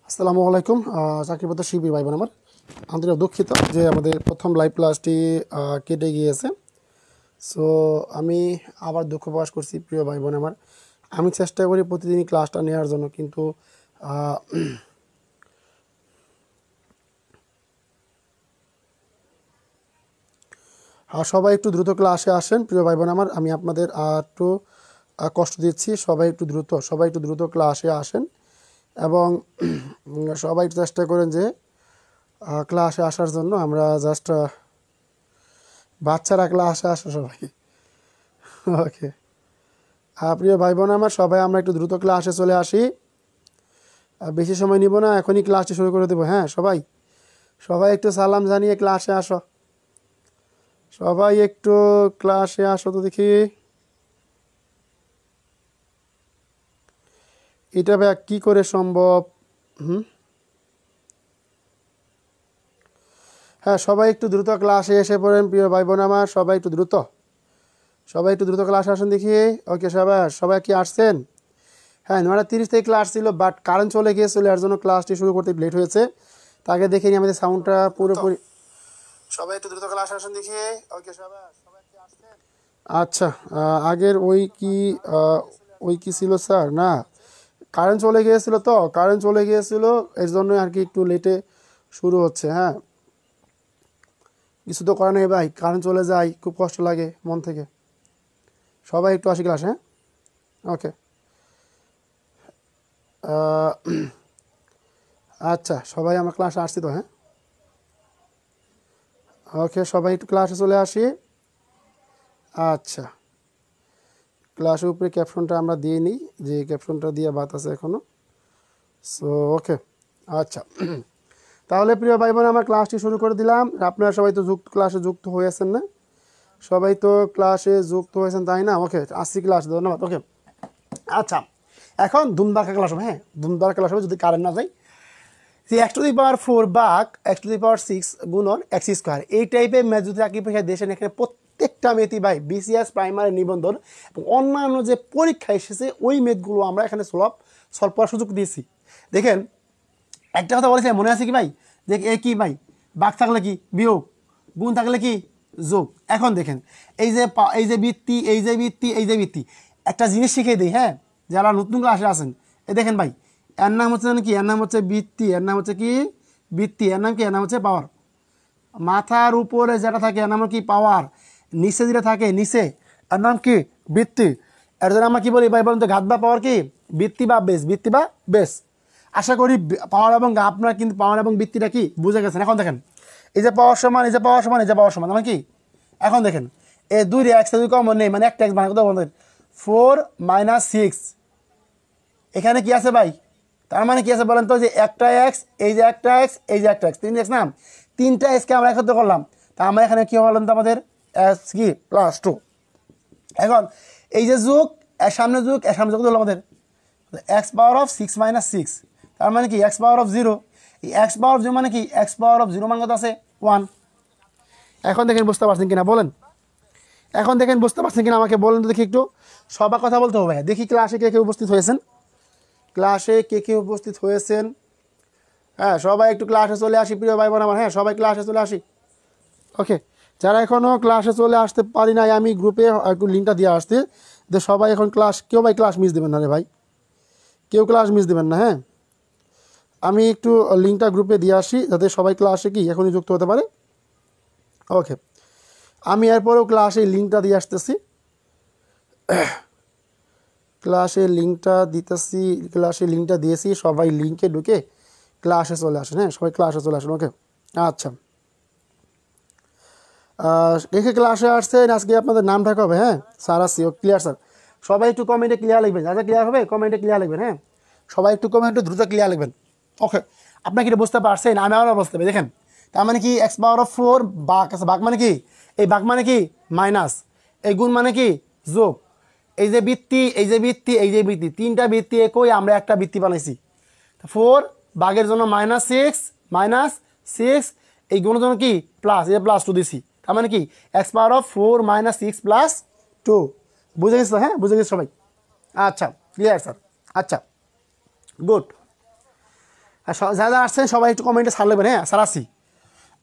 আসসালামু আলাইকুম চাকরিপ্রার্থী শিবির ভাই বোন আমার আন্তরিক দুঃখিত যে আমাদের প্রথম লাইভ ক্লাসটি কেটে গিয়েছে। সো আমি আবার দুঃখ প্রকাশ করছি প্রিয় ভাই বোন আমার। আমি চেষ্টা করি প্রতিদিনই ক্লাসটা নেওয়ার জন্য, কিন্তু সবাই একটু দ্রুত ক্লাসে আসেন প্রিয় ভাই বোন আমার। আমি আপনাদের একটু কষ্ট দিচ্ছি, সবাই একটু দ্রুত ক্লাসে আসেন এবং সবাই চেষ্টা করেন যে ক্লাসে আসার জন্য। আমরা জাস্ট বাচ্চারা ক্লাসে আসো সবাই। ওকে প্রিয় ভাই বোন আমার, সবাই আমরা একটু দ্রুত ক্লাসে চলে আসি। বেশি সময় নিব না, এখনই ক্লাসটি শুরু করে দেবো। হ্যাঁ, সবাই একটু সালাম জানিয়ে ক্লাসে আসো। সবাই একটু ক্লাসে আসো তো দেখি। এটা ভাই কী করে সম্ভব? হ্যাঁ, সবাই একটু দ্রুত ক্লাসে এসে পড়েন প্রিয় ভাই বোন আমার। সবাই একটু দ্রুত ক্লাসে আসেন দেখি। ওকে, সবাই কি আসছেন? হ্যাঁ, 9:30 থেকে ক্লাস ছিল, বাট কারেন্ট চলে গিয়েছিল, এর জন্য ক্লাসটি শুরু করতে লেট হয়েছে। তাকে দেখে নিই আমাদের সাউন্ডটা পুরোপুরি। সবাই একটু দ্রুত ক্লাসে আসেন দেখি। ওকে, সবাই কি আসছেন? আচ্ছা, আগের ওই কি ছিল স্যার? না, কারেন্ট চলে গিয়েছিল, এর জন্য আর কি একটু লেটে শুরু হচ্ছে। হ্যাঁ, কিছু তো করার নেই ভাই, কারেন্ট চলে যায়, খুব কষ্ট লাগে মন থেকে। সবাই একটু আসি ক্লাস। হ্যাঁ, ওকে। আচ্ছা, সবাই আমার ক্লাসে আসছি তো? হ্যাঁ, ওকে, সবাই একটু ক্লাসে চলে আসি। আচ্ছা, ক্লাসের উপরে ক্যাপশনটা আমরা দিয়ে নিই, যে ক্যাপশনটা দিয়ে বাত আছে এখনও। সো ওকে, আচ্ছা। তাহলে প্রিয় ভাই বোন, আমার ক্লাসটি শুরু করে দিলাম। আপনারা সবাই তো ক্লাসে যুক্ত হয়েছেন না? সবাই তো ক্লাসে যুক্ত হয়েছেন, তাই না? ওকে, আসছি ক্লাসে, ধন্যবাদ। ওকে, আচ্ছা, এখন ধুমধাকা ক্লাস হবে। হ্যাঁ, ধুমধাকা ক্লাস হবে যদি কারেন্ট না যায়। যে x⁴ ভাগ x⁶ গুণন x², এই টাইপের ম্যাথ যদি চাকরি পরীক্ষায় দেশেন, এখানে প্রত্যেকটা ম্যাথই ভাই BCS প্রাইমারি নিবন্ধন এবং অন্যান্য যে পরীক্ষা এসেছে ওই ম্যাথগুলো আমরা এখানে সলভ করার সুযোগ দিয়েছি। দেখেন, একটা কথা বলেছি, মনে আছে কি ভাই? যে এ কি ভাই, ভাগ থাকলে কি বিয়োগ, গুণ থাকলে কি যোগ। এখন দেখেন, এই যে বৃত্তি, একটা জিনিস শিখিয়ে দিই। হ্যাঁ, যারা নতুন ক্লাসে আসেন, এই দেখেন ভাই, এর নাম হচ্ছে কি? এর নাম হচ্ছে বৃত্তি। এর নাম হচ্ছে কি? বৃত্তি। এর নাম কি? এর নাম হচ্ছে পাওয়ার। মাথার উপরে যেটা থাকে এর নাম কি? পাওয়ার। নিচে যেটা থাকে নিচে, এর নাম কি? বৃত্তি। এর জন্য আমরা কি বলি ভাই বলুন তো? ঘাত বা পাওয়ার কি? বৃত্তি বা বেস। আশা করি পাওয়ার এবং আপনারা কিন্তু পাওয়ার এবং বৃত্তিটা কি বুঝে গেছেন। এখন দেখেন, এই যে পাওয়ার সমান, মানে কি? এখন দেখেন, এই দুই এক্স দুই কমন নেই, মানে একটা এক্স মানে কত বলতেন? 4 - 6। এখানে কি আছে ভাই? তার মানে কি আছে বলেন তো? যে একটা এক্স, এই যে একটা এক্স, এই যে একটা এক্স, 3 এক্স না? 3টা এক্সকে আমরা একত্র করলাম, তা আমরা এখানে কি বললাম তো? আমাদের এক্স কি +2। এখন এই যে যোগ, এর সামনে যোগ হলো আমাদের x⁻6 - 6। তার মানে কি x⁻0। এই x⁻0 মানে কি? x⁻0 মান কত আছে? 1। এখন দেখেন বুঝতে পারছেন কিনা বলেন? আমাকে বলেন তো দেখি একটু। সবার কথা বলতে হবে। দেখি ক্লাসে কে উপস্থিত হয়েছেন? হ্যাঁ, সবাই একটু ক্লাসে চলে আসি প্রিয় ভাই বোন আমার। হ্যাঁ, সবাই ক্লাসে চলে আসি। ওকে, যারা এখনও ক্লাসে চলে আসতে পারি নাই, আমি গ্রুপে একটু লিঙ্কটা দিয়ে আসতে, যে সবাই এখন কেউ ভাই ক্লাস মিস দেবেন না রে ভাই, কেউ ক্লাস মিস দেবেন না। হ্যাঁ, আমি একটু লিঙ্কটা গ্রুপে দিয়ে আসি, যাতে সবাই ক্লাসে কি এখনই যুক্ত হতে পারে। ওকে, আমি এরপরেও ক্লাসে লিঙ্কটা দিয়ে আসতেছি। ক্লাসে লিঙ্কটা দিয়েছি, সবাই লিঙ্কে ঢুকে ক্লাসে চলে আসেন। হ্যাঁ, সবাই ক্লাসে চলে আসেন। ওকে, আচ্ছা, দেখে ক্লাসে আসছেন, আজকে আপনাদের নাম ঢাকা হবে। হ্যাঁ স্যার, আসছি। ও ক্লিয়ার স্যার। সবাই একটু কমেন্টে ক্লিয়ার লিখবেন, যাতে ক্লিয়ার হবে কমেন্টে ক্লিয়ার লিখবেন। হ্যাঁ, সবাই একটু কমেন্টে দ্রুত ক্লিয়ার লিখবেন। ওকে, আপনারা কি বুঝতে পারছেন? আমি আবার বুঝতে পারি। দেখেন, তার মানে কি x⁻4 ভাগ আছে। ভাগ মানে কি? এই ভাগ মানে কি? মাইনাস। এই গুণ মানে কি? যোগ। এই যে বৃত্তি, তিনটা বৃত্তি একই, আমরা একটা বৃত্তি বানাইছি। 4 ভাগের জন্য -6 এই গুণের জন্য কি প্লাস, এই +2 দিছি। তার মানে কি x⁻4 - 6 + 2। বুঝে গেছো? হ্যাঁ, বুঝে গেছো সবাই? আচ্ছা, ক্লিয়ার স্যার। আচ্ছা, গুড। আর যারা যারা আসছেন সবাই একটু কমেন্টে ছাড় নেবেন। হ্যাঁ স্যার আসি,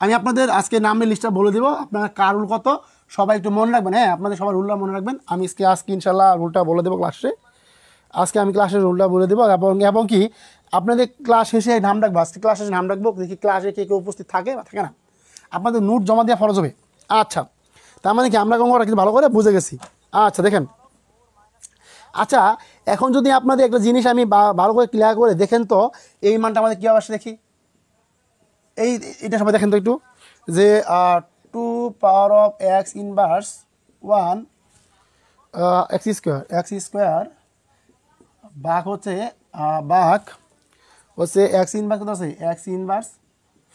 আমি আপনাদের আজকে নামের লিস্টটা বলে দেবো, আপনার কার রুল কত সবাই একটু মনে রাখবেন। হ্যাঁ আপনাদের সবার রুলটা মনে রাখবেন। আমি আজকে ইনশাল্লাহ রুলটা বলে দেবো ক্লাসে। আজকে আমি ক্লাসের রুলটা বলে দেবো এবং কি আপনাদের ক্লাস শেষে নাম রাখবো। আজকে ক্লাস শেষে নাম রাখবো, দেখি ক্লাসে কে কে উপস্থিত থাকে বা থাকে না। আপনাদের নোট জমা দেওয়া ফরজ হবে। আচ্ছা, তার মানে কি আমরা অঙ্কটা কিন্তু ভালো করে বুঝে গেছি। আচ্ছা দেখেন, আচ্ছা এখন যদি আপনাদের একটা জিনিস আমি ভালো করে ক্লিয়ার করে দেখেন তো এই মানটা আমাদের কী আসে দেখি। এইটা সবাই দেখেন তো একটু, যে 2 power of x inverse 1 x square ভাগ হচ্ছে এক্স ইনভার্স কত আছে, এক্স ইনভার্স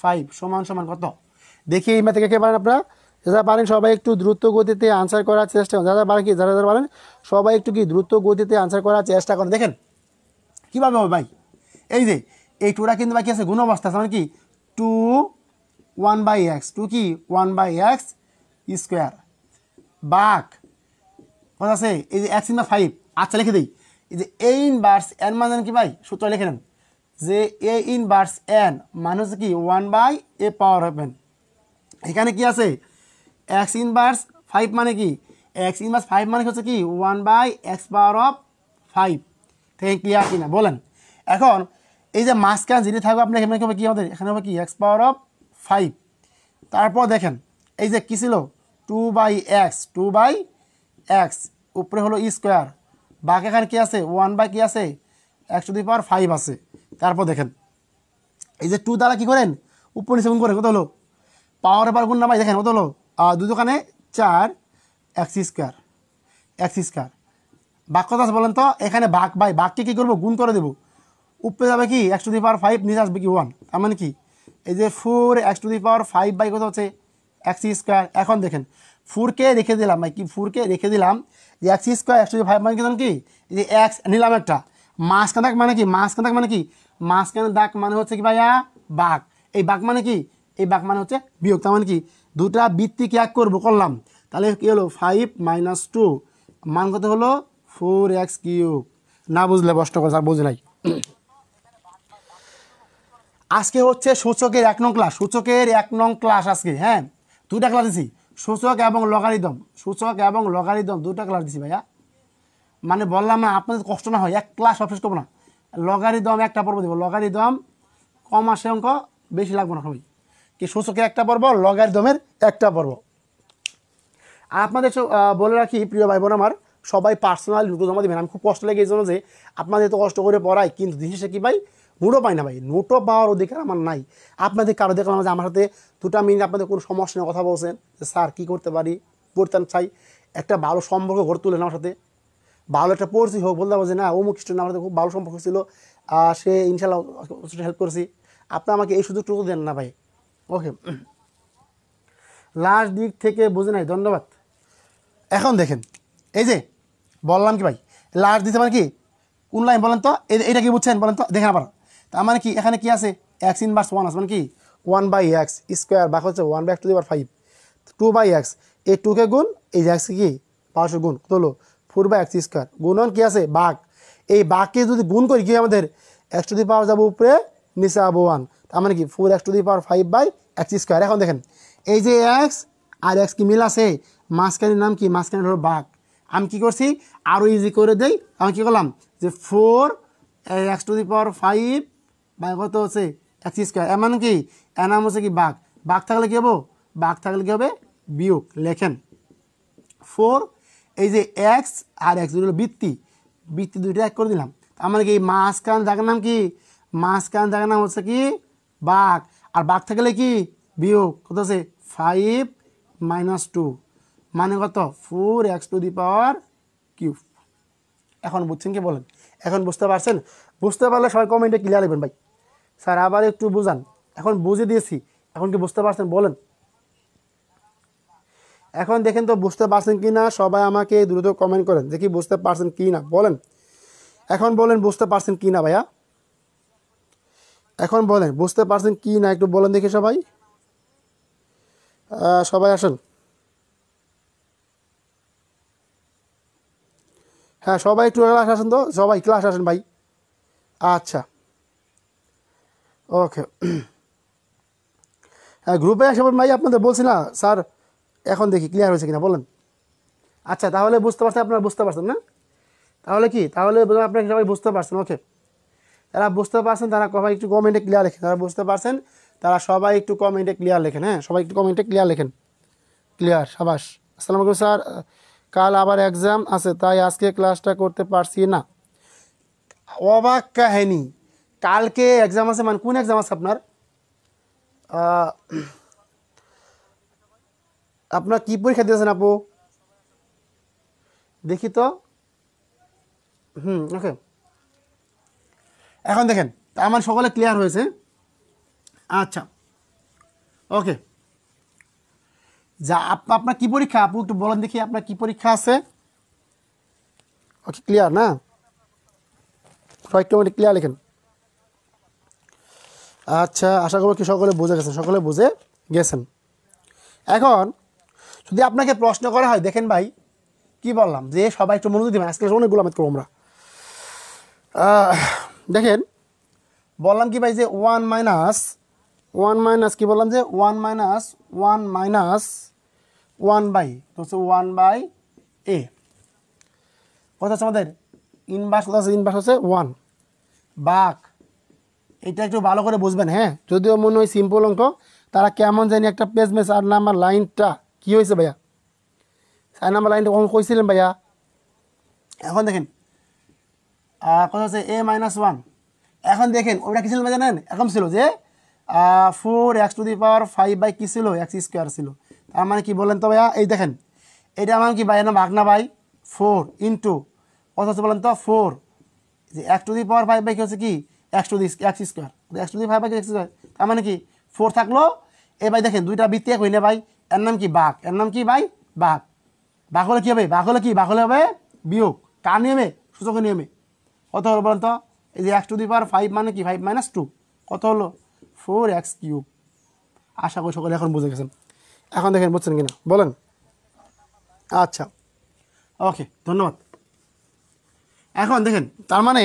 5 সমান সমান কত। দেখি এই ম্যাথে কে পারেন আপনারা, যারা পারেন সবাই একটু দ্রুত গতিতে আনসার করার চেষ্টা করেন। যারা পারেন কি যারা যারা পারেন সবাই একটু কি দ্রুত গতিতে আনসার করার চেষ্টা করেন। দেখেন কীভাবে হবে ভাই, এই যে এই টুটা কিন্তু বাকি আছে গুণ অবস্থা আছে, মানে কি 2 1/x, 2 কি 1/x স্কোয়ার বাঘ কথা আছে এই যে এক্স ইনভার্স 5। আচ্ছা লিখে দিই, এই যে এ ইনভার্স এন মানে কি ভাই, সূত্র লিখে নেন যে এ ইনভার্স এন মানে হচ্ছে কি 1/a পাওয়ার অফ এন। এখানে কি আছে এক্স ইনভার্স 5 মানে কি, এক্স ইনভার্স 5 মানে হচ্ছে কি 1/x পাওয়ার অফ 5। থেকে ক্লিয়ার কিনা বলেন। এখন এই যে মাঝখান যিনি থাকবে আপনার এখানে হবে কি, আমাদের এখানে হবে কি এক্স পাওয়ার অফ 5। তারপর দেখেন এই যে কী ছিল 2/x উপরে হলো স্কোয়ার বাকি এখানে কি আছে 1 কি আছে x⁵ আছে। তারপর দেখেন এই যে 2 দ্বারা কী করেন উপর নিচে গুণ করেন, কত হলো পাওয়ারের পাওয়ার গুণ না ভাই, দেখেন কত হলো 2 দোকানে 4 x স্কোয়ার বাক কত আছে বলেন তো, এখানে বাক ভাই বাককে কী করবো গুণ করে দেবো, উপরে যাবে কি x⁵, নিচে আসবে কি 1, তার মানে কি এই যে 4x⁵ বাই কত হচ্ছে x স্কোয়ার। এখন দেখেন 4কে রেখে দিলাম ভাই, কি 4কে রেখে দিলাম যে x স্কোয়ার x⁵ মানে কি জানেন কি, এই যে x নিলাম একটা মাঝখানে দাগ মানে কি, মাঝখানে দাগ মানে হচ্ছে কি ভাইয়া বাঘ। এই বাঘ মানে কি, এই বাঘ মানে হচ্ছে বিয়োগ, তার মানে কি দুটা বৃত্তিকে এক করলাম, তাহলে কি হলো 5 - 2 মান কত হলো 4x³ না বুঝলে কষ্ট করে স্যার বুঝে নাই। আজকে হচ্ছে সূচকের 1 নং ক্লাস, সূচকের 1 নং ক্লাস আজকে। হ্যাঁ 2টা ক্লাস দিছি, সূচক এবং লগারিদম 2টা ক্লাস দিছি ভাইয়া। মানে বললাম না আপনাদের কষ্ট না হয়, এক ক্লাস শেষ করবো না, লগারিদম একটা পর্ব দেবো, লগারিদম কম আসে অঙ্ক বেশি লাগবো না সবাই, কি সূচকের একটা পর্ব লগারিদমের একটা পর্ব। আর আপনাদের বলে রাখি প্রিয় ভাই বোন আমার, সবাই পার্সোনাল নোটও জমা দেবেন। আমি খুব কষ্ট লাগে এই জন্য যে আপনাদের তো কষ্ট করে পড়াই, কিন্তু দিন শেষে কি ভাই নোটও পাই না ভাই, নোটও পাওয়ার অধিকার আমার নাই। আপনাদের কারো দেখলাম যে আমার সাথে 2টা মিনিট আপনাদের কোনো সমস্যা নিয়ে কথা বলছেন যে স্যার কী করতে পারি, পড়তে চাই, একটা ভালো সম্পর্ক গড়ে তুলেন আমার সাথে, ভালো একটা পড়ছি হোক, বলতে পারবো যে না অমুক স্টুডেন্ট আমার সাথে খুব ভালো সম্পর্ক ছিল, সে ইনশাল্লাহ হেল্প করেছি, আপনি আমাকে এই সুযোগটুকু দেন না ভাই। ওকে লাস্ট দিক থেকে বুঝে নাই, ধন্যবাদ। এখন দেখেন এই যে বললাম কি ভাই লাস্ট দিতে মানে কি কোন লাইন বলেন তো, এটা কি বুঝছেন বলেন তো, দেখেন আবার তার মানে কি এখানে কি আছে এক্স ইনভার্স 1 আছে, মানে কি 1/x স্কোয়ার বাকি হচ্ছে 1/x⁵ 2/x, এই 2কে গুণ এই যে এক্স কি পাঁচশো গুণ কত হলো 4/x স্কোয়ার গুণন কি আছে বাঘ, এই বাঘকে যদি গুণ করি কি আমাদের x⁵ যাবো উপরে নিচে যাবো 1, তার মানে কি 4x⁵/x স্কোয়ার। এখন দেখেন এই যে এক্স আর এক্স কি মিল আছে, মাঝখানের নাম কি, মাঝখানে হলো বাঘ। আমি কি করছি আরও ইজি করে দেই, আমি কী করলাম যে 4x⁵ বাই কত হচ্ছে x স্কোয়ার, এমন কি এর নাম হচ্ছে কি বাঘ থাকলে কী হবো, বাঘ থাকলে কী হবে বিয়োগ, লেখেন 4 এই যে এক্স আর এক্স দুটো বৃত্তি 2টা এক করে দিলাম, তার মানে কি মাঝখান জায়গার নাম কি, মাঝখান জায়গার নাম হচ্ছে কি বাঘ, আর বাঘ থাকলে কি বিয়োগ কত হচ্ছে 5 - 2 মানে কত 4x⁵। এখন বুঝছেন কি বলেন, এখন বুঝতে পারছেন, বুঝতে পারলে সবাই কমেন্টে ক্লিয়ার লিখবেন ভাই, স্যার আবার একটু বুঝান, এখন বুঝে দিয়েছি, এখন কি বুঝতে পারছেন বলেন। এখন দেখেন তো বুঝতে পারছেন কি না, সবাই আমাকে দ্রুত কমেন্ট করেন দেখি বুঝতে পারছেন কি না বলেন। এখন বলেন বুঝতে পারছেন কি না ভাইয়া, এখন বলেন বুঝতে পারছেন কি না একটু বলেন দেখি সবাই, সবাই আসেন। হ্যাঁ সবাই একটু ক্লাস আসেন তো, সবাই ক্লাস আসেন ভাই। আচ্ছা ওকে, হ্যাঁ গ্রুপে এসে ভাই আপনাদের বলছি না স্যার, এখন দেখি ক্লিয়ার হয়েছে কিনা বলেন। আচ্ছা তাহলে বুঝতে পারছেন, আপনারা বুঝতে পারছেন না? তাহলে কি, তাহলে আপনারা সবাই বুঝতে পারছেন? ওকে, যারা বুঝতে পারছেন তারা সবাই একটু কমেন্টে ক্লিয়ার লেখেন, যারা বুঝতে পারছেন তারা সবাই একটু কমেন্টে ক্লিয়ার লেখেন। হ্যাঁ সবাই একটু কমেন্টে ক্লিয়ার লেখেন। ক্লিয়ার, সাবাস। আসসালামু আলাইকুম স্যার, কাল আবার এক্সাম আছে তাই আজকে ক্লাসটা করতে পারছি না। অবাক কাহিনী, কালকে এক্সাম আছে মানে কোন এক্সাম আছে আপনার? আপনার কি পরীক্ষা দিয়েছেন আপু? দেখি তো। ওকে, এখন দেখেন তার মানে সকলে ক্লিয়ার হয়েছে। আচ্ছা ওকে, যা আপনার কি পরীক্ষা আপু একটু বলেন দেখি, আপনার কি পরীক্ষা আছে? ওকে ক্লিয়ার না? সবাই একটু ক্লিয়ার লিখেন। আচ্ছা আশা করব কি সকলে বুঝে গেছেন, সকলে বুঝে গেছেন। এখন যদি আপনাকে প্রশ্ন করা হয়, দেখেন ভাই কি বললাম যে সবাই একটু মনোযোগ দিবেন, আজকে অনেকগুলো আমি করবো আমরা। দেখেন বললাম কি ভাই যে ওয়ান মাইনাস কি বললাম যে ওয়ান মাইনাস ওয়ান বাই তো হচ্ছে ওয়ান বাই এ, কথা হচ্ছে আমাদের ইনভার্স, কথা হচ্ছে ইনভার্স হচ্ছে ওয়ান বাক। এটা একটু ভালো করে বুঝবেন। হ্যাঁ যদিও মনে হয় সিম্পল অঙ্ক, তারা কেমন জানি একটা পেজ মেস 8 নাম্বার লাইনটা কি হয়েছে ভাইয়া, 4 নাম্বার লাইনটা কখন কইছিলেন ভাইয়া? এখন দেখেন কথা হচ্ছে এ মাইনাস ওয়ান। এখন দেখেন ওটা কী ছিল জানেন, এখন ছিল যে 4x⁵ বাই কী ছিল, এক্স স্কোয়ার ছিল। তার মানে কি বলেন তো ভাইয়া? এই দেখেন এটা আমার কি ভাই না ভাগ না ভাই 4 ইন্টু কত হচ্ছে বলেন তো 4, যে x⁵ বাই কি হচ্ছে কি x square, x⁵ by x square, তার মানে কি 4 থাকলো। এ ভাই দেখেন দুইটা বৃত্তি এক হইলে ভাই এর নাম কি বাঘ, এর নাম কি ভাই বাঘ। বাঘ হলে কী হবে, বাঘ হলে কি, বাঘ হলে হবে বিয়োগ, কার নিয়মে, সূচকের নিয়মে। কত হলো বলেন তো? এই যে x⁵ মানে কি 5 - 2, কত হলো 4x³। আশা করি সকলে এখন বুঝে গেছেন। এখন দেখেন বুঝছেন কিনা বলেন। আচ্ছা ওকে ধন্যবাদ। এখন দেখেন তার মানে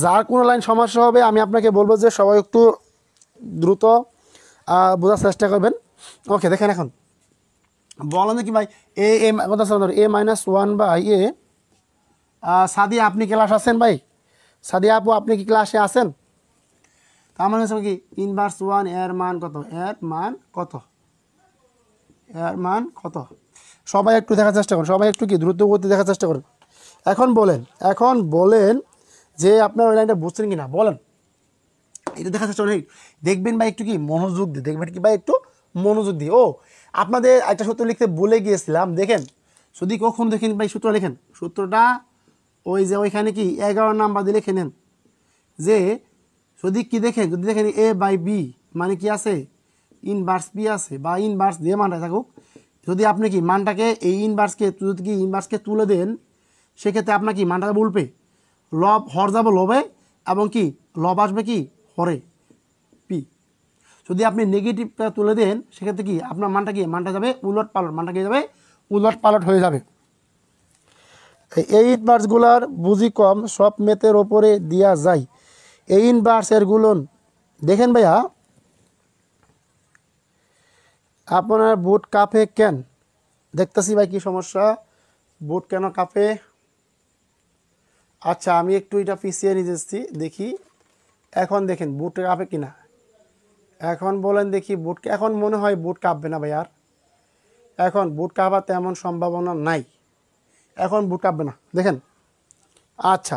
যার কোনো লাইন সমস্যা হবে আমি আপনাকে বলবো যে সবাই একটু দ্রুত বোঝার চেষ্টা করবেন। ওকে দেখেন এখন বলেন কি ভাই কথা এ মাইনাস ওয়ান বাই এ। সাদিয়া আপনি ক্লাস আছেন ভাই? সাদিয়া আপু আপনি কি ক্লাসে আছেন? তার মানে হচ্ছে কি ইনভার্স ওয়ান এর মান কত, এর মান কত, এর মান কত? সবাই একটু দেখার চেষ্টা করুন, সবাই একটু কি দ্রুত গতি দেখার চেষ্টা করুন। এখন বলেন যে আপনার ওই লাইনটা বুঝছেন কি না বলেন, এটা দেখার চেষ্টা করুন। দেখবেন ভাই একটু কি মনোযোগ দিয়ে দেখবেন কি ভাই, একটু মনোযোগ দিয়ে। ও আপনাদের একটা সূত্র লিখতে ভুলে গিয়েছিলাম, দেখেন যদি কখন দেখেন ভাই সূত্র লেখেন, সূত্রটা ওই যে ওইখানে কি 11 নাম্বার দিয়ে লিখে নেন, যে যদি কি দেখেন, যদি দেখেন এ বাই বি মানে কি আছে ইনভার্স বি আছে, বা ইনভার্স দিয়ে মানটা থাকুক, যদি আপনি কি মানটাকে এই ইনভার্সকে তুলে দেন, সেক্ষেত্রে আপনার কি মানটা বলবে লব হর যাবো লবে, এবং কি লব আসবে কি হরে পি। যদি আপনি নেগেটিভটা তুলে দেন সেক্ষেত্রে কি আপনার মানটা কি, মানটা যাবে উলট পালট, মানটা কি যাবে উলট পালট হয়ে যাবে। এই ইনভার্সগুলার বুঝি কম, সব মেথের ওপরে দেওয়া যায়। এই ইনভার্সের গুলন দেখেন ভাইয়া, আপনার বুট কাঁপে কেন? দেখতেছি ভাই কি সমস্যা, বুট কেন কাঁপে? আচ্ছা আমি একটু এটা পিছিয়ে নিয়ে যাচ্ছি দেখি। এখন দেখেন বুট কাঁপে কিনা, এখন বলেন দেখি বুট, এখন মনে হয় বুট কাঁপবে না ভাই আর, এখন বুট কাঁপার তেমন সম্ভাবনা নাই, এখন বুট কাঁপবে না দেখেন। আচ্ছা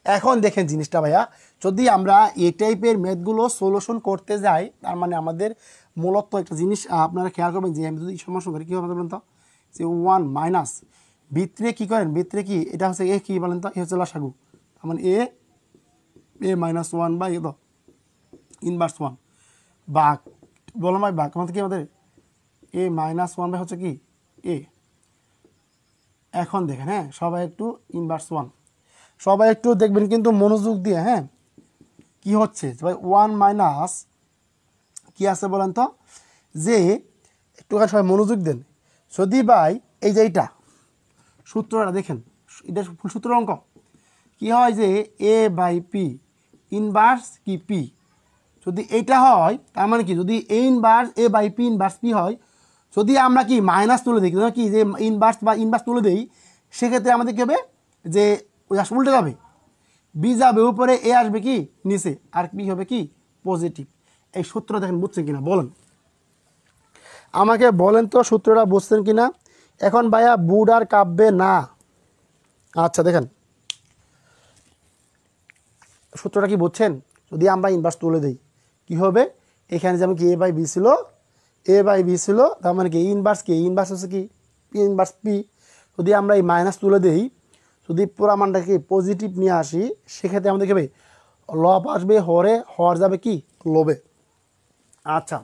এখন দেখেন জিনিসটা ভাইয়া, যদি আমরা এই টাইপের ম্যাথগুলো সলিউশন করতে যাই, তার মানে আমাদের মূলত একটা জিনিস আপনারা খেয়াল করবেন, যে আমি যদি সমস্যা করি কী হবে বলেন তো, যে ওয়ান মাইনাস ভিতরে কী করেন, ভিতরে কি এটা হচ্ছে এ, কী বলেন তো, এ হচ্ছে লসাগু, তার মানে এ মাইনাস ওয়ান বা এ তো ইনভার্স ওয়ান বা বললাম ভাই বা আমাদের কি আমাদের এ মাইনাস ওয়ান বাই হচ্ছে কি এ। এখন দেখেন হ্যাঁ সবাই একটু ইনভার্স ওয়ান, সবাই একটু দেখবেন কিন্তু মনোযোগ দিয়ে। হ্যাঁ কি হচ্ছে ভাই ওয়ান মাইনাস কি আছে বলেন তো, যে একটুখানি সবাই মনোযোগ দেন। যদি ভাই এই যে এইটা সূত্রটা দেখেন, এটা ফুল সূত্র অঙ্ক কি হয়, যে এ বাই পি ইনভার্স কি পি, যদি এইটা হয় তার মানে কি, যদি A inverse A by P inverse P হয়, যদি আমরা কি মাইনাস তুলে দিই, কি যে ইনভার্স বা ইনভার্স তুলে দিই, সেক্ষেত্রে আমাদের কী হবে যে ওই আসলে উল্টে যাবে, বি যাবে উপরে, এ আসবে কি নিচে, আর পি হবে কি পজিটিভ। এই সূত্র দেখেন বুঝছেন কিনা বলেন, আমাকে বলেন তো সূত্রটা বুঝছেন কিনা। এখন ভাইয়া বুড আর কাঁপবে না। আচ্ছা দেখেন সূত্রটা কি বুঝছেন, যদি আমরা ইনভার্স তুলে দিই কী হবে, এখানে যেমন কি এ বাই বি ছিল, এ বাই বি ছিল, তার মানে কি ইনভার্স হচ্ছে কি পি ইনভার্স পি। যদি আমরা এই মাইনাস তুলে দিই, যদি পুরা মানটাকে পজিটিভ নিয়ে আসি, সেক্ষেত্রে আমাদের কী হবে, লব আসবে হরে, হর যাবে কি লোবে। আচ্ছা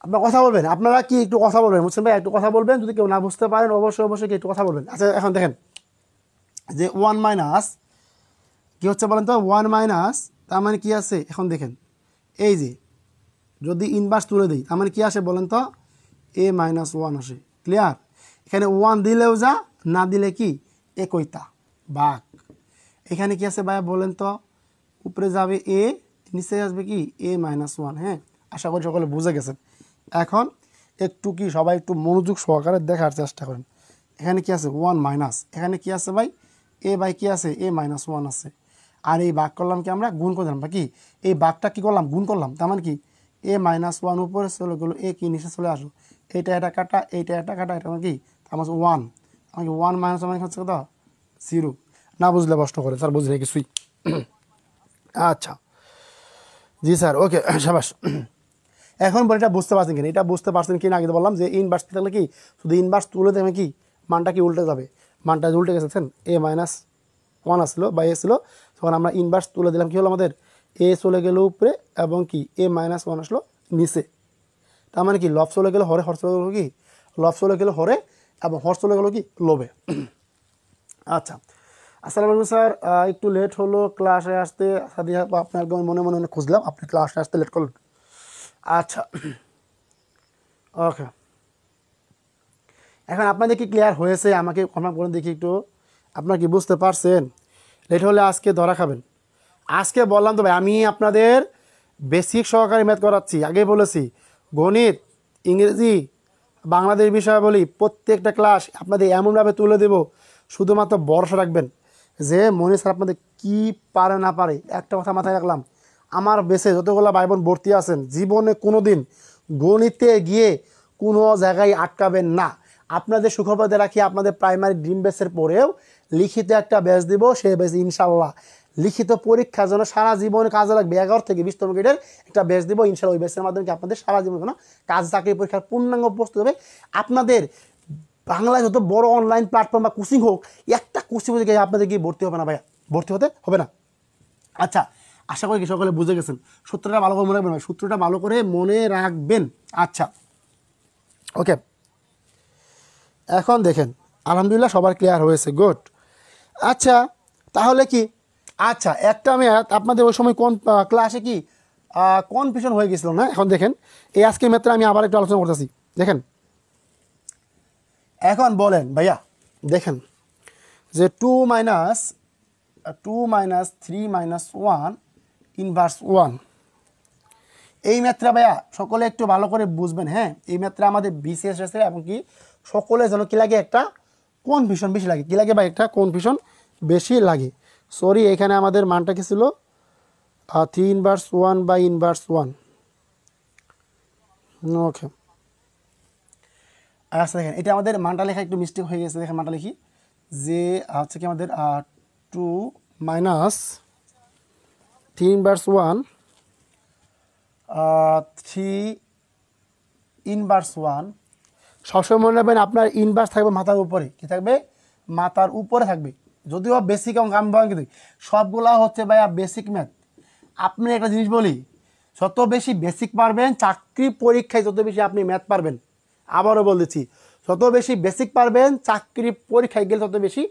আপনার কথা বলবেন, আপনারা কি একটু কথা বলবেন, বুঝছেন ভাই, একটু কথা বলবেন, যদি কেউ না বুঝতে পারেন অবশ্যই কি একটু কথা বলবেন। আচ্ছা এখন দেখেন যে ওয়ান মাইনাস কী হচ্ছে বলেন তো, ওয়ান মাইনাস তার মানে কী আছে, এখন দেখেন এই যে যদি ইনভার্স তুলে দিই তার মানে কী আসে বলেন তো, এ মাইনাস ওয়ান আসে। ক্লিয়ার, এখানে ওয়ান দিলেও যা, না দিলে কি একইতা বাঘ। এখানে কি আছে ভাইয়া বলেন তো, উপরে যাবে এ, নিচে আসবে কি এ মাইনাস ওয়ান। হ্যাঁ আশা করি সকলে বুঝে গেছেন। এখন একটু কি সবাই একটু মনোযোগ সহকারে দেখার চেষ্টা করেন। এখানে কি আছে ওয়ান মাইনাস, এখানে কি আছে ভাই এ বাই কি আছে এ মাইনাস ওয়ান আছে, আর এই ভাগ করলাম কি আমরা গুণ করলাম, বা কি এই ভাগটা কি করলাম গুণ করলাম, তার মানে কি এ মাইনাস ওয়ান উপরে চলে গেলো, এ কি নিচে চলে আসলো, এটা কাটা, এটা কাটা, এটা মানে কি আমার ওয়ান, আমাকে ওয়ান মাইনাস ওয়ান হচ্ছে কত জিরো। না বুঝলে প্রশ্ন করে স্যার বুঝলে কিছুই। আচ্ছা জি স্যার ওকে সাবাস। এখন বলে এটা বুঝতে পারছেন কিনা, এটা বুঝতে পারছেন কিনা আগে তো বললাম যে ইনভার্স থাকলে কি শুধু ইনভার্স তুলে দেবে কি মানটা কি উল্টে যাবে, মানটা উল্টে গেছেন, এ মাইনাস ওয়ান আসলো বা এ ছিল, তখন আমরা ইনভার্স তুলে দিলাম, কী হলো আমাদের এ চলে গেল উপরে এবং কি এ মাইনাস ওয়ান আসলো নিচে। তার মানে কি লব চলে গেলো হরে, হর চলে গেলো কি লব চলে গেলো হরে, এবং হর চলে গেলো কি লোভে। আচ্ছা আসসালামু আলাইকুম স্যার, একটু লেট হলো ক্লাসে আসতে, সাদিয়া আপনার মনে মনে খুঁজলাম, আপনি ক্লাসে আসতে লেট করলেন। আচ্ছা ওকে, এখন আপনাদের কি ক্লিয়ার হয়েছে, আমাকে কনফার্ম করে দেখি একটু, আপনারা কি বুঝতে পারছেন? লেট হলে আজকে ধরা খাবেন। আজকে বললাম তো ভাই আমি আপনাদের বেসিক সহকারে ম্যাথ করাচ্ছি, আগেই বলেছি গণিত, ইংরেজি, বাংলাদেশ বিষয় বলি, প্রত্যেকটা ক্লাস আপনাদের এমনভাবে তুলে দেব, শুধুমাত্র ভরসা রাখবেন যে মনে স্যার আপনাদের কী পারে না পারে। একটা কথা মাথায় রাখলাম, আমার বেসে যতগুলো ভাই বোন ভর্তি আছেন, জীবনে কোনো দিন গণিতে গিয়ে কোনো জায়গায় আটকাবেন না। আপনাদের সুখবরে রাখি, আপনাদের প্রাইমারি ড্রিম বেসের পরেও লিখিত একটা ব্যাচ দিব, সেই ব্যাচ ইনশাল্লাহ লিখিত পরীক্ষার জন্য সারা জীবনে কাজে লাগবে, 11 থেকে 20তম গ্রেডের একটা ব্যাচ দিব ইনশাল্লাহ। ওই ব্যাচের মাধ্যমে আপনাদের সারা জীবনের জন্য কাজ চাকরি পরীক্ষার পূর্ণাঙ্গ প্রস্তুত হবে। আপনাদের বাংলায় যত বড় অনলাইন প্ল্যাটফর্ম বা কোচিং হোক, একটা কোচিং থেকে আপনাদের গিয়ে ভর্তি হবে না ভাইয়া, ভর্তি হতে হবে না। আচ্ছা আশা করি কি সকলে বুঝে গেছেন, সূত্রটা ভালো করে মনে রাখবেন, সূত্রটা ভালো করে মনে রাখবেন। আচ্ছা ওকে, এখন দেখেন আলহামদুলিল্লাহ সবার ক্লিয়ার হয়েছে, গুড। আচ্ছা তাহলে কি, আচ্ছা একটা আমি আপনাদের ওই সময় কোন ক্লাসে কি কনফিউশন হয়ে গেছিল না, এখন দেখেন এই আজকের ম্যাথটা আমি আবার একটু আলোচনা করতেছি। দেখেন এখন বলেন ভাইয়া, দেখেন যে 2 মাইনাস 3 মাইনাস 1 ইনভার্স 1, এই ম্যাথটা ভাইয়া সকলে একটু ভালো করে বুঝবেন। হ্যাঁ এই ম্যাথটা আমাদের বিসিএস আছে, এবং কি সকলে যেন কী লাগে একটা কনফিউশন বেশি লাগে, কী লাগে ভাই একটা কনফিউশন বেশি লাগে। সরি এখানে আমাদের মানটা কি ছিল 3 ইনভার্স 1 বাই ইনভার্স 1। ওকে আচ্ছা দেখেন এটা আমাদের মানটা লেখা একটু মিস্টেক হয়ে গেছে, দেখেন মানটা লিখি যে হচ্ছে কি আমাদের 2 মাইনাস 3 ইনভার্স 1 3 ইনভার্স 1। সবসময় মনে রাখবেন আপনার ইনভার্স থাকবে মাথার উপরে, কি থাকবে মাথার উপরে থাকবে। যদিও বেসিক অঙ্ক আমি বলেন কিন্তু সবগুলা হচ্ছে ভাইয়া বেসিক ম্যাথ। আপনি একটা জিনিস বলি, যত বেশি বেসিক পারবেন চাকরি পরীক্ষায় তত বেশি আপনি ম্যাথ পারবেন। আবারও বলতেছি যত বেশি বেসিক পারবেন চাকরি পরীক্ষায় গেলে তত বেশি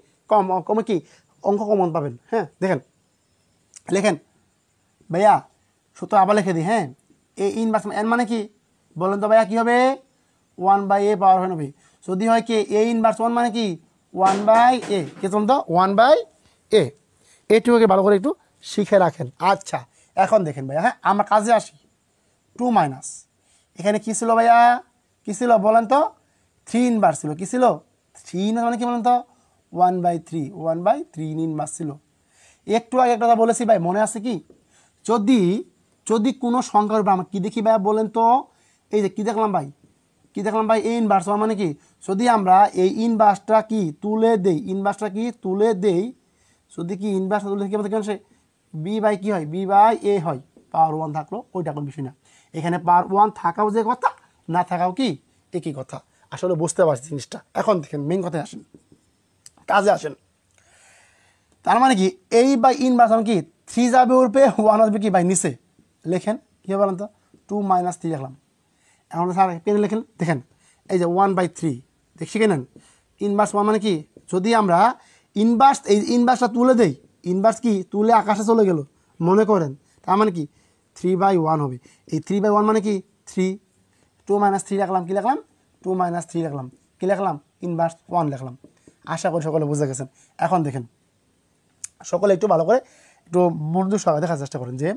কমে কি অঙ্ক কমন পাবেন। হ্যাঁ দেখেন লেখেন ভাইয়া, সূত্র আবার লিখে দিই। হ্যাঁ এ ইনভার্স এন মানে কি বলেন তো ভাইয়া, কী হবে 1 বাই এ পাওয়ার হবে, যদি হয় কি এ ইনভার্স 1 মানে কি 1 বাই এ, কে চলুন তো 1 বাই এ, এইটুকুকে ভালো করে একটু শিখে রাখেন। আচ্ছা এখন দেখেন ভাইয়া, হ্যাঁ আমরা কাজে আসি। 2 মাইনাস এখানে কী ছিল ভাইয়া, কী ছিল বলেন তো, 3 ইনভার্স ছিল। কী ছিল 3 ইনভার্স মানে কি বলেন তো, 1/3 1/3 ইনভার্স ছিল। একটু আগে একটা কথা বলেছি ভাই, মনে আছে কি, যদি যদি কোনো সংখ্যার উপর আমরা কী দেখি ভাইয়া বলেন তো, এই যে কী দেখলাম ভাই, কী দেখলাম ভাই, এই ইনভার্স মানে কি, যদি আমরা এই ইনভার্সটা কি তুলে দেই, ইনভার্সটা কি তুলে দেই, যদি কি ইনভার্সটা তুলে কী বলতে কেন সে বি বাই কী হয়, বি বাই এ হয়, পাওয়ার 1 থাকলো, ওইটা কোনো বিষয় না। এখানে পাওয়ার 1 থাকাও যে কথা, না থাকাও কি একই কথা। আসলে বুঝতে পারছি জিনিসটা। এখন দেখেন মেইন কথায় আসেন, কাজে আসেন। তার মানে কি এই বাই ইনভার্স মানে কি 3 যাবে উপরে, 1 আসবে কি বাই নিচে। লেখেন কী হবে বলেন তো, 2 মাইনাস 3 লিখলাম। এখন স্যার পেনে লেখেন, দেখেন এই যে 1/3 দেখ শিখে নেন। ইনভার্স 1 মানে কি, যদি আমরা ইনভার্স এই ইনভার্সটা তুলে দেই, ইনভার্স কি তুলে আকাশে চলে গেল মনে করেন, তার মানে কি 3/1 হবে। এই 3/1 মানে কি 3, 2 মাইনাস 3 লিখলাম, কী লিখলাম 2 মাইনাস 3 লিখলাম, কী লিখলাম ইনভার্স 1 লিখলাম। আশা করি সকলে বুঝে গেছেন। এখন দেখেন সকলে একটু ভালো করে একটু মনোযোগ সহকারে দেখার চেষ্টা করেন যে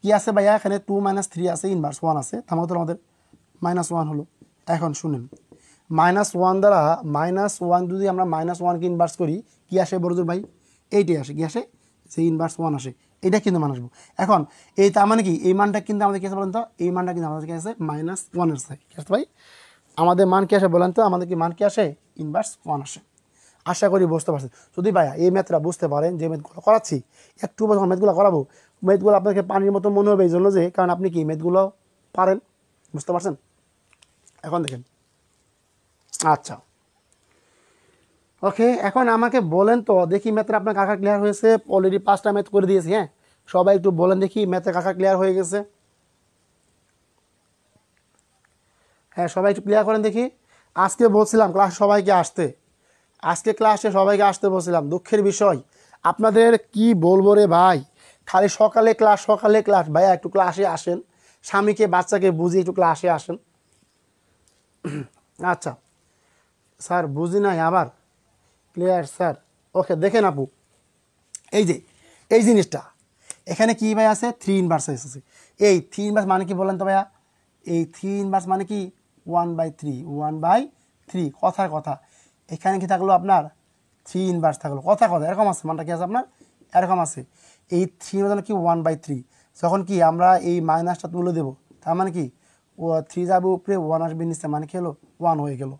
কী আছে ভাইয়া, এখানে 2 মাইনাস 3 আছে, ইনভার্স 1 আছে, তার মধ্যে আমাদের -1 হলো। এখন শুনেন -1 দ্বারা -1 যদি আমরা -1কে ইনভার্স করি কী আসে বড়জোর ভাই, এইটাই আসে, কী আসে যে ইনভার্স 1 আসে, এটা কিন্তু মান আসবো। এখন এই তার মানে কি এই মানটা কিন্তু আমাদের কী আছে বলেন তো, এই মানটা কিন্তু আমাদের কী আছে -1 আসে, কী আসে ভাই আমাদের মান কী আসে বলেন তো, আমাদের কি মান কী আসে ইনভার্স 1 আসে। আশা করি বুঝতে পারছেন। যদি ভাইয়া এই ম্যাথটা বুঝতে পারেন, যে ম্যাথগুলো করাচ্ছি একটু যখন ম্যাথগুলো করাবো, ম্যাথগুলো আপনাকে পানির মতো মনে হবে, এই জন্য যে কারণ আপনি কি ম্যাথগুলো পারেন, বুঝতে পারছেন। এখন দেখেন, আচ্ছা ওকে, এখন আমাকে বলেন তো দেখি ম্যাথটা আপনার কাকা ক্লিয়ার হয়েছে। অলরেডি 5টা ম্যাথ করে দিয়েছি, হ্যাঁ সবাই একটু বলেন দেখি ম্যাথে কাকা ক্লিয়ার হয়ে গেছে, হ্যাঁ সবাই একটু ক্লিয়ার করেন দেখি। আজকে বলছিলাম ক্লাস সবাইকে আসতে, আজকে ক্লাসে সবাইকে আসতে বলছিলাম, দুঃখের বিষয় আপনাদের কি বলবো রে ভাই, খালি সকালে ক্লাস সকালে ক্লাস। ভাইয়া একটু ক্লাসে আসেন, স্বামীকে বাচ্চাকে বুঝিয়ে একটু ক্লাসে আসেন। আচ্ছা স্যার বুঝি নাই আবার, ক্লিয়ার স্যার, ওকে দেখেন আপু এই যে এই জিনিসটা এখানে কি ভাই আছে 3 ইনভার্স এসেছে। এই 3 ইনভার্স মানে কি বলেন তো ভাইয়া, এই 3 ইনভার্স মানে কি 1/3 কথার কথা। এখানে কি থাকলো আপনার 3 ইনভার্স থাকলো, কথা এরকম আছে, মানটা কি আছে আপনার এরকম আছে। এই 3 মানে কি 1/3, যখন কি আমরা এই মাইনাসটা তুলে দেবো, তার মানে কি 3 যাবে উপরে 1 আসবে নিচে, মানে কি হলো 1 হয়ে গেল।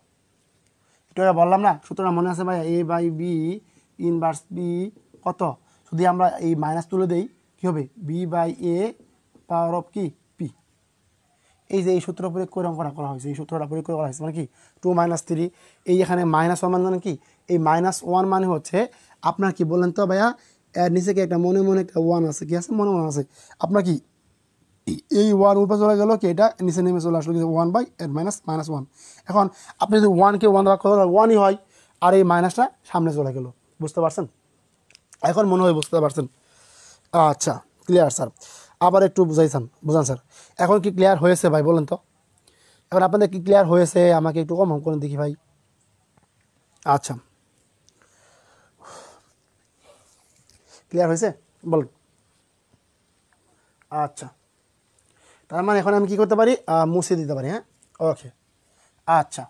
এটা বললাম না, সুতরাং মনে আছে ভাই a by b inverse b কত, যদি আমরা এই মাইনাস তুলে দেই কী হবে b by a power of কি পি। এই যে এই সূত্র প্রয়োগ করে অঙ্কটা করা হয়েছে, এই সূত্রটা প্রয়োগ করে করা হয়েছে, মানে কি 2 মাইনাস 3, এই এখানে -1 মানে কি এই -1 মানে হচ্ছে আপনার কি বলেন তো ভাইয়া, এর নিচে কি একটা মনে মনে একটা 1 আছে, কি আছে মনে মনে আছে আপনার কি এই 1 উপরে চলে গেল, কি এটা নিচে নেমে চলে আসলো, কিন্তু 1/(-1). এখন আপনি যদি 1কে 1 দ্বারা কত 1ই হয়, আর এই মাইনাসটা সামনে চলে গেল, বুঝতে পারছেন। এখন মনে হয় বুঝতে পারছেন। আচ্ছা ক্লিয়ার স্যার, আবার একটু বুঝান স্যার, এখন কি ক্লিয়ার হয়েছে ভাই বলেন তো, এখন আপনাদের কি ক্লিয়ার হয়েছে আমাকে একটু কম করেন দেখি ভাই। আচ্ছা ক্লিয়ার হয়েছে বলেন। আচ্ছা তার মানে এখন আমি কী করতে পারি, মুছে দিতে পারি, হ্যাঁ ওকে। আচ্ছা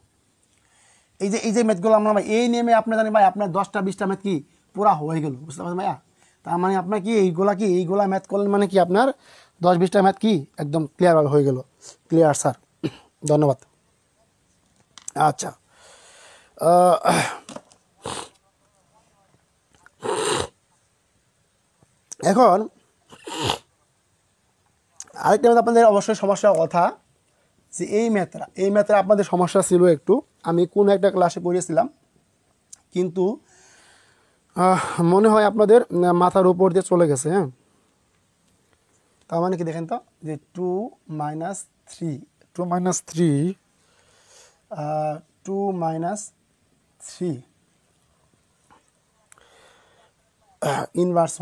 এই যে ম্যাথগুলো আমরা ভাই এই নিয়মে আপনার জানি ভাই আপনার 10টা 20টা ম্যাথ কি পুরা হয়ে গেল, বুঝতে পারছেন ভাইয়া। তার মানে আপনার কি এইগুলা ম্যাথ করলেন মানে কি আপনার 10-20টা ম্যাথ কি একদম ক্লিয়ারভাবে হয়ে গেল। ক্লিয়ার স্যার, ধন্যবাদ। আচ্ছা এখন আরেকটা ম্যাথ আপনাদের অবশ্যই সমস্যার কথা, যে এই ম্যাথটা আপনাদের সমস্যা ছিল একটু, আমি কোনো একটা ক্লাসে পড়িয়েছিলাম, কিন্তু মনে হয় আপনাদের মাথার উপর দিয়ে চলে গেছে, হ্যাঁ। তার মানে কি দেখেন তো যে 2 মাইনাস 3 ইনভার্স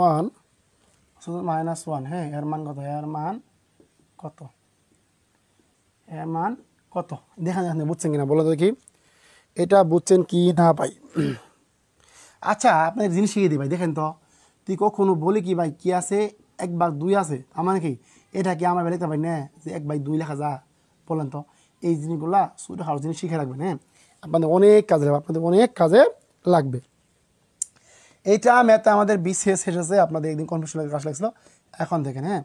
1 শুধু -1, হ্যাঁ এর মান কত দেখেন বুঝছেন কিনা বলো দেখি, এটা বুঝছেন কি না ভাই। আচ্ছা আপনাদের জিনিস শিখিয়ে দিই ভাই, দেখেন তো যদি কখনো বলি কি ভাই কি আছে 1/2 আছে, তার মানে কি এটা কি আমার লিখতে পারি না যে 1/2 লেখা যা? বলেন তো। এই জিনিসগুলা ছোটোখাটো জিনিস শিখে রাখবেন, হ্যাঁ, আপনাদের অনেক কাজে লাগবে, আপনাদের অনেক কাজে লাগবে। এইটা ম্যাথে আমাদের বিসিএস শেষ আছে, আপনাদের একদিন কনফিউশন কাজ লাগছিল। এখন দেখেন, হ্যাঁ,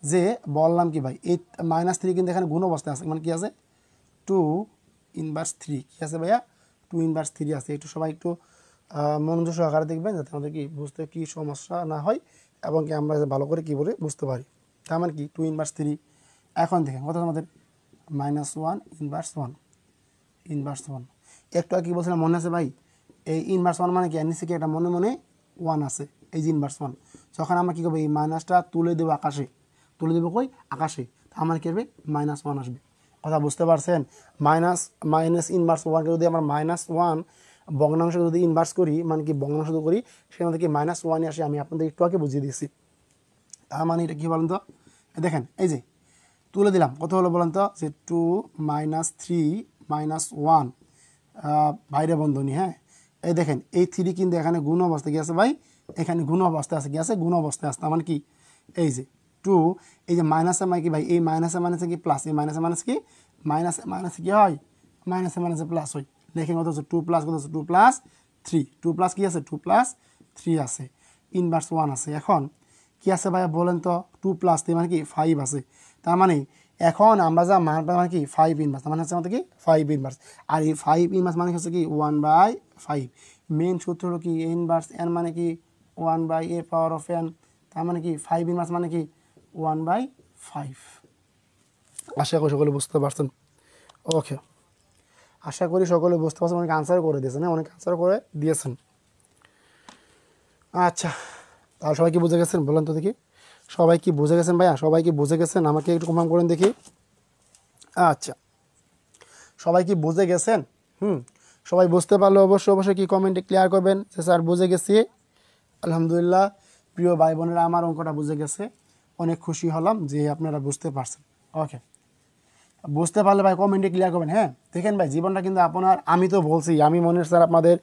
যে বললাম কি ভাই এই -3 কিন্তু এখানে গুণ অবস্থায় আছে, মানে কি আছে 2/3 কি আছে ভাইয়া 2/3 আছে। একটু সবাই একটু মনোযোগ সহকারে দেখবেন যাতে আমাদের কি বুঝতে কি সমস্যা না হয় এবং কি আমরা ভালো করে কি বলে বুঝতে পারি। তার মানে কি 2/3। এখন দেখেন কত আমাদের -1/1 একটু কি বলছিলাম মনে আছে ভাই? এই ইনভার্স 1 মানে কি নিচে কি একটা মনে মনে 1 আছে, এই যে ইনভার্স 1। যখন আমরা কী করবো এই মাইনাসটা তুলে দেবো আকাশে, তুলে দেবো কই আকাশে, আমার কী হবে -1 আসবে। কথা বুঝতে পারছেন? মাইনাস ইনভার্স 1কে যদি আমরা -1 ভগ্নাংশ যদি ইনভার্স করি, মানে কি ভগ্নাংশ করি, সেখান থেকে -1ই আসে। আমি আপনাদের একটু আগে বুঝিয়ে দিয়েছি। তার মানে এটা কী বলেন তো? দেখেন এই যে তুলে দিলাম, কত হলো বলেন তো? যে 2 -3 -1 বাইরে বন্ধনী, হ্যাঁ। এই দেখেন এই 3 কিন্তু এখানে গুণ অবস্থায় কি আছে ভাই? এখানে গুণ অবস্থায় আছে, কি আছে গুণ অবস্থায় আছে। তার মানে কি এই যে 2, এই যে মাইনাসে মানে কি ভাই এই মাইনাসে মাইনাসে কি প্লাস, এই মাইনাসে মাইনাস কি মাইনাসে মাইনাসে কি হয়? মাইনাসে মাইনাসে প্লাস হয়। দেখেন কত হচ্ছে 2 প্লাস কত হচ্ছে 2 + 3, 2 প্লাস কি আছে 2 + 3 আছে, ইনভার্স 1 আছে। এখন কি আছে ভাইয়া বলেন তো? 2 + 3 মানে কি 5 আছে। তার মানে এখন আমরা যা মান পাই মানে কি 5 ইনভার্স, মানে হচ্ছে আমাদের কি 5 ইনভার্স। আর এই 5 ইনভার্স মানে হচ্ছে কি 1/5। মেন সূত্র হলো কি ইনভার্স n মানে কি 1/a⁴n। তার মানে কি 5 ইনভার্স মানে কি 1/5। আশা করি সকলে বুঝতে পারছেন। ওকে, আশা করি সকলে বুঝতে পারছেন। অনেক আনসার করে দিয়েছেন, হ্যাঁ, অনেক আনসার করে দিয়েছেন। আচ্ছা, তাহলে সবাই কি বুঝে গেছেন বলেন তো দেখি? সবাই কি বুঝে গেছেন ভাইয়া? সবাই কি বুঝে গেছেন? আমাকে একটু কনফার্ম করেন দেখি। আচ্ছা, সবাই কি বুঝে গেছেন? সবাই বুঝতে পারলে অবশ্যই কি কমেন্টে ক্লিয়ার করবেন যে স্যার বুঝে গেছি। আলহামদুলিল্লাহ প্রিয় ভাই বোনেরা, আমার অঙ্কটা বুঝে গেছে, অনেক খুশি হলাম যে আপনারা বুঝতে পারছেন। ওকে, বুঝতে পারলে ভাই কমেন্টে ক্লিয়ার করবেন। হ্যাঁ, দেখেন ভাই জীবনটা কিন্তু আপনার, আমি তো বলছি আমি মনে স্যার আপনাদের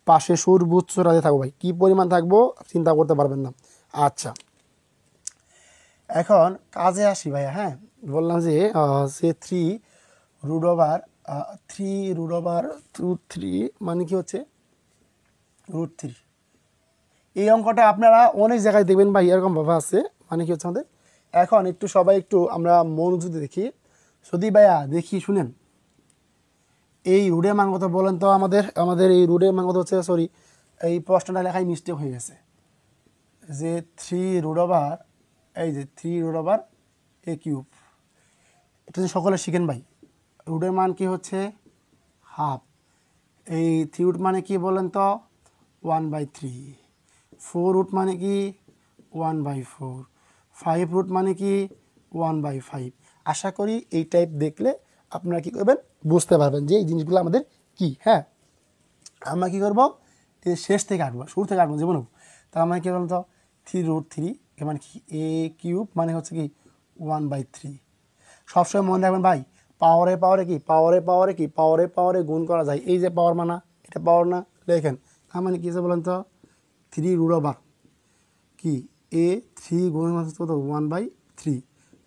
পাশে সুরবুচ্ছ রাতে থাকবো ভাই, কী পরিমাণ থাকবো চিন্তা করতে পারবেন না। আচ্ছা, এখন কাজে আসি ভাইয়া। হ্যাঁ, বললাম যে 3√3 মানে কি হচ্ছে √3। এই অঙ্কটা আপনারা অনেক জায়গায় দেখবেন ভাই, এরকমভাবে আছে, মানে কি হচ্ছে আমাদের। এখন একটু সবাই একটু আমরা মনোযোগ দেখি, যদি ভাইয়া দেখি শুনেন এই রুটের মান কত বলেন তো? আমাদের এই রুটের মান কত হচ্ছে? সরি, এই প্রশ্নটা লেখায় মিস্টেক হয়ে গেছে, যে 3√, এই যে 3√a³। এটা যে সকলে শিখেন ভাই, রুটের মান কি হচ্ছে হাফ। এই 3 মানে কি বলেন তো 1/3। 4 মানে কি 1/4। 5 মানে কি 1/5। আশা করি এই টাইপ দেখলে আপনারা কি করবেন বুঝতে পারবেন যে এই জিনিসগুলো আমাদের কি। হ্যাঁ, আমরা কী করবো এই শেষ থেকে আঁকবো, শুরু থেকে আঁকবো যেমন। তার মানে কী বলুন তো 3√3 মানে কি a³ মানে হচ্ছে কি 1/3। সবসময় মনে রাখবেন ভাই, পাওয়ারে গুণ করা যায়। এই যে পাওয়ার মানা, এটা পাওয়ার না, লেখেন। তার মানে কী আছে বলেন তো 3√, কি a3 গুণ কত 1/3,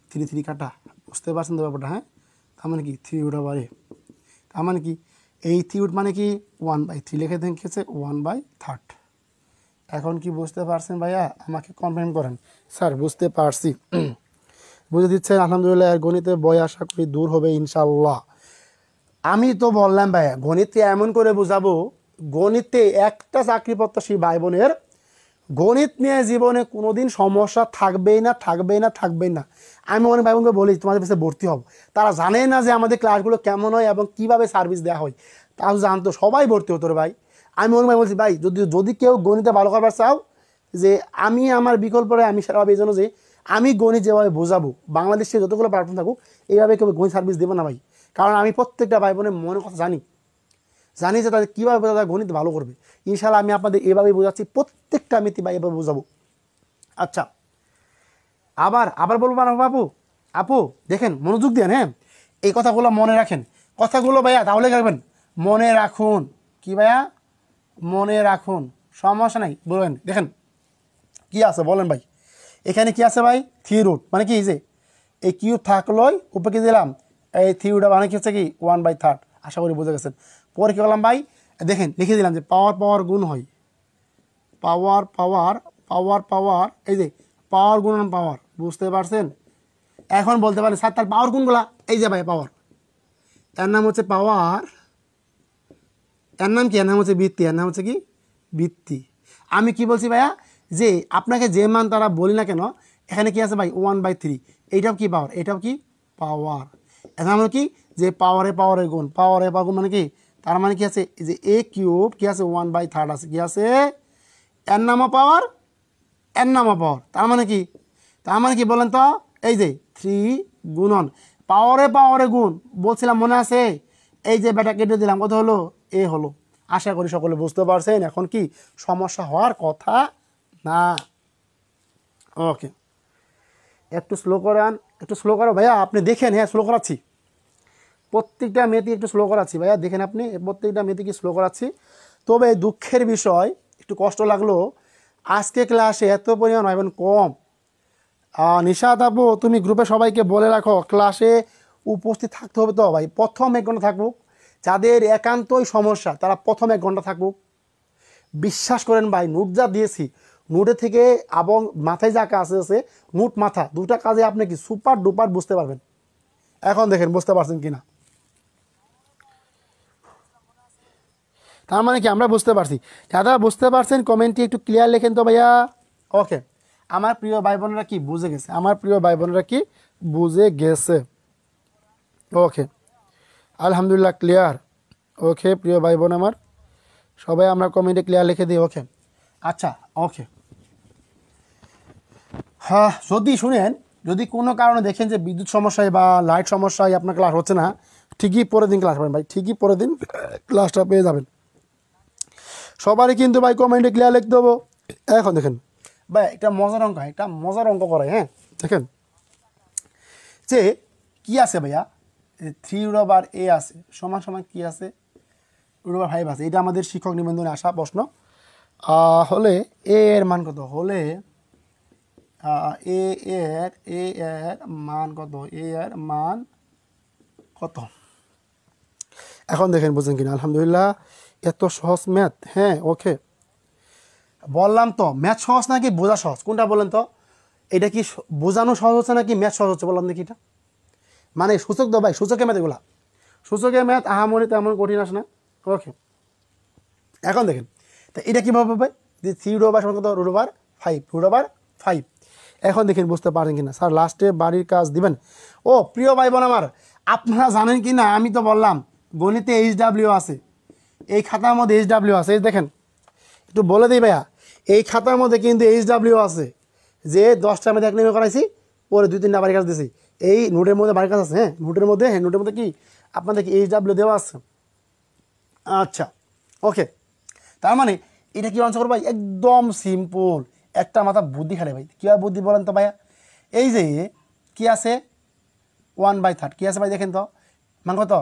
3 কাটা, বুঝতে পারছেন তো ব্যাপারটা? হ্যাঁ, তার মানে কি 3√a। তার মানে কি এই 3 মানে কি 1/3 লিখে দেখেছে 1/3। এখন কি বুঝতে পারছেন ভাইয়া? আমাকে কনফার্ম করেন। স্যার বুঝতে পারছি, বুঝে দিচ্ছেন আলহামদুলিল্লাহ। আর গণিতের বই আশা করি দূর হবে ইনশাল্লাহ। আমি তো বললাম ভাইয়া গণিতে এমন করে বুঝাবো, গণিতে একটা চাকরি প্রত্যাশী ভাই বোনের গণিত নিয়ে জীবনে কোনোদিন সমস্যা থাকবেই না। আমি অনেক ভাই বোনকে বলি তোমাদের কাছে ভর্তি হব, তারা জানে না যে আমাদের ক্লাসগুলো কেমন হয় এবং কিভাবে সার্ভিস দেওয়া হয়। তাও জানতো সবাই ভর্তি হতো রে ভাই। আমি অনেক ভাই বলছি ভাই যদি কেউ গণিতে ভালো করবার চাও, যে আমি আমার বিকল্পরে আমি সেটা এই জন্য যে আমি গণিত যেভাবে বোঝাবো বাংলাদেশে যতগুলো প্ল্যাটফর্ম থাকুক এইভাবে কেউ গণিত সার্ভিস দেবো না ভাই। কারণ আমি প্রত্যেকটা ভাই বোনের মনের কথা জানি যে তাদের কীভাবে তারা গণিত ভালো করবে। ইনশাআল্লাহ আমি আপনাদের এভাবেই বোঝাচ্ছি, প্রত্যেকটা মিতি ভাই এভাবে বোঝাবো। আচ্ছা, আবার বলবো না আপু দেখেন মনোযোগ দেন। হ্যাঁ, এই কথাগুলো মনে রাখেন, কথাগুলো ভাইয়া তাহলে রাখবেন, মনে রাখুন। কি ভাইয়া? মনে রাখুন, সমস্যা নাই বলবেন। দেখেন কি আছে বলেন ভাই? এখানে কি আছে ভাই? 3 রুট, মানে কি যে এই কিউব থাকলোই উপরে কি দিলাম এই 3 রুট, মানে কি হচ্ছে কি 1/3। আশা করি বুঝে গেছেন। পরে কি করলাম ভাই, দেখেন লিখে দিলাম যে পাওয়ার পাওয়ার গুণ হয়, পাওয়ার পাওয়ার পাওয়ার পাওয়ার, এই যে পাওয়ার গুণন পাওয়ার, বুঝতে পারছেন? এখন বলতে পারেন স্যার তার পাওয়ার কোনগুলা? এই যে ভাই পাওয়ার, এর নাম হচ্ছে পাওয়ার, এর নাম কি? এর নাম হচ্ছে বৃত্তি, এর নাম হচ্ছে কি বৃত্তি। আমি কি বলছি ভাইয়া, যে আপনাকে যে মান তারা বলি না কেন, এখানে কি আছে ভাই 1/3, এইটাও কি পাওয়ার, এটাও কি পাওয়ার। এখন মানে কি যে পাওয়ারে পাওয়ারের গুণ, পাওয়ারে পাওয়ার গুণ মানে কি, তার মানে কি আছে এই যে a কিউব কি আছে 1/3 আছে, কি আছে এর নামও পাওয়ার, এর নামও পাওয়ার। তার মানে কি, তার মানে কি বলেন তো, এই যে 3 গুণন পাওয়ারে পাওয়ারে গুণ বলছিলাম মনে আছে, এই যে বেটা কেটে দিলাম, কত হলো এ হলো। আশা করি সকলে বুঝতে পারছেন, এখন কি সমস্যা হওয়ার কথা না। ওকে, একটু স্লো করান, একটু স্লো করো ভাইয়া, আপনি দেখেন। হ্যাঁ স্লো করাচ্ছি, প্রত্যেকটা মেয়েতে একটু স্লো করাচ্ছি ভাইয়া, দেখেন আপনি প্রত্যেকটা মেয়েতে কি স্লো করাচ্ছি। তবে দুঃখের বিষয়, একটু কষ্ট লাগলো, আজকে ক্লাসে এত পরিমাণ ভাইবেন কম। নিশাত আপু তুমি গ্রুপে সবাইকে বলে রাখো ক্লাসে উপস্থিত থাকতে হবে তো ভাই, প্রথম 1 ঘন্টা থাকুক, যাদের একান্তই সমস্যা তারা প্রথম 1 ঘন্টা থাকুক। বিশ্বাস করেন ভাই, নোট যা দিয়েছি, নোটে থেকে এবং মাথায় যা কাজ আছে, নোট মাথা দুটা কাজে আপনি কি সুপার ডুপার বুঝতে পারবেন। এখন দেখেন বুঝতে পারছেন কিনা, তার মানে কি আমরা বুঝতে পারছি। যারা বুঝতে পারছেন কমেন্টে একটু ক্লিয়ার লেখেন তো ভাইয়া। ওকে, আমার প্রিয় ভাই বোনেরা কি বুঝে গেছে, আমার প্রিয় ভাই বোনেরা কি বুঝে গেছে? ওকে, আলহামদুলিল্লাহ ক্লিয়ার। ওকে প্রিয় ভাই বোন আমার, সবাই আমরা কমেন্টে ক্লিয়ার লিখে দিই। ওকে আচ্ছা, ওকে। হ্যাঁ, যদি শুনেন, যদি কোনো কারণে দেখেন যে বিদ্যুৎ সমস্যায় বা লাইট সমস্যায় আপনার ক্লাস হচ্ছে না, ঠিকই পরের দিন ক্লাস পাবেন ভাই, ঠিকই পরের দিন ক্লাসটা পেয়ে যাবেন। সবারই কিন্তু ভাই কমেন্টে ক্লিয়ার লিখতে দেবো। এখন দেখেন ভাই, একটা মজার অঙ্ক, একটা মজার অঙ্ক করে। হ্যাঁ দেখেন যে কি আছে ভাইয়া, 3√a আছে সমান সমান কি আছে √5 আছে। এটা আমাদের শিক্ষক নিবন্ধনে আসা প্রশ্ন। হলে এ এর মান কত, হলে এ এর মান কত, এ এর মান কত? এখন দেখেন বুঝেন কিনা, আলহামদুলিল্লাহ এত সহজ ম্যাথ। হ্যাঁ ওকে, বললাম তো ম্যাথ সহজ নাকি বোঝা সহজ, কোনটা বলেন তো? এটা কি বোঝানো সহজ হচ্ছে নাকি ম্যাথ সহজ হচ্ছে, বললাম দেখি এটা। মানে সূচক দাও ভাই, সূচকের ম্যাথ এগুলা, সূচকের ম্যাথ আহামরি তেমন কঠিন আসে না। ওকে, এখন দেখেন তা এটা কীভাবে হবে, যে 3√5 সমান কত, √5, √5। এখন দেখেন বুঝতে পারেন কিনা, স্যার লাস্টে বাড়ির কাজ দিবেন। ও প্রিয় ভাই বোন আমার, আপনারা জানেন কি না, আমি তো বললাম গণিতে HW আছে, এই খাতার মধ্যে HW আছে। এই দেখেন একটু বলে দিই ভাইয়া, এই খাতার মধ্যে কিন্তু HW আছে, যে 10টার মধ্যে 1 নেমে করাইছি, পরে 2-3টা বাড়ির কাজ দিয়েছি। এই নোটের মধ্যে বাড়ির কাজ আছে। হ্যাঁ নোটের মধ্যে, হ্যাঁ নোটের মধ্যে কি আপনাদের কি HW দেওয়া আছে। আচ্ছা ওকে, তার মানে এটা কি আনসার ভাই, একদম সিম্পল, একটা মাথা বুদ্ধি খালে ভাই। কীভাবে বুদ্ধি বলেন তো ভাইয়া, এই যে কি আছে 1/3, কি আছে ভাই দেখেন তো, মান কত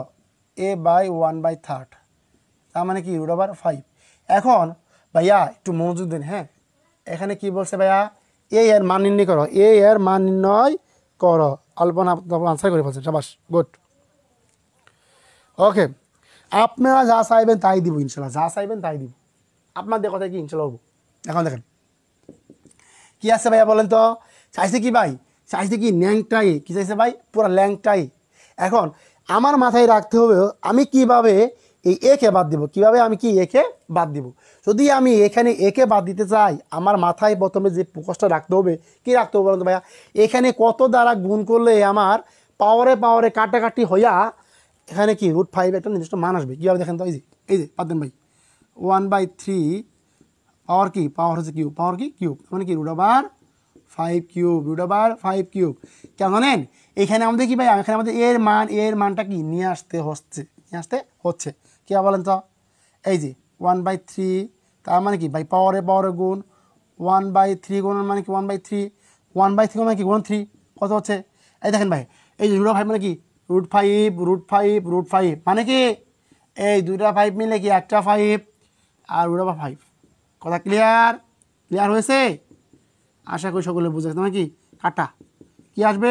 a/1/3, তার মানে কি √5। এখন ভাইয়া একটু মনোযোগ দিন। হ্যাঁ এখানে কি বলছে ভাইয়া, এ এর মান নির্ণয় করো, এ এর মান নির্ণয় করো। আলপনা আনসার করে ফেলছেন, সাবাস, গুড। ওকে, আপনারা যা চাইবেন তাই দিব ইনশাল্লাহ, যা চাইবেন তাই দিব, আপনাদের কথা কি ইনশাল্লাহ হবো। এখন দেখেন কি আছে ভাইয়া বলেন তো, চাইছে কি ভাই, চাইছে কি ল্যাংটাই, কি চাইছে ভাই, পুরো ল্যাংটাই। এখন আমার মাথায় রাখতে হবে আমি কিভাবে এই একে বাদ দিব, কিভাবে আমি কি একে বাদ দিব। যদি আমি এখানে একে বাদ দিতে চাই, আমার মাথায় প্রথমে যে ফোকাসটা রাখতে হবে, কি রাখতে হবে বলেন তো ভাইয়া, এখানে কত দ্বারা গুণ করলে আমার পাওয়ারে পাওয়ারে কাটাকাটি হইয়া এখানে কি √5 একটা নির্দিষ্ট মান আসবে। কীভাবে দেখেন তো, এই যে বাদ দেন ভাই, 1/3 পাওয়ার কি, পাওয়ার হচ্ছে কিউব, পাওয়ার কি কিউব, মানে কি √5 কিউব, √5 কিউব। কেন জানেন, এখানে আমাদের কি ভাই, এখানে আমাদের এর মানটা কি নিয়ে আসতে হচ্ছে, কি বলেন তো, এই যে 1/3, তার মানে কি ভাই পাওয়ারে পাওয়ারে গুণ 1/3 গুণ মানে কি 1/3, 1/3 মানে কি গুণ 3, কত হচ্ছে, এই দেখেন ভাই, এই যে √5 মানে কি √5 মানে কি এই 2টা 5 মিলে কি একটা 5 আর √5। কথা ক্লিয়ার, ক্লিয়ার হয়েছে? আশা করি সকলে বুঝে গেছে, মানে কি কাটা কি আসবে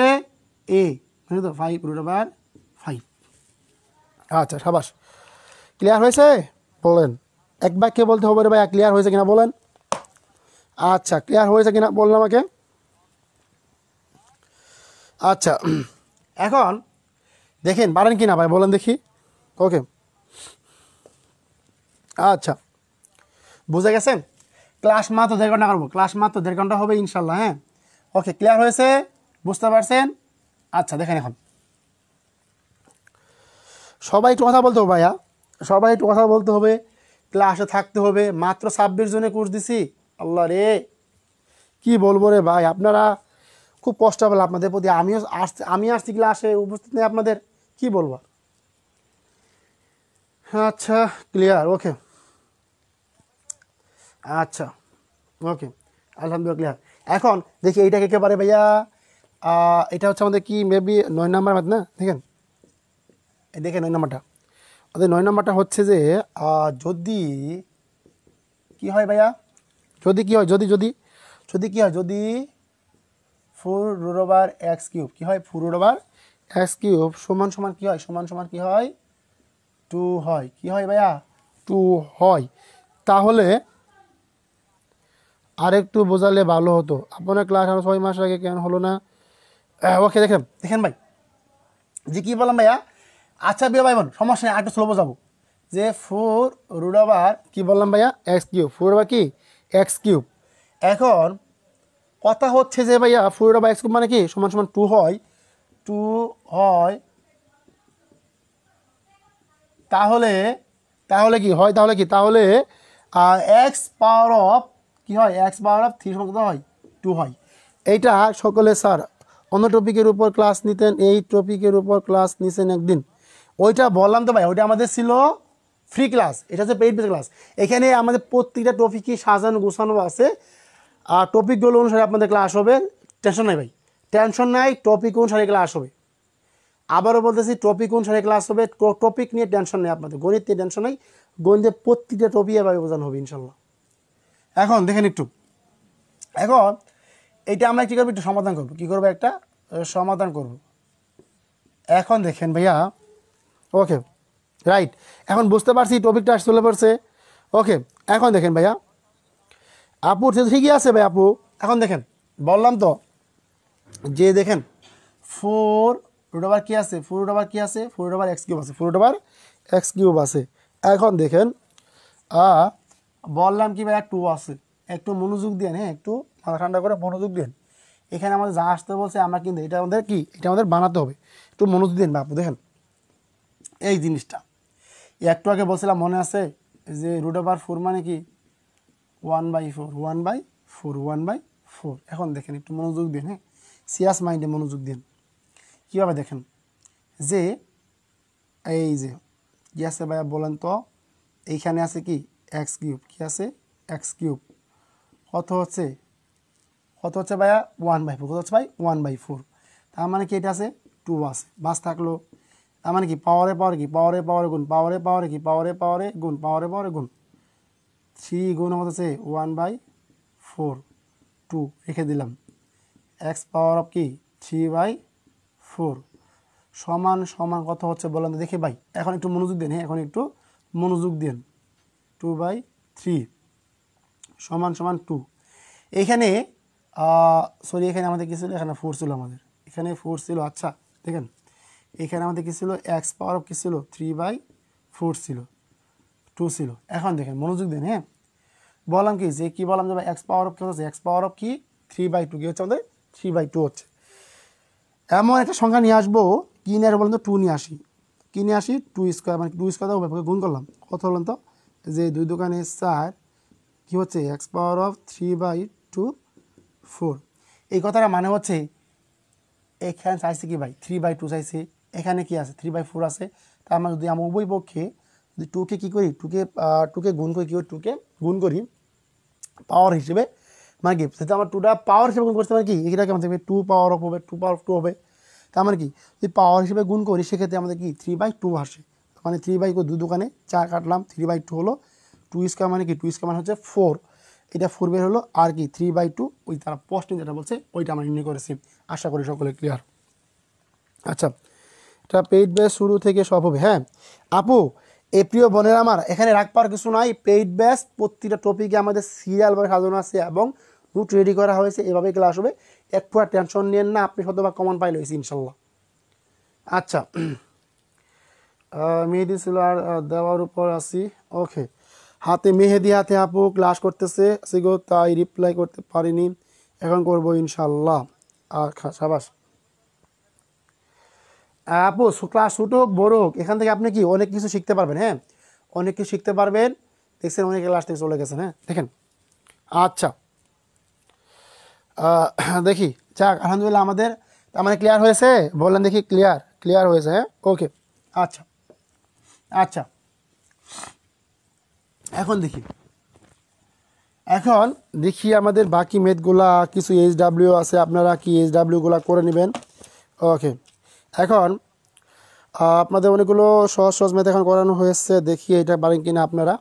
এ, মানে তো 5√5। আচ্ছা সাবাস, ক্লিয়ার হয়েছে বলেন, এক বাক্যে বলতে হবে রে ভাই, ক্লিয়ার হয়েছে কিনা বলেন। আচ্ছা ক্লিয়ার হয়েছে কিনা বললাম আমাকে। আচ্ছা এখন দেখেন পারেন কি না ভাই বলেন দেখি। ওকে আচ্ছা বুঝে গেছেন, ক্লাস মাত্র 1.5 ঘন্টা করবো, ক্লাস মাত্র 1.5 ঘন্টা হবে ইনশাল্লাহ। হ্যাঁ ওকে ক্লিয়ার হয়েছে, বুঝতে পারছেন। আচ্ছা দেখেন এখন সবাই একটু কথা বলতে হবে ভাইয়া, সবাই একটু কথা বলতে হবে, ক্লাসে থাকতে হবে। মাত্র 26 জনের কোর্স দিছি, আল্লাহ রে কি বলবো রে ভাই, আপনারা খুব কষ্ট হবে আপনাদের প্রতি। আমি আসছি ক্লাসে, উপস্থিত নেই আপনাদের, কি বলবো। আচ্ছা ক্লিয়ার, ওকে আচ্ছা ওকে আলহামদুলিল্লাহ ক্লিয়ার। এখন দেখি এইটাকে কে পারে ভাইয়া, এটা হচ্ছে আমাদের কি মেবি 9 নাম্বার ম্যাথ না, দেখেন এই দেখেন 9 নাম্বারটা, আমাদের 9 নাম্বারটা হচ্ছে যে যদি কি হয় ভাইয়া, যদি কি হয়, যদি কি হয়, যদি 4√x³ কি হয়, 4√x³ সমান সমান কি হয়, সমান সমান কি হয় 2 হয়, কি হয় ভাইয়া 2 হয়। তাহলে আরেকটু বোঝালে ভালো হতো, আপনার ক্লাস আরও 6 মাস আগে কেন হলো না। ওকে দেখেন দেখেন ভাই যে কী বললাম ভাইয়া। আচ্ছা বিয়া ভাই বোন সমস্যা নেই, আরেকটু স্লো বোঝাবো যে 4√, কি বললাম ভাইয়া x³, 4 কি x³। এখন কথা হচ্ছে যে ভাইয়া 4/x³ মানে কি সমান সমান 2 হয়, 2 হয়। তাহলে তাহলে কি হয়, তাহলে কি, তাহলে এক্স পাওয়ার অফ কি হয়, এক্স পাওয়ার অফ 3 সমান কত হয় 2 হয়। এইটা সকলে স্যার অন্য টপিকের উপর ক্লাস নিতেন, এই টপিকের উপর ক্লাস নিছেন একদিন, ওইটা বললাম তো ভাই, ওইটা আমাদের ছিল ফ্রি ক্লাস, এটা হচ্ছে পেইড বেস ক্লাস। এখানে আমাদের প্রত্যেকটা টপিকই সাজানো গোছানো আছে, আর টপিকগুলো অনুসারে আপনাদের ক্লাস হবে, টেনশন নাই ভাই, টেনশন নাই, টপিক অনুসারে ক্লাস হবে। আবারও বলতেছি টপিক অনুসারে ক্লাস হবে, টপিক নিয়ে টেনশন নেই আপনাদের, গণিত নিয়ে টেনশন নেই, গণিতের প্রত্যেকটা টপিক এভাবে বোঝানো হবে ইনশাল্লাহ। এখন দেখেন একটু, এখন এইটা আমরা কী করবো, একটু সমাধান করবো, কী করবো একটা সমাধান করব। এখন দেখেন ভাইয়া, ওকে রাইট, এখন বুঝতে পারছি টপিকটা চলে পড়ছে। ওকে এখন দেখেন ভাইয়া, আপু ঠিকই আছে ভাই আপু। এখন দেখেন বললাম তো যে দেখেন 4√, কি আছে 4√, কি আছে 4√x³ আছে, 4√x³ আছে। এখন দেখেন বললাম কি ভাই 2 আছে, একটু মনোযোগ দেন, হ্যাঁ একটু মাথা ঠান্ডা করে মনোযোগ দেন। এখানে আমাদের যা আসতে বলছে আমরা কিন্তু এটা আমাদের কি, এটা আমাদের বানাতে হবে, একটু মনোযোগ দেন বাপু। দেখেন এই জিনিসটা একটু আগে বলছিলাম মনে আছে যে √4 মানে কি 1/4, 1/4, 1/4। এখন দেখেন একটু মনোযোগ দিন, হ্যাঁ সিরিয়াস মাইন্ডে মনোযোগ দিন। কীভাবে দেখেন যে এই যে কি আছে ভাইয়া বলেন তো, এইখানে আছে কি x³, কি আছে x³ কত হচ্ছে, কত হচ্ছে ভাইয়া 1/4, কত হচ্ছে ভাই 1/4। তার মানে কি এটা আছে 2 আছে, বাস থাকলো। তার মানে কি পাওয়ারে পাওয়ারে কি, পাওয়ারে পাওয়ারে গুণ, পাওয়ারে পাওয়ারে কি, পাওয়ারে পাওয়ারে গুণ, পাওয়ারে পাওয়ারে গুণ, 3 গুণ হচ্ছে 1/4, 2 রেখে দিলাম, এক্স পাওয়ার অফ কি 3/4 সমান সমান কত হচ্ছে বলেন তো দেখি ভাই। এখন একটু মনোযোগ দেন, হ্যাঁ এখন একটু মনোযোগ দেন, 2/3 সমান সমান 2। এইখানে সরি এখানে আমাদের কী ছিল, এখানে 4 ছিল আমাদের, এখানে 4 ছিল। আচ্ছা দেখেন এখানে আমাদের কী ছিল, এক্স পাওয়ার অফ কী ছিল 3/4 ছিল, 2 ছিল। এখন দেখেন মনোযোগ দেন, হ্যাঁ বললাম কি যে কী বললাম যে ভাই এক্স পাওয়ার অফ কী হচ্ছে, এক্স পাওয়ার অফ কি 3/2, কী হচ্ছে আমাদের 3/2 হচ্ছে। এমন একটা সংখ্যা নিয়ে আসবো, কী নিয়ে আসবো বলেন তো, 2 নিয়ে আসি, কী নিয়ে আসি 2², মানে 2² গুণ করলাম, কত বলেন তো যে 2 দোকানে 4 কী হচ্ছে এক্স পাওয়ার অফ 3/2 4। এই কথাটা মানে হচ্ছে এখানে চাইছে কি ভাই 3/2 চাইছে, এখানে কি আছে 3/4 আছে। তার মানে যদি আমরা উভয় পক্ষে যদি 2কে কী করি, 2কে গুণ করি, কী করি 2কে গুণ করি পাওয়ার হিসেবে, মানে কি সেটা আমার 2টা পাওয়ার হিসেবে গুণ করতে পারি, কি এটাকে আমাদের 2 পাওয়ার অফ হবে, 2 পাওয়ার অফ 2 হবে। তার মানে কি যদি পাওয়ার হিসেবে গুণ করি সেক্ষেত্রে আমাদের কি 3/2 আসে, মানে 3/2 2 দোকানে 4 কাটলাম, 3/2 হলো 2² মানে কি 2² মানে হচ্ছে 4। এটা 4 বের হলো, আর কি 3/2 ওই তারা প্রশ্নে যেটা বলছে ওইটা আমরা নির্ণয় করেছি। আশা করি সকলে ক্লিয়ার। আচ্ছা, এটা পেইড ব্যাচ শুরু থেকে সব হবে। হ্যাঁ আপু, এ প্রিয় বোনের আমার, এখানে রাখ পাওয়ার কিছু নাই। পেইড ব্যাচ প্রতিটা টপিকে আমাদের সিরিয়ালভাবে সাজানো আছে এবং নোট রেডি করা হয়েছে, এভাবে ক্লাস হবে। এক পুরা টেনশন নিয়েন না, আপনি শতভাগ কমন পাইলে হয়েছে ইনশাল্লাহ। আচ্ছা, মেহেদি ছিল আর দেওয়ার উপর আছি। ওকে, হাতে মেহেদি হাতে আপু ক্লাস করতেছে সিগো, তাই রিপ্লাই করতে পারিনি, এখন করবো ইনশাল্লাহ। আর সাবাস আপু, ক্লাস ছোটো হোক বড় হোক, এখান থেকে আপনি কি অনেক কিছু শিখতে পারবেন। হ্যাঁ অনেক কিছু শিখতে পারবেন। দেখছেন অনেক ক্লাস থেকে চলে গেছেন। হ্যাঁ দেখেন। আচ্ছা, দেখি যাক আলহামদুলিল্লাহ আমাদের তার মানে ক্লিয়ার হয়েছে, বললেন দেখি ক্লিয়ার হয়েছে। হ্যাঁ ওকে। আচ্ছা আচ্ছা, এখন দেখি আমাদের বাকি মেথগুলা কিছু এইচডাব্লিউ আছে, আপনারা কি এইচডাব্লিউগুলা করে নেবেন। ওকে, এখন আপনাদের অনেকগুলো সহজ মেথ এখন করানো হয়েছে, দেখি এটা পারেন কিনা আপনারা।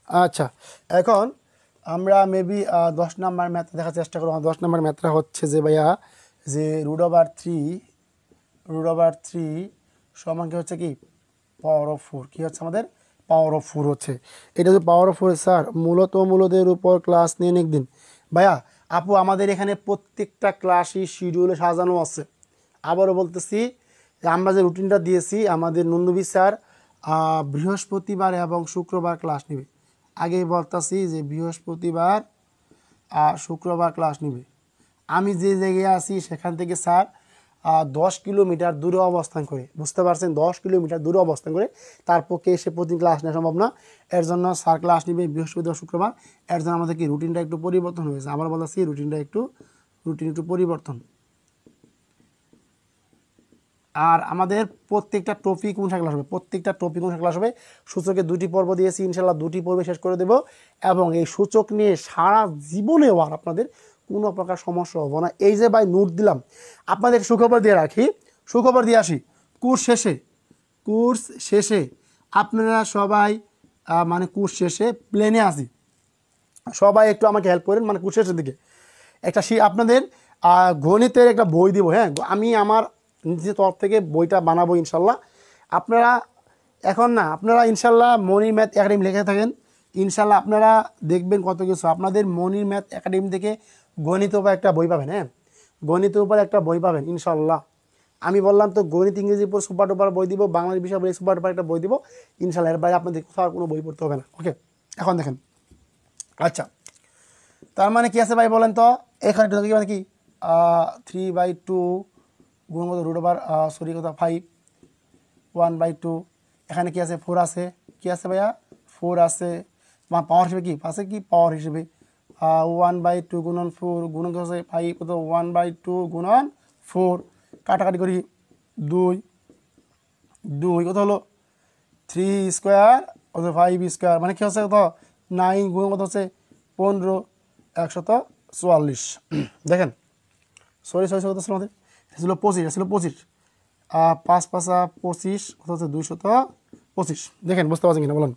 আচ্ছা, এখন আমরা মেবি 10 নম্বর ম্যাথ দেখার চেষ্টা করব। 10 নম্বর ম্যাথটা হচ্ছে যে ভাইয়া, যে √3 সমান কি হচ্ছে কি পাওয়ার অফ 4, কি হচ্ছে আমাদের পাওয়ার অফ 4 হচ্ছে। এটা যদি পাওয়ার অফ 4 স্যার মূলদের উপর ক্লাস নিয়ে একদিন। ভাইয়া আপু, আমাদের এখানে প্রত্যেকটা ক্লাসই শিডিউলে সাজানো আছে। আবারও বলতেছি যে আমরা যে রুটিনটা দিয়েছি, আমাদের নন্দবী স্যার বৃহস্পতিবার এবং শুক্রবার ক্লাস নেবে। আগেই বলতেছি যে বৃহস্পতিবার আর শুক্রবার ক্লাস নেবে। আমি যে জায়গায় আছি সেখান থেকে স্যার 10 কিলোমিটার দূরে অবস্থান করে, বুঝতে পারছেন 10 কিলোমিটার দূরে অবস্থান করে, তার পক্ষে এসে প্রতিদিন ক্লাস নেওয়া সম্ভব না। এর জন্য স্যার ক্লাস নেবে বৃহস্পতিবার শুক্রবার। এর জন্য আমাদের কি রুটিনটা একটু পরিবর্তন হয়েছে। আমরা বলতেছি রুটিন একটু পরিবর্তন। আর আমাদের প্রত্যেকটা টপিক কোন ক্লাস হবে, সূচকে 2টি পর্ব দিয়েছি, ইনশাল্লাহ 2টি পর্বে শেষ করে দেব। এবং এই সূচক নিয়ে সারা জীবনেও আর আপনাদের কোনো প্রকার সমস্যা হবে না। এই যে ভাই নোট দিলাম, আপনাদের সুখবর দিয়ে রাখি, সুখবর দিয়ে আসি। কোর্স শেষে আপনারা সবাই মানে কোর্স শেষে প্লেনে আসি, সবাই একটু আমাকে হেল্প করেন, মানে কোর্স শেষের দিকে একটা আপনাদের গণিতের একটা বই দিব। হ্যাঁ আমি আমার নিজের তরফ থেকে বইটা বানাবো ইনশাল্লাহ। আপনারা ইনশাল্লাহ মনির ম্যাথ একাডেমি লিখে থাকেন, ইনশাল্লাহ আপনারা দেখবেন কত কিছু। আপনাদের মনির ম্যাথ একাডেমি থেকে গণিতের উপর একটা বই পাবেন। হ্যাঁ গণিতের উপর একটা বই পাবেন ইনশাল্লাহ। আমি বললাম তো গণিত ইংরেজির উপর সুপার ডুপার বই দিব, বাংলাদেশ বিষয় বলে সুপার ডুপার একটা বই দিব ইনশাল্লাহ। এর বাইরে আপনাদের কোথাও কোনো বই পড়তে হবে না। ওকে, এখন দেখেন। আচ্ছা, তার মানে কি আছে ভাই বলেন তো, এখানে মানে কি 3/2 গুণ কত √5 1/2, এখানে কি আছে 4 আছে, কি আছে ভাইয়া 4 আছে, পাওয়ার হিসেবে কি আছে, কি পাওয়ার হিসেবে 1/2 গুণন 4 গুণন আছে 5 কত 1/2 গুণন 4, কাটাকাটি করি 2 কত হলো 3 স্কোয়ার কত 5 স্কোয়ার, মানে কি হচ্ছে কত 9 গুণ কত হচ্ছে 15 144। দেখেন সরি কত ছিল আমাদের, ছিল 25, 5 5 25 কত হচ্ছে 225। দেখেন বুঝতে পারছেন কিনা বলেন।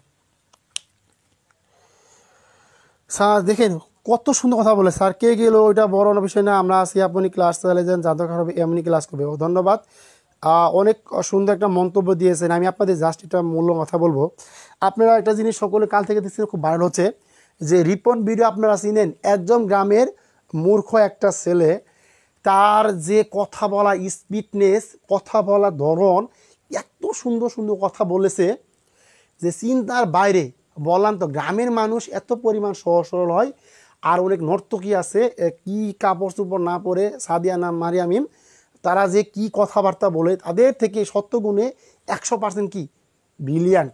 স্যার দেখেন কত সুন্দর কথা বলে, স্যার কে গেল ওইটা বড় বিষয় না, আমরা আছি, আপনি ক্লাস চালিয়ে যান, যা দরকার হবে এমনি ক্লাস করবে। ধন্যবাদ, অনেক সুন্দর একটা মন্তব্য দিয়েছেন। আমি আপনাদের জাস্ট এটা মূল্য কথা বলবো। আপনারা একটা জিনিস সকলে কাল থেকে দেখছেন খুব ভাইরাল হচ্ছে, যে রিপন ভিডিও আপনারা চিনেন, একজন গ্রামের মূর্খ একটা ছেলে, তার যে কথা বলা স্পিডনেস, কথা বলা ধরন, এত সুন্দর সুন্দর কথা বলেছে যে চিন্তার বাইরে। বললাম তো গ্রামের মানুষ এত পরিমাণ সহজ সরল হয়। আর অনেক নর্তকী আছে, কি কাপড় চোপড় না পরে, সাদিয়া নাম মারিয়ামিম, তারা যে কি কথাবার্তা বলে, তাদের থেকে সত্যগুণে 100% কি ব্রিলিয়ান্ট।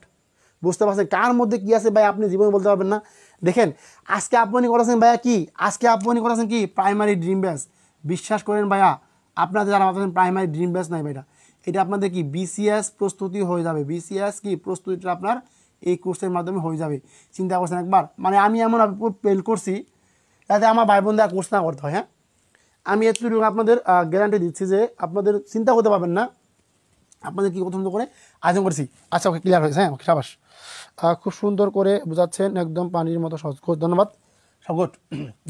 বুঝতে পারছেন কার মধ্যে কি আছে ভাই, আপনি জীবনে বলতে পারবেন না। দেখেন আজকে আপনি করেছেন ভাইয়া কি, প্রাইমারি ড্রিম ব্যাচ। বিশ্বাস করেন ভাইয়া, আপনাদের যারা ভাবছেন প্রাইমারি ড্রিম ব্যাচ নাই ভাইয়া, এটা আপনাদের কি বিসিএস প্রস্তুতি হয়ে যাবে। বিসিএস কি প্রস্তুতিটা আপনার এই কোর্সের মাধ্যমে হয়ে যাবে। চিন্তা করছেন একবার, মানে আমি এমন প্ল্যান করছি যাতে আমার ভাই বোনরা কোর্স না করতে হয়। হ্যাঁ আমি এতটুকু আপনাদের গ্যারান্টি দিচ্ছি যে আপনাদের চিন্তা করতে পারবেন না আপনাদের কি পছন্দ করে আয়োজন করেছি। আচ্ছা ওকে, ক্লিয়ার হয়েছে, হ্যাঁ ওকে, সাবাস, খুব সুন্দর করে বোঝাচ্ছেন, একদম পানির মতো সহজ। ধন্যবাদ, সব গুড,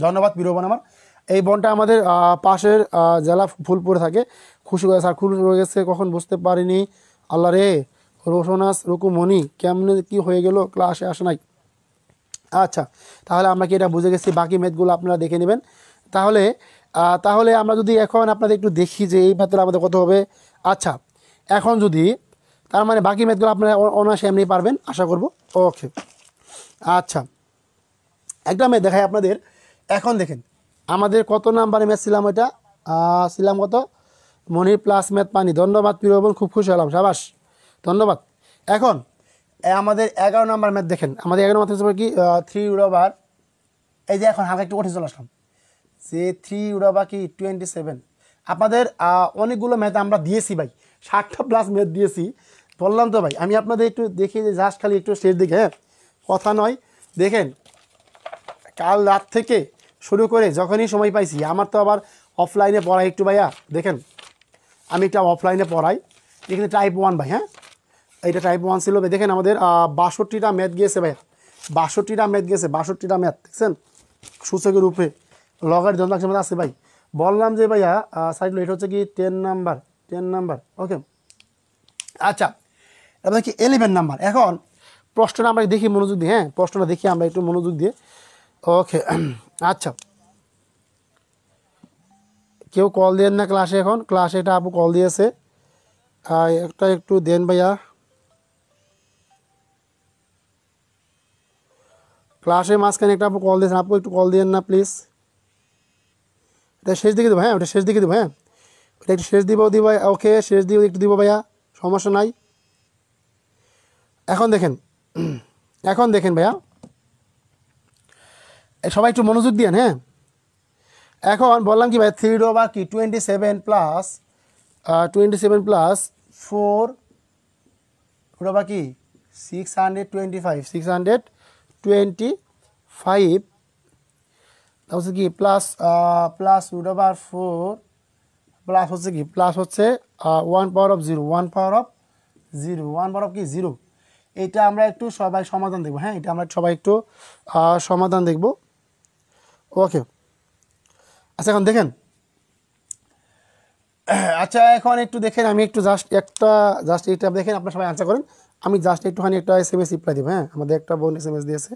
ধন্যবাদ প্রিয় বোন আমার। এই বোনটা আমাদের পাশের জেলা ফুলপুরে থাকে। খুশি হয়ে স্যার খুশি হয়ে গেছে, কখন বুঝতে পারিনি, আল্লাহ রে, রোশনাস রুকুমণি কেমনে কি হয়ে গেল, ক্লাসে আসে নাই। আচ্ছা, তাহলে আমরা কি এটা বুঝে গেছি, বাকি ম্যাথগুলো আপনারা দেখে নেবেন। তাহলে তাহলে আমরা যদি এখন আপনাদের একটু দেখি যে এই ম্যাথগুলো আমাদের কত হবে। আচ্ছা, এখন যদি তার মানে বাকি ম্যাথগুলো আপনারা অনায়াসে এমনি পারবেন আশা করব। ওকে, আচ্ছা একটা ম্যাথ দেখাই আপনাদের। এখন দেখেন আমাদের কত নাম্বারে ম্যাথ ছিলাম, ওইটা ছিলাম কত, মনির প্লাস ম্যাথ পানি। ধন্যবাদ প্রিয় বোন, খুব খুশি হলাম, সাবাস, ধন্যবাদ। এখন আমাদের 11 নাম্বার ম্যাথ দেখেন, আমাদের 11 ম্যাথ হচ্ছে কি 3 এই যে এখন হালকা একটু কঠিন চলে আসলাম, যে 3 কি 27। আপনাদের অনেকগুলো ম্যাথ আমরা দিয়েছি ভাই, 60টা প্লাস ম্যাথ দিয়েছি, বললাম তো ভাই। আমি আপনাদের একটু দেখি যে জাস্ট খালি একটু শেষ দিকে, হ্যাঁ কথা নয়, দেখেন কাল রাত থেকে শুরু করে যখনই সময় পাইছি, আমার তো আবার অফলাইনে পড়াই একটু ভাইয়া, দেখেন আমি একটা অফলাইনে পড়াই, এখানে টাইপ 1 ভাই, হ্যাঁ এইটা টাইপ 1 ছিল। দেখেন আমাদের 62টা ম্যাথ গিয়েছে ভাইয়া, 62টা ম্যাথ গেছে, 62টা ম্যাথ দেখছেন, সূচকের উপরে লগের যন্ত্রাংশের মধ্যে আছে ভাই। বললাম যে ভাইয়া সাইড এটা হচ্ছে কি 10 নাম্বার, ওকে। আচ্ছা, এবার কি 11 নাম্বার। এখন প্রশ্নটা আমরা দেখি মনোযোগ দিয়ে, হ্যাঁ প্রশ্নটা দেখি আমরা একটু মনোযোগ দিয়ে, ওকে। আচ্ছা, কেউ কল দেন না ক্লাসে, এখন ক্লাসে এটা আপু কল দিয়েছে, একটা একটু দেন ভাইয়া, ক্লাসে মাঝখানে একটা আপু কল দিয়েছেন, আপু একটু কল দিয়েন না প্লিজ। এটা শেষ দিকে দেবো, হ্যাঁ ওটা শেষ দিকে দেবো, হ্যাঁ ওটা একটু শেষ দিব ওকে, শেষ দিব একটু দিব ভাইয়া, সমস্যা নাই। এখন দেখেন, এখন দেখেন ভাইয়া, সবাই একটু মনোযোগ দিয়েন, হ্যাঁ। এখন বললাম কি ভাই 3 কি 27 প্লাস 4 কি 625 হচ্ছে কি প্লাস √4 প্লাস হচ্ছে কি প্লাস হচ্ছে 1 পাওয়ার অফ 0, 1 পাওয়ার অফ কি 0। এটা আমরা একটু সবাই সমাধান দেখব, হ্যাঁ এটা আমরা সবাই একটু সমাধান দেখব, ওকে। আচ্ছা এখন দেখেন, আচ্ছা এখন একটু দেখেন, আমি একটু জাস্ট এটা দেখেন, আপনারা সবাই আনসার করেন, আমি জাস্ট একটুখানি একটা SMS রিপ্লাই দিব, হ্যাঁ আমাদের একটা বোন SMS দিয়েছে,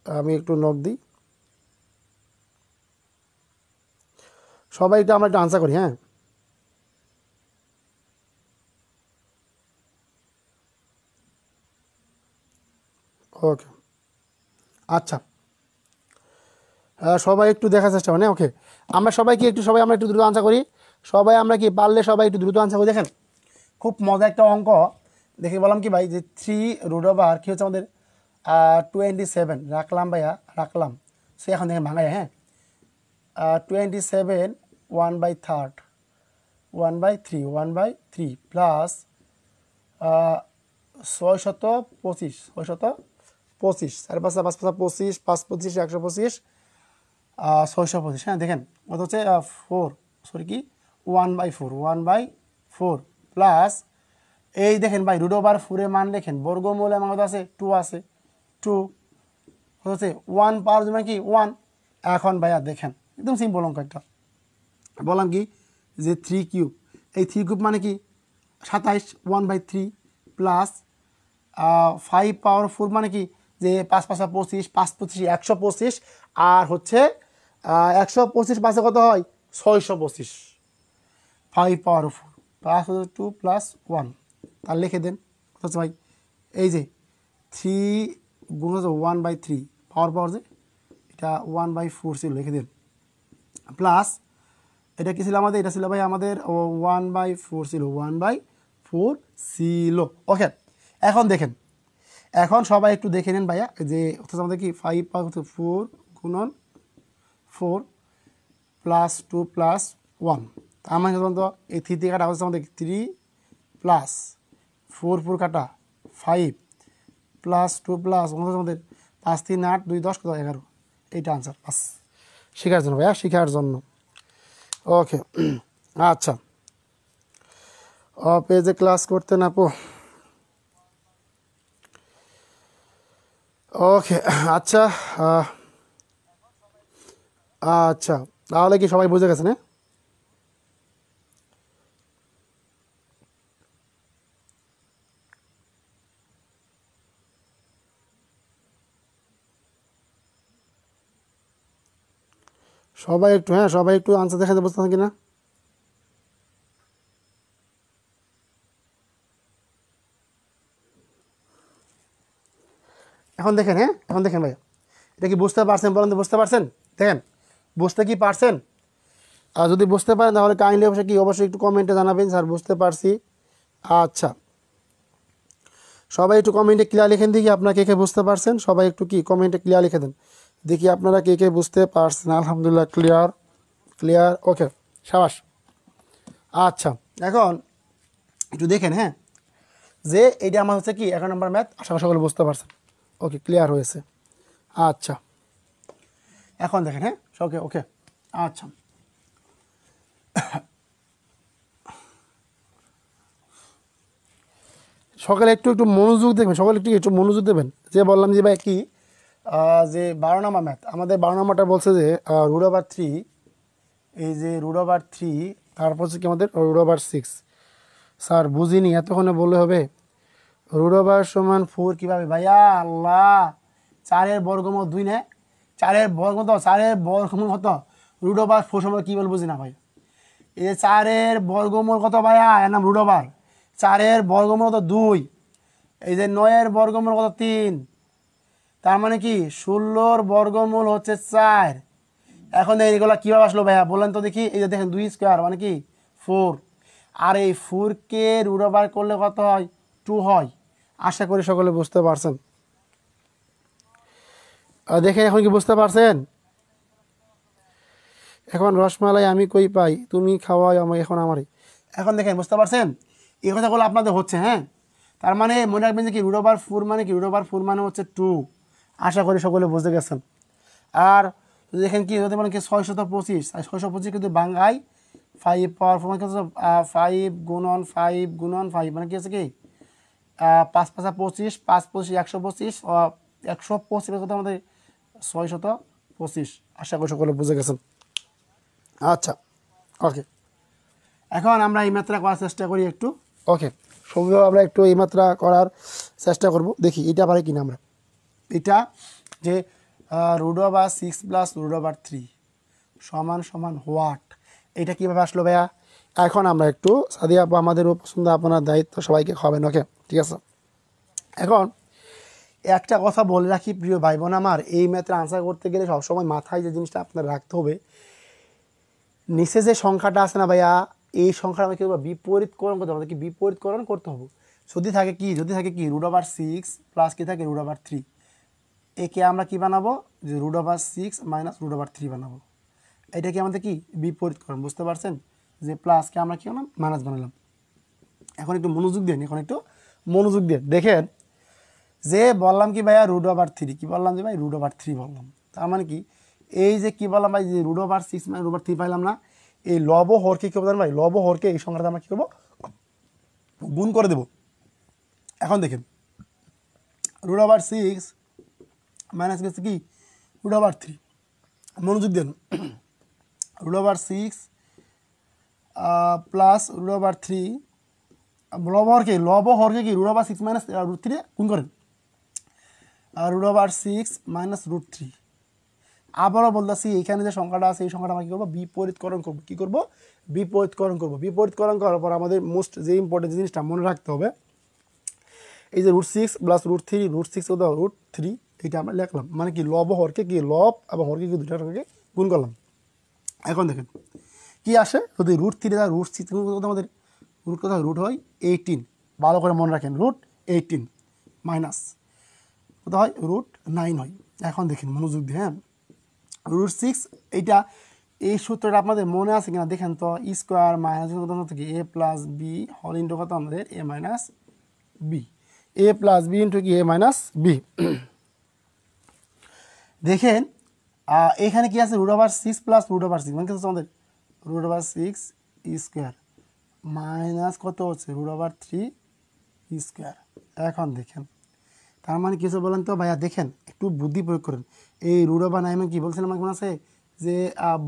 আমি একটু নক দিই, সবাই এটা আমরা একটু আনসার করি, হ্যাঁ। ওকে, আচ্ছা সবাই একটু দেখার চেষ্টা করেন, ওকে। আমরা সবাই কি একটু আমরা একটু দ্রুত আনসার করি, সবাই আমরা কি পারলে সবাই একটু দ্রুত আনসার করি। দেখেন খুব মজা একটা অঙ্ক দেখে বললাম কি ভাই, যে 3 কি হচ্ছে আমাদের 27 রাখলাম ভাইয়া, রাখলাম। সে এখন দেখেন ভাঙাই, হ্যাঁ 27 1/3 1/3 প্লাস 625 4 5 5 25 5 25 125 625, হ্যাঁ দেখেন কত হচ্ছে 1/4 প্লাস এই দেখেন ভাই √4 মান লেখেন, বর্গমূল আমার কত আছে 2 আছে, 2 কত হচ্ছে 1 পাওয়ার মানে কি 1। এখন ভাইয়া দেখেন একদম সিম্পল অঙ্ক একটা, বললাম কি যে 3 কিউব, এই 3 কিউব মানে কি 27, 1/3 প্লাস 5 পাওয়ার 4 মানে কি যে 5 5 25 5 25 125, আর হচ্ছে 125 পাশে কত হয় 625, 5 পাওয়ার 4 প্লাস 2 প্লাস 1, তার লিখে দেন কত হচ্ছে ভাই, এই যে 3 গুণ হচ্ছে 1/3 পাওয়ার যে এটা 1/4 ছিল, লিখে দেন, প্লাস এটা কি ছিল আমাদের, এটা ছিল ভাই আমাদের 1/4 ছিল, 1/4 ছিল, ওকে। এখন দেখেন, এখন সবাই একটু দেখে নেন ভাইয়া, যে অর্থাৎ আমাদের কি 5 পাওয়ার 4 গুণন 4 প্লাস 2 প্লাস 1, তার মানে তো এই 3 দিয়ে কাটা হচ্ছে আমাদের 3 প্লাস 4 কাটা 5 প্লাস 2 প্লাস আমাদের 5 3 8 2 10 কত 11, এইটা আনসার। বাস শেখার জন্য ভাইয়া, শেখার জন্য, ওকে। আচ্ছা পেজে ক্লাস করতেন আপু। ওকে, আচ্ছা। আচ্ছা, তাহলে কি সবাই বুঝে গেছেন? হ্যাঁ, সবাই একটু আনসার দেখাতে বুঝতেছেন কিনা? এখন দেখেন, হ্যাঁ এখন দেখেন ভাই, এটা কি বুঝতে পারছেন? বলেন তো, বুঝতে পারছেন? দেখেন, বুঝতে কি পারছেন? আর যদি বুঝতে পারেন তাহলে কাইন্ডলি অবশ্যই একটু কমেন্টে জানাবেন স্যার বুঝতে পারছি। আচ্ছা, সবাই একটু কমেন্টে ক্লিয়ার লিখেন দেখি আপনারা কে কে বুঝতে পারছেন। সবাই একটু কি কমেন্টে ক্লিয়ার লিখে দেন দেখি আপনারা কে কে বুঝতে পারছেন। আলহামদুলিল্লাহ, ক্লিয়ার ক্লিয়ার, ওকে, সাবাস। আচ্ছা, এখন একটু দেখেন, হ্যাঁ, যে এইটা আমার হচ্ছে কি 11 নম্বর ম্যাথ, আশা করি সকলে বুঝতে পারছেন। ওকে, ক্লিয়ার হয়েছে। আচ্ছা, এখন দেখেন, হ্যাঁ, ওকে ওকে। আচ্ছা, সকালে একটু একটু মনোযোগ দেখবেন, সকালে একটু একটু মনোযোগ দেবেন। যে বললাম যে ভাই কি, যে 12 নম্বর ম্যাথ, আমাদের 12 নম্বরটা বলছে যে √3, এই যে √3, তারপর হচ্ছে কি আমাদের √6। স্যার বুঝিনি, এতক্ষণে বললে হবে? √= 4 কীভাবে ভাইয়া? আল্লাহ, 4-এর বর্গমূল 2 নেয়, 4-এর বর্গমূল তো 4-এর বর্গমূল কত? √4 সময় কী বল বুঝি না ভাই। এই যে 4-এর বর্গমূল কত ভাইয়া? এর নাম √। 4-এর বর্গমূল কত? 2। এই যে 9-এর বর্গমূল কত? 3। তার মানে কি 16-র বর্গমূল হচ্ছে 4। এখন এইগুলো কীভাবে আসলো ভাইয়া বলেন তো দেখি। এই যে দেখেন 2² মানে কি 4, আর এই 4কে √বার করলে কত হয়? 2 হয়। আশা করি সকলে বুঝতে পারছেন। দেখেন এখন কি বুঝতে পারছেন? এখন রসমালাই আমি কই পাই, তুমি খাওয়াই আমি এখন আমারই। এখন দেখেন বুঝতে পারছেন? এই কথাগুলো আপনাদের হচ্ছে, হ্যাঁ। তার মানে মনে রাখবেন যে কি √4 মানে কি, √4 মানে হচ্ছে 2। আশা করি সকলে বুঝতে গেছেন। আর দেখেন কি যদি বলেন কি 625, 625 কিন্তু বাংলায় 5 পাওয়ার 4 মানে 5 গুণন 5 গুণন 5 মানে কি আছে কি 5 5 25, 5 25 125, 125 কত আমাদের 625। আশা করি সকলে বুঝে গেছেন। আচ্ছা, ওকে, এখন আমরা এই মাত্রা করার চেষ্টা করি একটু। ওকে, সঙ্গে আমরা একটু এই মাত্রা করার চেষ্টা করব, দেখি এটা পারে কিনা আমরা। এটা যে √6 + √3 সমান হোয়াট, এটা কীভাবে আসলো ভাইয়া? এখন আমরা একটু সাদিয়া আপু, আমাদেরও পছন্দ, আপনার দায়িত্ব, সবাইকে খাওয়াবেন। ওকে, ঠিক আছে। এখন একটা কথা বলে রাখি প্রিয় ভাই বোন আমার, এই ম্যাথের আনসার করতে গেলে সবসময় মাথায় যে জিনিসটা আপনার রাখতে হবে, নিচে যে সংখ্যাটা আছে না ভাইয়া, এই সংখ্যাটা আমাকে বিপরীতকরণ করতে হবে। আমাদেরকে বিপরীতকরণ করতে হবে। যদি থাকে কি √6 প্লাস কি থাকে √3, একে আমরা কি বানাবো? যে √6 মাইনাস √3 বানাবো। এটা কি আমাদের কি বিপরীতকরণ, বুঝতে পারছেন? যে প্লাসকে আমরা কি বানালাম? মাইনাস বানালাম। এখন একটু মনোযোগ দেন, দেখেন যে বললাম কি ভাইয়া √3, কি বললাম যে ভাই √3 বললাম। তার মানে কি এই যে কি বললাম ভাই, যে √6 মানে √3 পাইলাম না, এই লব হরকে কি বললাম ভাই, লব হরকে এই সংখ্যাটা আমরা কি করবো? গুণ করে দেব। এখন দেখেন √6 মাইনাস গেছে কি √3, মনোযোগ দেন। √6 প্লাস √3, লব হরকে কি √6 মাইনাস √3 গুণ করেন, √6 মাইনাস √3। আবারও বলতেছি, এইখানে যে সংখ্যাটা আছে এই সংখ্যাটা আমরা কী করবো? বিপরীতকরণ করবো। কী করবো? বিপরীতকরণ করবো। বিপরীতকরণ করার পর আমাদের মোস্ট যে ইম্পর্টেন্ট জিনিসটা মনে রাখতে হবে, এই যে √6 প্লাস √3, √6 ও √3, এইটা আমরা লিখলাম। মানে কি লব হরকে কি লব এবং হরকে কি দুইটা সংখ্যাকে গুণ করলাম। এখন দেখেন কি আসে, যদি √3 আর √6 আমাদের রুট কত হয়? রুট হয় 18। ভালো করে মনে রাখেন, √18 মাইনাস কত হয়? √9 হয়। এখন দেখেন মনোযোগ দিয়ে, হ্যাঁ, √6 এইটা, এই সূত্রটা আপনাদের মনে আছে কিনা দেখেন তো। স্কোয়ার মাইনাস কত থেকে a প্লাস বি হল ইন্টু কত আমাদের a minus b, a plus b into কি a মাইনাস বি। দেখেন এখানে কি আছে? √6 প্লাস √6 মানে কি হচ্ছে আমাদের √6 স্কোয়ার মাইনাস কত হচ্ছে √3 স্কোয়ার। এখন দেখেন তার মানে কিছু বলেন তো ভাইয়া, দেখেন একটু বুদ্ধি প্রয়োগ করেন। এই √9 মানে কি বলছিলাম আমার মনে আছে যে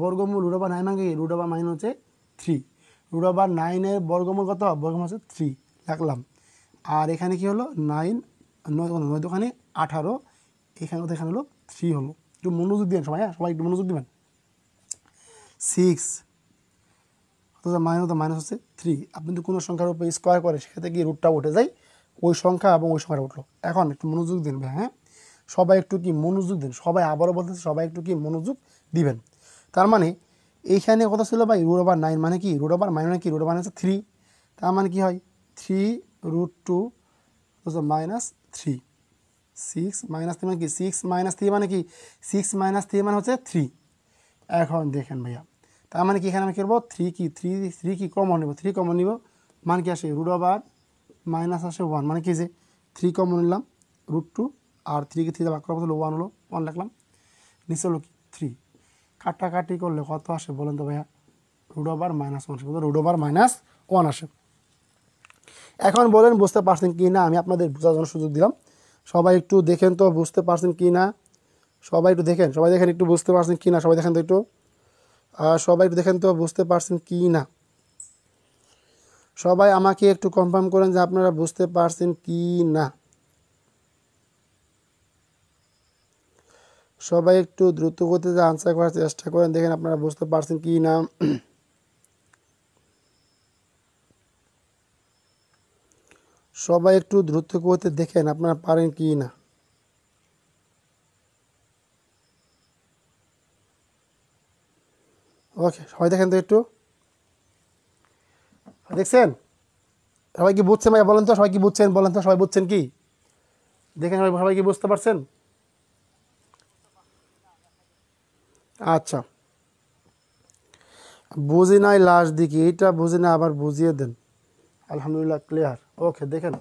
বর্গমূল √9 মানে কি √9 হচ্ছে 3, √9 বর্গমূল কত, বর্গমূল হচ্ছে 3 রাখলাম। আর এখানে কি হলো 9, 9 দোকানে 18, এখানে হলো 3 হলো। একটু মনোযোগ দিবেন সবাই, হ্যাঁ সবাই একটু মনোযোগ দিবেন। 6 মাইনাস হচ্ছে 3, আপনি যদি কোনো সংখ্যার উপরে স্কোয়ার করে সেক্ষেত্রে কি রুটটা উঠে যায় ওই সংখ্যা এবং ওই সংখ্যাটা উঠলো। এখন একটু মনোযোগ দিন ভাই, হ্যাঁ সবাই একটু কি মনোযোগ দিন, সবাই আবারও বলতেছে সবাই একটু কি মনোযোগ দিবেন। তার মানে এইখানে কথা ছিল ভাই √9 মানে কি, √9 মানে কি, √9 হচ্ছে 3, তার মানে কি হয় 3√2 -3, 6 -3 মানে কি, 6 -3 মানে কি, 6 -3 মানে হচ্ছে 3। এখন দেখেন ভাইয়া তার মানে কি এখানে আমি করবো 3 কি 3 কি কমন নেব, 3 কমন নিব মানে কি আসে √- আসে 1, মানে কি যে 3 কমন নিলাম √2 আর 3 কে 3 ভাগ করার হলো 1 হলো, 1 লিখলাম, নিচে হলো কি 3, কাটাকাটি করলে কত আসে বলেন তো ভাইয়া, √-1 আসে, √-1 আসে। এখন বলেন বুঝতে পারছেন কি না, আমি আপনাদের বোঝার জন্য সুযোগ দিলাম, সবাই একটু দেখেন তো বুঝতে পারছেন কি না, সবাই একটু দেখেন, সবাই দেখেন একটু বুঝতে পারছেন কি না, সবাই দেখেন তো একটু, সবাই একটু দেখেন তো বুঝতে পারছেন কি না, সবাই আমাকে একটু কনফার্ম করেন যে আপনারা বুঝতে পারছেন কি না, সবাই একটু দ্রুত গতিতে আনসার করার চেষ্টা করেন, দেখেন আপনারা বুঝতে পারছেন কি না। সবাই একটু দ্রুত গতিতে দেখেন আপনারা পারেন কি না। ওকে সবাই দেখেন তো একটু, দেখছেন সবাই কি বুঝছেন ভাই, বলেন তো সবাই কি বুঝছেন, বলেন তো সবাই বুঝছেন কি, দেখেন সবাই কি বুঝতে পারছেন। আচ্ছা বুঝি নাই লাস্ট দিকে, এইটা বুঝি না আবার বুঝিয়ে দেন। আলহামদুলিল্লাহ ক্লিয়ার, ওকে দেখেন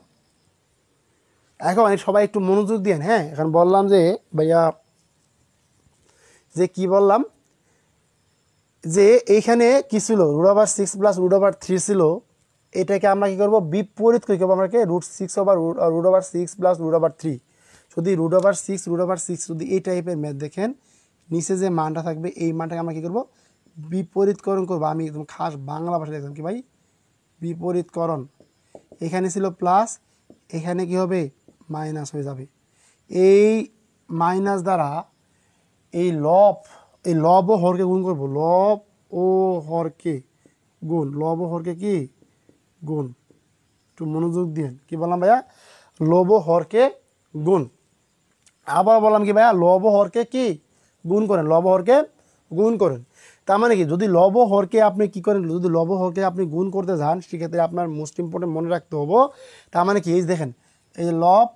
এখন সবাই একটু মনোযোগ দিন, হ্যাঁ এখন বললাম যে ভাইয়া যে কি বললাম যে এইখানে কি ছিল √6 + √3 ছিল, এটাকে আমরা কি করব বিপরীত করে করবো, আমরা √6 + √3, যদি √6 যদি এই টাইপের ম্যাথ দেখেন নিচে যে মানটা থাকবে এই মানটাকে আমরা কি করব বিপরীতকরণ করবো। আমি একদম খাস বাংলা ভাষায় দেখলাম কি ভাই বিপরীতকরণ, এখানে ছিল প্লাস, এখানে কি হবে মাইনাস হয়ে যাবে, এই মাইনাস দ্বারা এই লব ও হরকে গুণ করবো, লব ও হরকে গুণ, লব ও হরকে কি গুণ, একটু মনোযোগ দিন কি বললাম ভাইয়া, লব ও হরকে গুণ, আবার বললাম কি ভাইয়া লব ও হরকে কি গুণ করেন, লব ও হরকে গুণ করেন। তার মানে কি যদি লব ও হরকে আপনি কি করেন, যদি লব ও হরকে আপনি গুণ করতে যান সেক্ষেত্রে আপনার মোস্ট ইম্পর্টেন্ট মনে রাখতে হবে, তার মানে কি এই দেখেন এই যে লব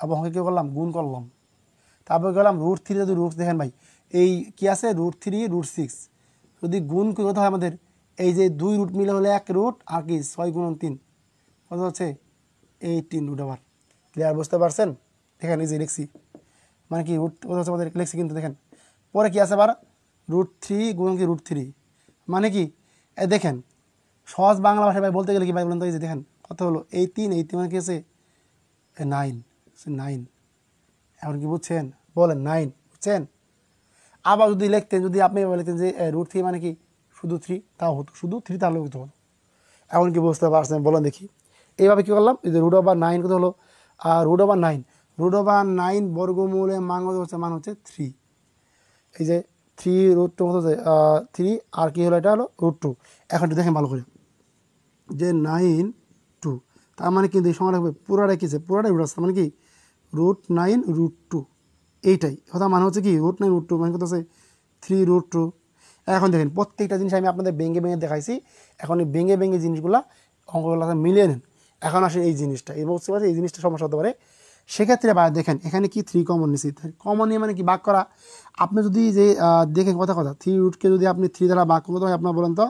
এবং হরকে কী করলাম গুণ করলাম, তারপর গেলাম √3, যদি রুট দেখেন ভাই এই কি আছে √3 √6, যদি গুণ কী করতে হয় আমাদের এই যে 2 রুট মিলে হলে 1 রুট আর কি 6 × 3 কত হচ্ছে 18 রুট, আবার ক্লিয়ার বুঝতে পারছেন, দেখেন এই যে লিখছি মানে কি রুট কত হচ্ছে আমাদের লিখছি, কিন্তু দেখেন পরে কি আছে আবার √3 গুণ কি √3 মানে কি এই দেখেন সহজ বাংলা ভাষায় ভাই বলতে গেলে কি ভাই বলেন তো, এই যে দেখেন কত হলো 18 মানে কি আছে 9, এখন কি বুঝছেন বলেন 9 বুঝছেন। আবার যদি লিখতেন, যদি আপনি লিখতেন যে √3 মানে কি শুধু 3, তাও হতো শুধু 3 তাহলে হতো, এখন কি বুঝতে পারছেন বলেন দেখি। এইভাবে কী করলাম এই যে √9 কত হলো, আর √9 বর্গমূলের মান কত হচ্ছে, মান হচ্ছে 3, এই যে 3√2 কত হচ্ছে 3, আর কি হলো এটা হলো √2। এখন একটু দেখেন ভালো করে যে 9 2, তার মানে কিন্তু এই সংখ্যাটা পুরাটাই কিছে পুরাটাই রুট আসছে, মানে কি √9 √2 এইটাই কথা, মানে হচ্ছে কি √9 √2 মানে কত আছে 3√2। এখন দেখেন প্রত্যেকটা জিনিস আমি আপনাদের ভেঙে দেখাইছি, এখন এই ভেঙে জিনিসগুলো অঙ্কগুলো মিলিয়ে নেন। এখন আসে এই জিনিসটা, এই বুঝতে পারছি এই জিনিসটা সমস্যা হতে পারে, সেক্ষেত্রে দেখেন এখানে কি 3 কমন নিছি, কমন নিয়ে মানে কি ভাগ করা, আপনি যদি যে দেখেন কথা 3 যদি আপনি 3 দ্বারা ভাগ করতে হয় আপনার বলেন তো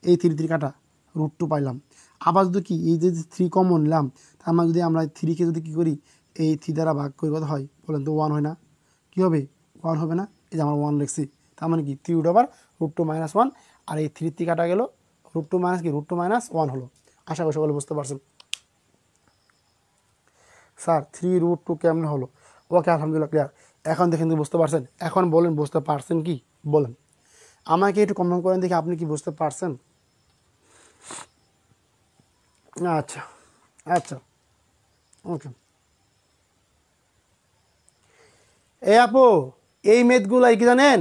এই 3 কাটা √2 পাইলাম। আবার যদি কি এই যে 3 কমন নিলাম, তার মানে যদি আমরা 3কে যদি কী করি এই 3 দ্বারা ভাগ করি কত হয় বলেন তো 1 হয় না, কী হবে 1 হবে না, এই যে আমরা 1 লিখছি, তার মানে কি 3√2 -1, আর এই 3 কাটা গেল √2 কি √2 -1 হলো। আশা করি সকলে বুঝতে পারছেন। স্যার 3√2 কেমন হলো? ওকে, আলহামদুলিল্লাহ ক্লিয়ার। এখন দেখেন কি বুঝতে পারছেন? এখন বলেন বুঝতে পারছেন কি? বলেন আমাকে একটু কমেন্ট করেন দেখি আপনি কি বুঝতে পারছেন। আচ্ছা আচ্ছা ওকে। এই আপু এই মেথগুলো কি জানেন?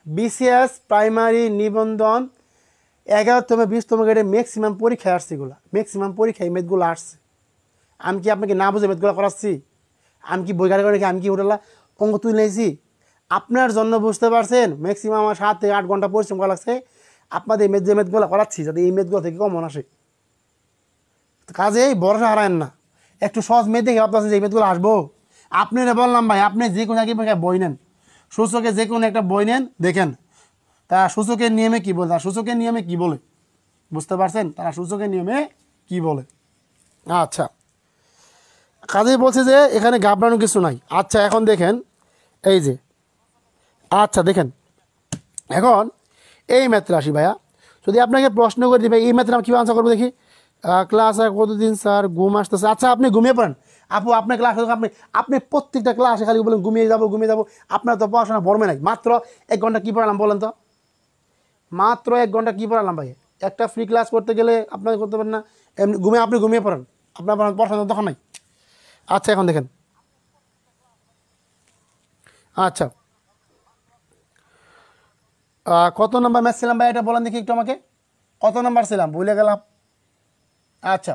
বিসিএস প্রাইমারি নিবন্ধন 11তম 20তম গ্রেডে ম্যাক্সিমাম পরীক্ষায় আসছে, এগুলো ম্যাক্সিমাম পরীক্ষায় মেথগুলো আসছে। আমি কি আপনাকে না বুঝে মেথগুলো করাচ্ছি? আমি কি বই কাটে আমি কি ওটা অঙ্ক তুলে নিয়েছি? আপনার জন্য বুঝতে পারছেন ম্যাক্সিমাম আমার 7 থেকে 8 ঘন্টা পরিশ্রম করা লাগছে আপনাদের মেথ যে মেথগুলো করাচ্ছি যাতে এই মেথগুলো থেকে কমন আসে। কাজেই ভরসা হারায়েন না, একটু সহজ মেথ দেখে ভাবতেছেন যে এই মেথগুলো আসবো। আপনারা বললাম ভাই আপনি যে কোনো একটা বই নেন, সূচকের যে কোনো একটা বই নেন দেখেন তা সূচকের নিয়মে কি বলে, তারা সূচকের নিয়মে কি বলে, বুঝতে পারছেন তারা সূচকের নিয়মে কি বলে। আচ্ছা কাজেই বলছে যে এখানে ঘাবড়ানোর কিছু নাই। আচ্ছা এখন দেখেন এই যে, আচ্ছা দেখেন এখন এই ম্যাথটা আসি ভাইয়া, যদি আপনাকে প্রশ্ন করে দিই ভাই এই ম্যাথটা আমি কীভাবে আনসার করবো দেখি। ক্লাস আর কতদিন স্যার ঘুম আসতেছে? আচ্ছা আপনি ঘুমিয়ে পড়েন আপু, আপনার ক্লাস আপনি আপনি প্রত্যেকটা ক্লাসে খালি বলেন ঘুমিয়ে যাবো ঘুমিয়ে যাবো, আপনার তো পড়াশোনা ভরমে নাই। মাত্র 1 ঘন্টা কী পড়ালাম বলেন তো? মাত্র 1 ঘন্টা কী পড়ালাম ভাই? একটা ফ্রি ক্লাস করতে গেলে আপনাকে করতে পারেন না, এমনি আপনি ঘুমিয়ে পড়েন, আপনার পড়াশোনা তখন নাই। আচ্ছা এখন দেখেন, আচ্ছা কত নাম্বার ম্যাথ ছিলাম ভাই এটা বলেন দেখি একটু আমাকে, কত নাম্বার ছিলাম ভুলে গেলাম। আচ্ছা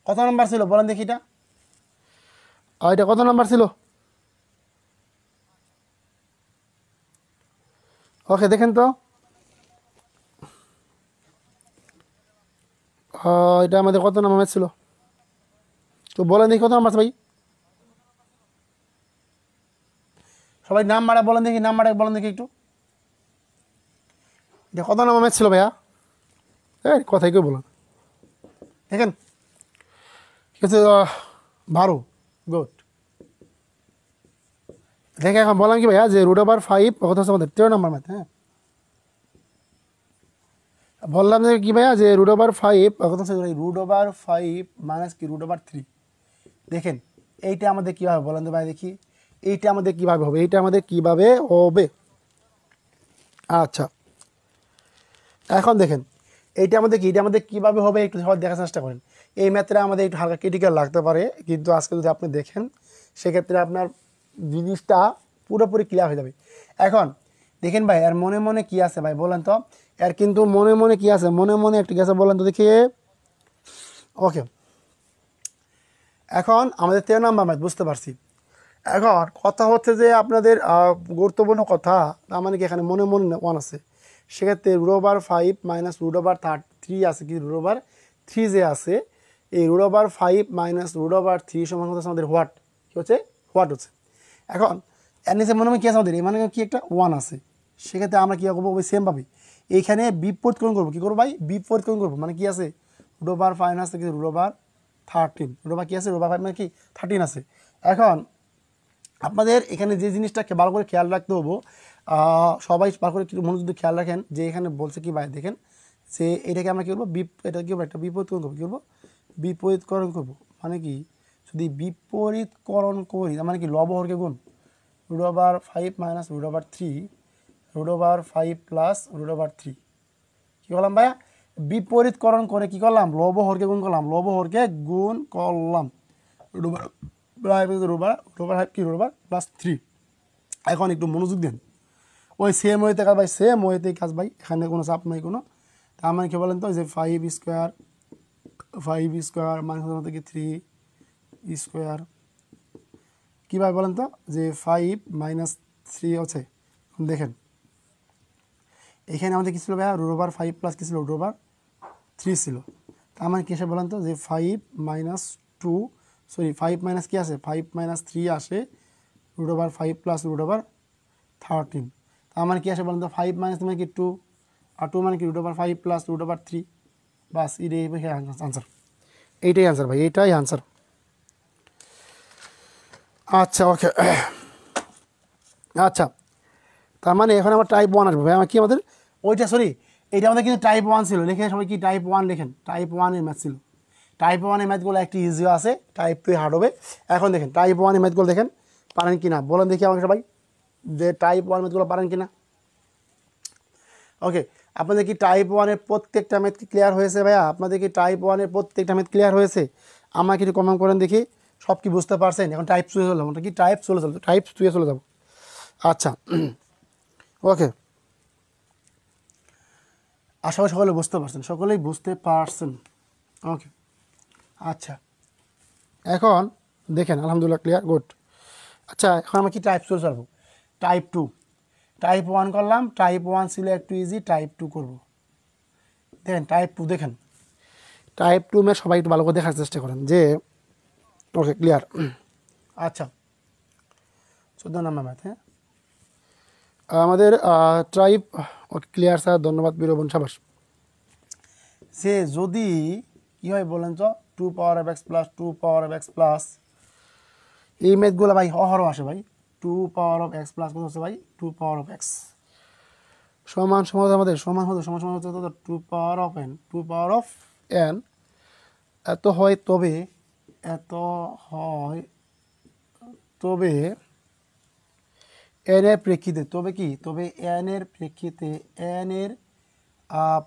কত নাম্বার ছিল বলেন দেখি এটা, এটা কত নাম্বার ছিল? ওকে দেখেন তো এটা আমাদের কত নাম্বার ম্যাথ ছিল তো বলেন দেখি কত নাম্বার আছে ভাই? সবাই নাম মারা বলেন দেখি, নাম মারা বলেন দেখি একটু, এটা কত নাম্বার ম্যাথ ছিল ভাইয়া? এই কথাই কেউ বলেন দেখেন ঠিক আছে 12 গুড। দেখে এখন বললাম কি ভাইয়া যে √5 কত হচ্ছে আমাদের 13 নম্বর ম্যাথ। হ্যাঁ বললাম যে কি ভাইয়া যে √5 কত হচ্ছে √5 মাইনাস কি √3। দেখেন এইটা আমাদের কীভাবে বলেন তো ভাই দেখি, এইটা আমাদের কীভাবে হবে, এইটা আমাদের কীভাবে হবে? আচ্ছা এখন দেখেন এইটা আমাদের কি, এটা আমাদের কীভাবে হবে একটু সবাই দেখার চেষ্টা করেন। এই ম্যাথটা আমাদের একটু হালকা ক্রিটিক্যাল লাগতে পারে, কিন্তু আজকে যদি আপনি দেখেন সেক্ষেত্রে আপনার জিনিসটা পুরোপুরি ক্লিয়ার হয়ে যাবে। এখন দেখেন ভাই এর মনে মনে কি আছে ভাই বলেন তো, এর কিন্তু মনে মনে কি আছে, মনে মনে একটু গেছে বলেন তো দেখি। ওকে এখন আমাদের 13 নম্বর ম্যাথ বুঝতে পারছি। এখন কথা হচ্ছে যে আপনাদের গুরুত্বপূর্ণ কথা, তার মানে কি এখানে মনে মনে 1 আছে, সেক্ষেত্রে √5 মাইনাস √3 আছে কি √3 যে আছে, এই √5 মাইনাস √3 সমান হচ্ছে আমাদের হোয়াট, কী হচ্ছে হোয়াট হচ্ছে। এখন এর নিচে মনে মনে কী আছে আমাদের, মানে কি একটা 1 আছে, সেক্ষেত্রে আমরা কী করবো ওই সেমভাবে এইখানে বিপরীতকরণ করবো, কী করবো ভাই বিপরীতকরণ করবো, মানে কি আছে √5 আছে কি √13, √5 কী আছে √5 মানে কি 13 আছে। এখন আপনাদের এখানে যে জিনিসটাকে ভালো করে খেয়াল রাখতে হবো, সবাই ভালো করে মনোযোগ দিয়ে খেয়াল রাখেন যে এখানে বলছে কি ভাই দেখেন যে এটাকে আমরা কী করবো এটা কী করবো একটা বিপরীতকরণ করবো, কী করবো বিপরীতকরণ করবো, মানে কি যদি বিপরীতকরণ করি মানে কি লবহরকে গুণ √5 মাইনাস √3 √5 প্লাস √3 কী করলাম ভাইয়া বিপরীতকরণ করে কী করলাম লবহরকে গুণ করলাম, লবহরকে গুণ করলাম √5 কি √3। এখন একটু মনোযোগ দেন, ওই সেম ওয়েতে কাজ ভাই, সেম ওয়েতেই কাজ ভাই, এখানে কোনো চাপ নাই কোনো। তার মানে কি বলেন তো যে 5 স্কোয়ার মাইনাস থেকে 3 স্কোয়ার কীভাবে বলেন তো যে 5 মাইনাস 3 হচ্ছে। দেখেন এখানে আমাদের কী ছিল ভাইয়া √5 প্লাস কী ছিল √3 ছিল, তার মানে কী এসে বলেন তো যে 5 মাইনাস 2 সরি 5 মাইনাস কী আসে 5 মাইনাস 3 আসে √5 প্লাস √13, তার মানে কী আসে বলেন তো 5 মাইনাস মানে কি 2 আর 2 মানে কি √5 প্লাস √3, বাস এটাই আনসার, এইটাই আনসার ভাই, এইটাই আনসার। আচ্ছা ওকে আচ্ছা তার মানে এখন আমার টাইপ 1 আসবে ভাই, আমার কি আমাদের ওইটা সরি এটা আমাদের কিন্তু টাইপ 1 ছিল, লিখে সবাই কি টাইপ 1 লেখেন, টাইপ 1 এর ম্যাথ ছিল। টাইপ 1 এর ম্যাথগুলো একটু ইজিও আছে, টাইপ 2 হার্ড হবে। এখন দেখেন টাইপ 1 এর ম্যাথগুলো দেখেন পারেন কিনা, বলেন দেখি আমাকে সবাই যে টাইপ 1 ম্যাথগুলো পারেন কিনা। ওকে, আপনাদের কি টাইপ 1 এর প্রত্যেকটা ম্যাথ কি ক্লিয়ার হয়েছে ভাইয়া? আপনাদের কি টাইপ 1 এর প্রত্যেকটা ম্যাথ ক্লিয়ার হয়েছে? আমাকে একটু কমেন্ট করেন দেখি সব কি বুঝতে পারছেন। এখন টাইপ 2 এ চলে যাবো, কি টাইপ চলে যাবো, টাইপ 2 এ চলে যাবো। আচ্ছা ওকে, আশা করি সকলে বুঝতে পারছেন, সকলেই বুঝতে পারছেন। ওকে আচ্ছা, এখন দেখেন আলহামদুলিল্লাহ ক্লিয়ার, গুড। আচ্ছা এখন আমরা কি টাইপ চলে যাবো, টাইপ 2। টাইপ 1 করলাম, টাইপ 1 ছিল একটু ইজি, টাইপ 2 করব। দেখেন টাইপ 2 দেখেন, টাইপ 2 মে সবাই একটু ভালো করে দেখার চেষ্টা করেন যে ওকে ক্লিয়ার। আচ্ছা 14 নম্বর ম্যাথ, হ্যাঁ আমাদের টাইপ ওকে ক্লিয়ার স্যার, ধন্যবাদ বীরবন সাবাস। সে যদি কি হয় বলেন তো, 2 power of x plus 2 power of x plus, এই ম্যাথগুলো ভাই অহরহ আসে ভাই। 2 পাওয়ার অফ এক্স প্লাস কত হচ্ছে ভাই, 2 পাওয়ার অফ এক্স সমান সমান আমাদের সমান হতো, সমান সমান হচ্ছে 2 power of N, 2 power of N. এত হয় তবে, এত হয় তবে এন এর প্রেক্ষিতে, তবে কি, তবে এন এর প্রেক্ষিতে, এন এর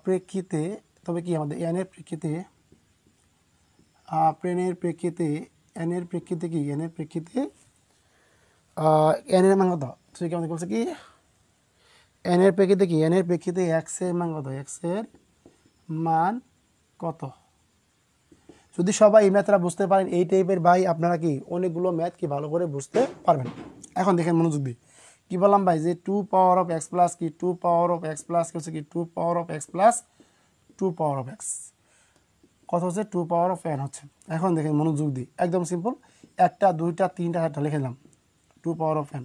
প্রেক্ষিতে, তবে কি আমাদের এন এর প্রেক্ষিতে, এনের প্রেক্ষিতে, এন এর প্রেক্ষিতে কি, এন এর প্রেক্ষিতে এন এর মান কত, ঠিক আমাদের বলছে কি এন এর প্রেক্ষিতে কি, এন এর প্রেক্ষিতে এক্স এর মান কত, এক্স এর মান কত। যদি সবাই এই ম্যাথটা বুঝতে পারেন এই টাইপের ভাই, আপনারা কি অনেকগুলো ম্যাথ কি ভালো করে বুঝতে পারবেন। এখন দেখেন মনোযোগ দিয়ে কি বললাম ভাই, যে 2 পাওয়ার অফ এক্স প্লাস কি, 2 পাওয়ার অফ এক্স প্লাস হচ্ছে কি 2 power of x plus 2 power of x, কত হচ্ছে 2 পাওয়ার অফ এন হচ্ছে। এখন দেখেন মনোযোগ দিয়ে একদম সিম্পল, একটা দুইটা তিনটা চারটা লিখে দিলাম 2 পাওয়ার অফ এন।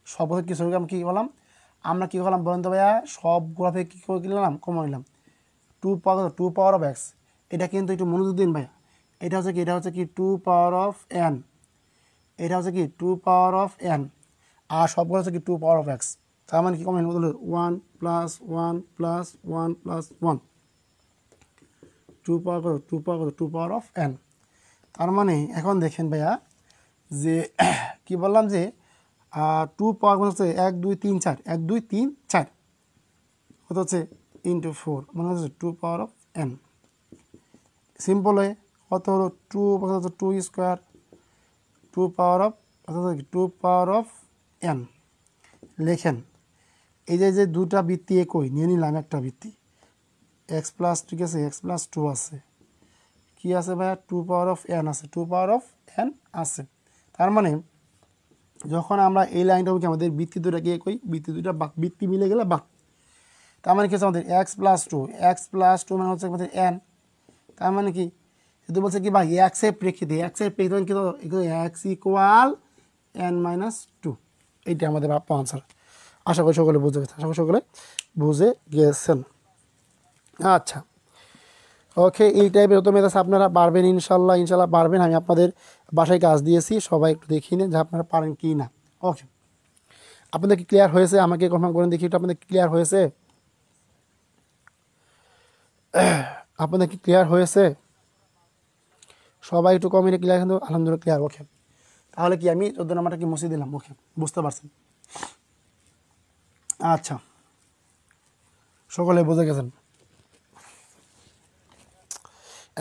সব কি সরি আমি কী করলাম, আমরা কী করলাম বলেন তো ভাইয়া, সবগুলোতে কী করে নিলাম, কমন নিলাম 2 পাওয়ার অফ এক্স। এটা কিন্তু একটু মনোযোগ দিন ভাইয়া, এটা হচ্ছে কি, এটা হচ্ছে কি 2 পাওয়ার অফ এন, এটা হচ্ছে কি 2 পাওয়ার অফ এন, আর সবগুলো হচ্ছে কি 2 পাওয়ার অফ এক্স। তার মানে কি কমন হলো 1 প্লাস 1 প্লাস 1 প্লাস 1, 2 পাওয়ার কত, 2 পাওয়ার কত, 2 পাওয়ার অফ এন। তার মানে এখন দেখেন ভাইয়া যে কি বললাম যে 2 পাওয়ার হচ্ছে 1 2 3 4, 1 2 3 4 কত হচ্ছে ইন্টু 4, মানে হচ্ছে 2 পাওয়ার অফ এন। সিম্পল হয়ে কত হলো 2 হচ্ছে 2 স্কোয়ার, 2 পাওয়ার অফ অর্থাৎ 2 পাওয়ার অফ এন। লেখেন এই যে দুটা বৃত্তি একই নিয়ে নিলাম, একটা বৃত্তি এক্স প্লাস, ঠিক আছে এক্স প্লাস 2 আছে, কি আছে ভাইয়া 2 পাওয়ার অফ এন আছে, 2 পাওয়ার অফ এন আছে। তার মানে যখন আমরা এই লাইনটা কি আমাদের বৃত্তি দুটাকে একই, বৃত্তি দুটা বাক, বৃত্তি মিলে গেলে বাক। তার মানে কি হচ্ছে আমাদের এক্স প্লাস 2, এক্স প্লাস 2 মানে হচ্ছে আমাদের এন। তার মানে কি যদি বলছে কি ভাই এক্সের প্রেক্ষিতে, এক্সের প্রেক্ষিতে কি এক্স ইকুয়াল এন মাইনাস 2, এইটা আমাদের আনসার। আশা করি সকলে বুঝে গেছেন, আশা করি সকলে বুঝে গেছেন। আচ্ছা ওকে, এই টাইপের যত মেথড আছে আপনারা পারবেন ইনশাল্লাহ, ইনশাল্লাহ পারবেন। আমি আপনাদের বাসায় কাজ দিয়েছি, সবাই একটু দেখি নেন যে আপনারা পারেন কি না। ওকে, আপনাদের কি ক্লিয়ার হয়েছে? আমাকে কনফার্ম করেন দেখি, একটু আপনাদের ক্লিয়ার হয়েছে? আপনাদের কি ক্লিয়ার হয়েছে? সবাই একটু কমেন্টে ক্লিয়ার, কিন্তু আলহামদুলিল্লাহ ক্লিয়ার। ওকে, তাহলে কি আমি 14 নাম্বারটা কি মুছে দিলাম? ওকে, বুঝতে পারছেন? আচ্ছা, সকলে বুঝে গেছেন।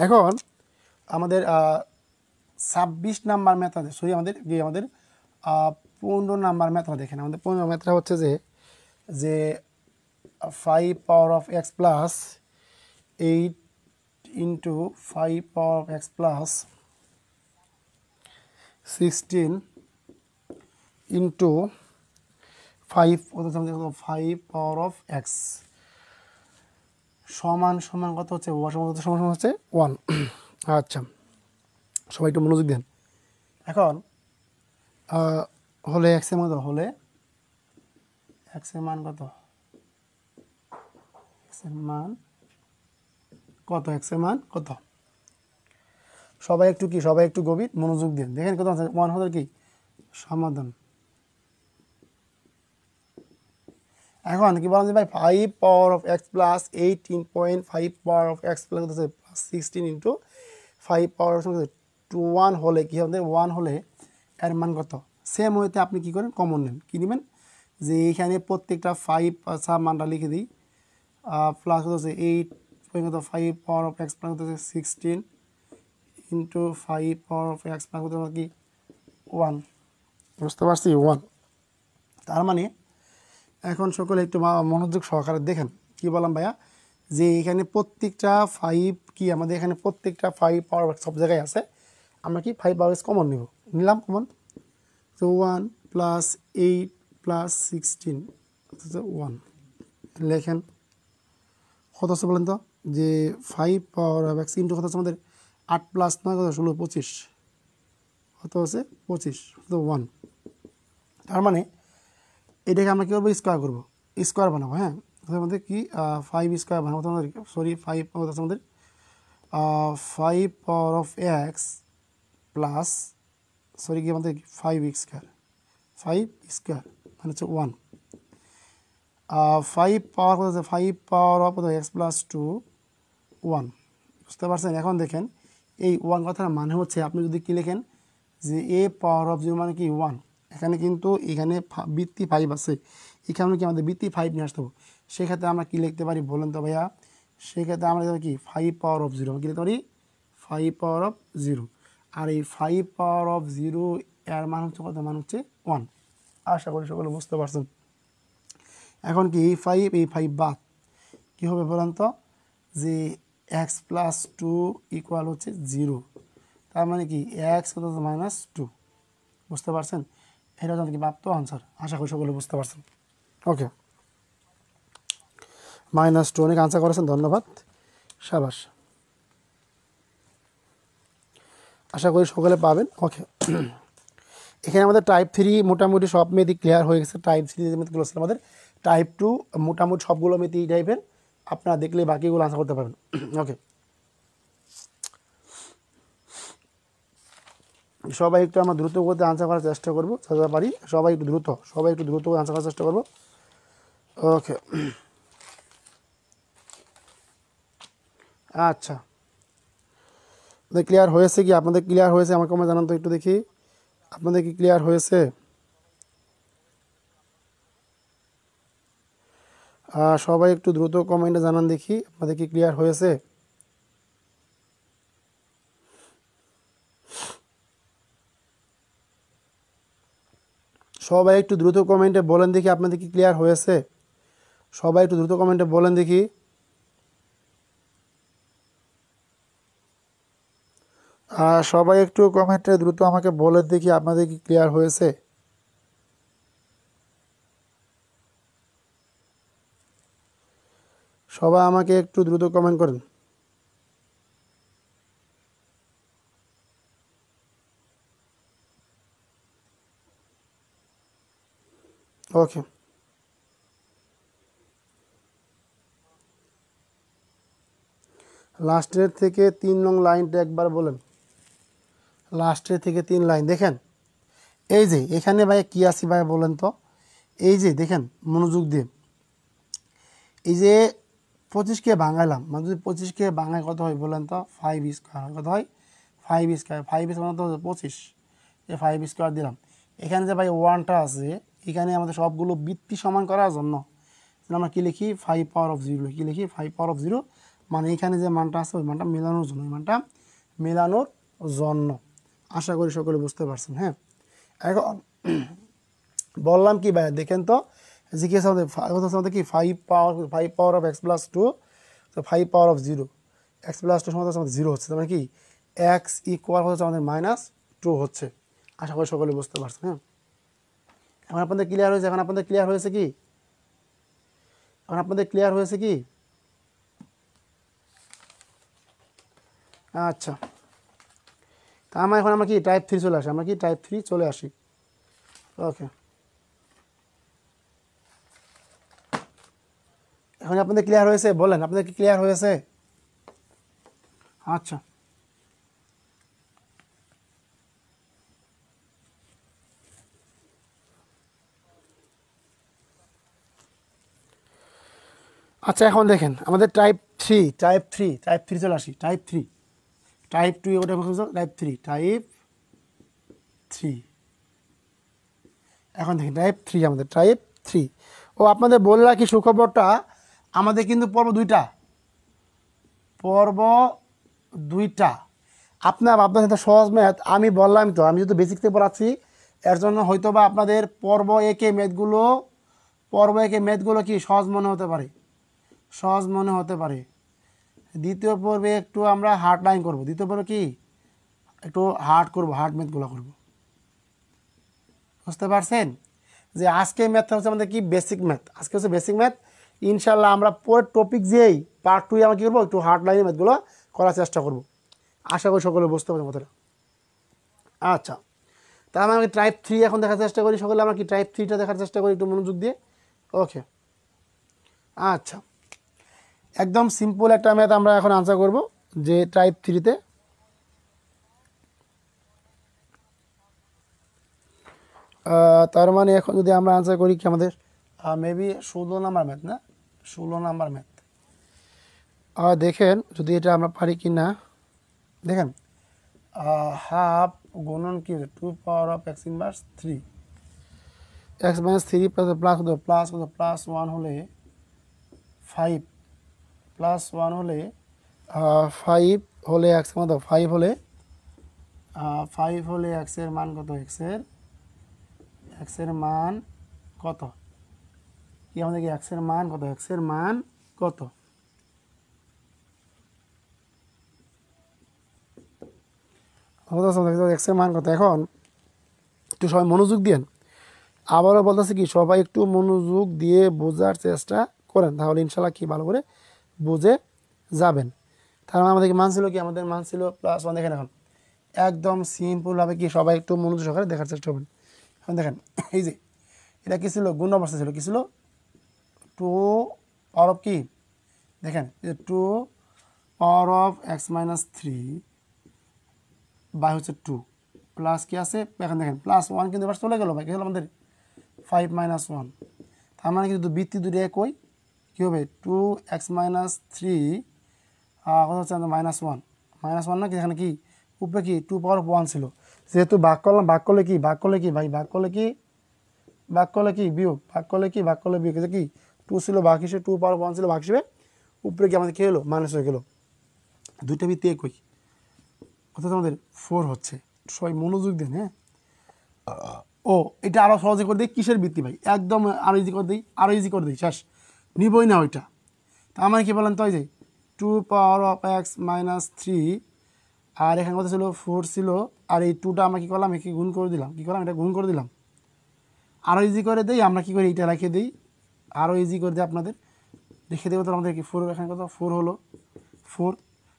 এখন আমাদের 26 নাম্বার ম্যাথটা, সরি আমাদের 15 নাম্বার ম্যাথটা দেখেন। আমাদের 15 ম্যাথটা হচ্ছে যে 5 power of x plus 8 into 5 power of x plus 16 into 5 power of x সমান সমান কত হচ্ছে, সমান হচ্ছে 1। আচ্ছা, সবাই একটু মনোযোগ দেন। এখন হলে এক্সের মান কত, হলে এক্সের মান কত, এক্সের মান কত, এক্সের মান কত, সবাই একটু কি, সবাই একটু গভীর মনোযোগ দেন। দেখেন কত আছে 1 হলে কি সমাধান। এখন কি বললাম যে ভাই 5 power of x plus 18.5 power of x plus হচ্ছে plus 16 into 5 power of two 1 হলে কি হবে 1 হলে এর মান কত সেম হইতে আপনি কি করেন কমন নেন কি নেবেন যে এইখানে প্রত্যেকটা 5 সাব মানটা লিখে দিই প্লাস হচ্ছে 8.5 পাওয়ার অফ এক্স প্লাস হচ্ছে 16 into 5 power of x plus হচ্ছে কি 1 বুঝতে পারছি 1 তার মানে এখন সকলে একটু মনোযোগ সহকারে দেখেন কি বললাম ভাইয়া যে এখানে প্রত্যেকটা 5 কি আমাদের এখানে প্রত্যেকটা 5 পাওয়ার সব জায়গায় আছে আমরা কি 5 পাওয়ার কমন নিব নিলাম কমন তো 1 প্লাস 8 প্লাস 16 1 লেখেন কত আছে বলেন তো যে 5 পাওয়ার অফ এক্স ইন্টু কত আছে আমাদের 8 প্লাস 9 কত 16 25 কত আছে 25 তো 1 তার মানে এটাকে আমরা কী করবো স্কোয়ার করবো স্কোয়ার বানাবো হ্যাঁ আমাদের কি 5 স্কোয়ার বানাবো আমাদের সরি 5 আছে আমাদের 5 power of x plus sorry কি আমাদের 5 স্কোয়ার 5 স্কোয়ার মানে হচ্ছে 1 5 পাওয়ার কত আছে 5 পাওয়ার অফ এক্স প্লাস 2 1 বুঝতে পারছেন এখন দেখেন এই 1 কথার মানে হচ্ছে আপনি যদি কি লেখেন যে এ পাওয়ার অফ 0 মানে কি 1 এখানে কিন্তু এখানে বৃত্তি 5 আছে এখানে কি আমাদের বৃত্তি 5 নিয়ে আসতে হবে সেক্ষেত্রে আমরা কি লিখতে পারি বলেন তো ভাইয়া সেক্ষেত্রে আমরা লিখতে কি 5 পাওয়ার অফ 0 কি লিখতে পারি 5 পাওয়ার অফ 0 আর এই 5 পাওয়ার অফ 0 এর মান হচ্ছে কত মান হচ্ছে 1 আশা করি সকলে বুঝতে পারছেন এখন কি এই 5 বাদ কী হবে বলেন তো যে এক্স প্লাস 2 ইকুয়াল হচ্ছে 0 তার মানে কি এক্স কত মাইনাস 2 বুঝতে পারছেন এটা হচ্ছে কি প্রাপ্ত আনসার আশা করি সকলে বুঝতে পারছেন ওকে -2 অনেক আনসার করেছেন ধন্যবাদ সাবাস আশা করি সকলে পাবেন ওকে এখানে আমাদের টাইপ 3 মোটামুটি সব মেয়েদি ক্লিয়ার হয়ে গেছে টাইপ 3 যে মেথগুলো ছিল আমাদের টাইপ 2 মোটামুটি সবগুলো মেয়েদি এই টাইপের আপনারা দেখলে বাকিগুলো আনসার করতে পারবেন ওকে সবাই একটু আমরা দ্রুত করতে আনসার করার চেষ্টা করবো যতটা পারি সবাই একটু দ্রুত আনসার করার চেষ্টা করবো ওকে আচ্ছা ক্লিয়ার হয়েছে কি আপনাদের ক্লিয়ার হয়েছে আমাকে আমরা জানান তো একটু দেখি আপনাদের কি ক্লিয়ার হয়েছে সবাই একটু দ্রুত কমেন্টে জানান দেখি আপনাদের কি ক্লিয়ার হয়েছে সবাই একটু দ্রুত কমেন্টে বলেন দেখি আপনাদের কি ক্লিয়ার হয়েছে সবাই একটু দ্রুত কমেন্টে বলেন দেখি সবাই একটু কমেন্টে দ্রুত আমাকে বলে দেখি আপনাদের কি ক্লিয়ার হয়েছে সবাই আমাকে একটু দ্রুত কমেন্ট করেন ওকে লাস্টের থেকে 3 নং লাইনটা একবার বলেন লাস্টের থেকে 3 লাইন দেখেন এই যে এখানে ভাই কি আছে ভাই বলেন তো এই যে দেখেন মনোযোগ দিয়ে এই যে 25কে ভাঙাইলাম মানে যদি 25কে ভাঙায় কত হয় বলেন তো 5 স্কোয়ার কত হয় 5 স্কোয়ার 5 স্কোয়ার তো 25 এই 5 স্কোয়ার দিলাম এখানে যে ভাই 1টা আছে এখানে আমাদের সবগুলো বৃত্তি সমান করার জন্য আমরা কি লিখি 5 পাওয়ার অফ 0 কি লিখি 5 পাওয়ার অফ 0 মানে এখানে যে মানটা আছে ওই মানটা মেলানোর জন্য ওই মানটা মেলানোর জন্য আশা করি সকলে বুঝতে পারছেন হ্যাঁ এখন বললাম কি ভাই দেখেন তো জিজ্ঞেস আমাদের কি 5 পাওয়ার অফ এক্স প্লাস 2 তো 5 পাওয়ার অফ 0 এক্স প্লাস 2 সমান আমাদের 0 হচ্ছে মানে কি এক্স ইকুয়াল হচ্ছে আমাদের -2 হচ্ছে আশা করি সকলে বুঝতে পারছেন হ্যাঁ এখন আপনাদের ক্লিয়ার হয়েছে এখন আপনাদের ক্লিয়ার হয়েছে কি আচ্ছা তা এখন আমরা কি টাইপ 3 চলে আসি ওকে এখন আপনাদের ক্লিয়ার হয়েছে বলেন আপনাদের কি ক্লিয়ার হয়েছে আচ্ছা আচ্ছা এখন দেখেন আমাদের টাইপ থ্রি চলে আসি, টাইপ টু ওটা টাইপ থ্রি এখন দেখেন টাইপ থ্রি। ও আপনাদের বলে রাখি সুখবরটা, আমাদের কিন্তু পর্ব দুইটা আপনার সাথে সহজ ম্যাথ আমি বললাম তো, আমি যেহেতু বেসিক থেকে পড়াচ্ছি এর জন্য হয়তো বা আপনাদের পর্ব একে ম্যাথগুলো কি সহজ মনে হতে পারে। দ্বিতীয় পর্বে একটু আমরা হার্ড লাইন করবো, দ্বিতীয় পর্বে কি একটু হার্ড ম্যাথগুলো করবো। বুঝতে পারছেন যে আজকে ম্যাথটা হচ্ছে আমাদের কি বেসিক ম্যাথ। ইনশাল্লাহ আমরা পরের টপিক যেই পার্ট 2 আমরা কী করবো, একটু হার্ড লাইনের ম্যাথগুলো করার চেষ্টা করবো। আশা করি সকলে বুঝতে পারছেন কথাটা। আচ্ছা, তাহলে আমরা টাইপ থ্রি এখন দেখার চেষ্টা করি, সকলে আমরা কি টাইপ থ্রিটা দেখার চেষ্টা করি একটু মনোযোগ দিয়ে। ওকে, আচ্ছা, একদম সিম্পল একটা ম্যাথ আমরা এখন আনসার করব যে টাইপ থ্রিতে। তার মানে এখন যদি আমরা আনসার করি কি আমাদের মেবি 16 নাম্বার ম্যাথ, না 16 নাম্বার ম্যাথ। দেখেন যদি এটা আমরা পারি কি না। দেখেন হাফ গুণন কি 2 power of x inverse 3 x minus 3 plus 1 হলে 5 প্লাস 1 হলে 5 হলে এক্স মতো 5 হলে 5 হলে এক্সের মান কত, এক্সের মান কত কি আমাদের কি এক্সের মান কত, এক্সের মান কত। এখন একটু সবাই মনোযোগ দিয়েন, আবারও বলতেছে কি সবাই একটু মনোযোগ দিয়ে বোঝার চেষ্টা করেন, তাহলে ইনশাল্লাহ কি ভালো করে বুঝে যাবেন। তার মানে আমাদের মান ছিল কি, আমাদের মান ছিল প্লাস 1। দেখেন এখন একদম সিম্পলভাবে কি সবাই একটু মনোযোগ সহকারে দেখার চেষ্টা করবেন। এখন দেখেন এই যে এটা কী ছিল, গুণ অবস্থা ছিল, কী ছিল 2 পাওয়ার অফ কি, দেখেন 2 power of x minus 3 by হচ্ছে 2 প্লাস কি আছে, এখন দেখেন প্লাস 1 কিন্তু এবার চলে গেল ভাই, কী হলো আমাদের 5 মাইনাস 1। তার মানে কিন্তু বৃত্তি দুটো একই, কী হবে 2 এক্স মাইনাস 3 কত হচ্ছে আমাদের -1 না কি, এখানে কি উপরে কি 2 পাওয়ার অফ 1 ছিল, যেহেতু ভাগ করলে কি বিয়োগ, ভাগ করলে বিয়োগ, কি 2 ছিল ভাগ হিসেবে, 2 পাওয়ার 1 ছিল ভাগ হিসেবে, উপরে কি আমাদের কী হলো মাইনাস হয়ে গেল, দুইটা বৃত্তি একই, অর্থাৎ আমাদের 4 হচ্ছে। সবাই মনোযোগ দেন, হ্যাঁ। ও এটা আরও সহজে করে দিই, কিসের বৃত্তি ভাই, একদম আরও ইজি করে দিই, শেষ নিবই না ওইটা। তা আমার কি বলেন তো, ওই যে 2 পাওয়ার অফ এক্স মাইনাস 3 আর এখানে কত ছিল 4 ছিল, আর এই 2টা আমরা কী করলাম, একে গুণ করে দিলাম, এটা গুণ করে দিলাম। আরও ইজি করে দিই আমরা, কী করি এটা রেখে দিই, আরও ইজি করে দিই আপনাদের রেখে দেবো। তো আমাদের কি 4, এখানে কত 4 হলো, 4।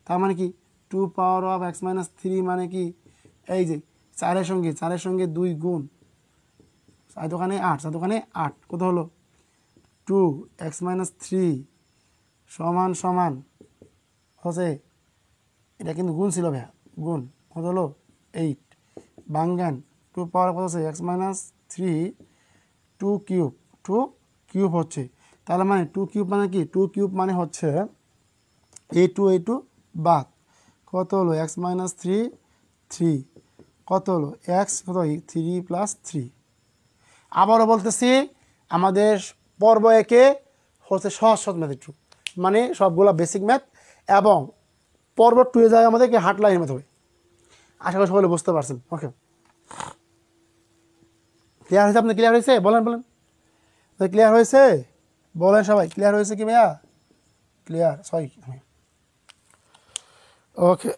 তার মানে কি 2 পাওয়ার অফ এক্স মাইনাস 3 মানে কি, এই যে 4-এর সঙ্গে 2 গুণ 4 দোকানে 8, কত হলো 2 এক্স মাইনাস 3 সমান হচ্ছে, এটা কিন্তু গুণ ছিল ভাইয়া, গুণ কত হলো 8 বাঙ্গান 2 পাওয়ার কত হচ্ছে এক্স মাইনাস 3 2 কিউব হচ্ছে। তাহলে মানে 2 কিউব মানে কি, 2 কিউব মানে হচ্ছে a2 বাদ কত হলো এক্স মাইনাস 3 কত হলো এক্স কত 3 প্লাস 3। আবারও বলতেছি আমাদের পর্ব একে হচ্ছে সহজ ম্যাথ, একটু মানে সবগুলো বেসিক ম্যাথ, এবং পর্ব 2 এ যায় আমাদেরকে হার্ড লাইন ম্যাথ হবে। আশা করি সকলে বুঝতে পারছেন। ওকে, ক্লিয়ার হয়েছে? আপনি ক্লিয়ার হয়েছে বলেন ক্লিয়ার হয়েছে বলেন সবাই, ক্লিয়ার হয়েছে কি ভাইয়া? Clear, sorry. ওকে,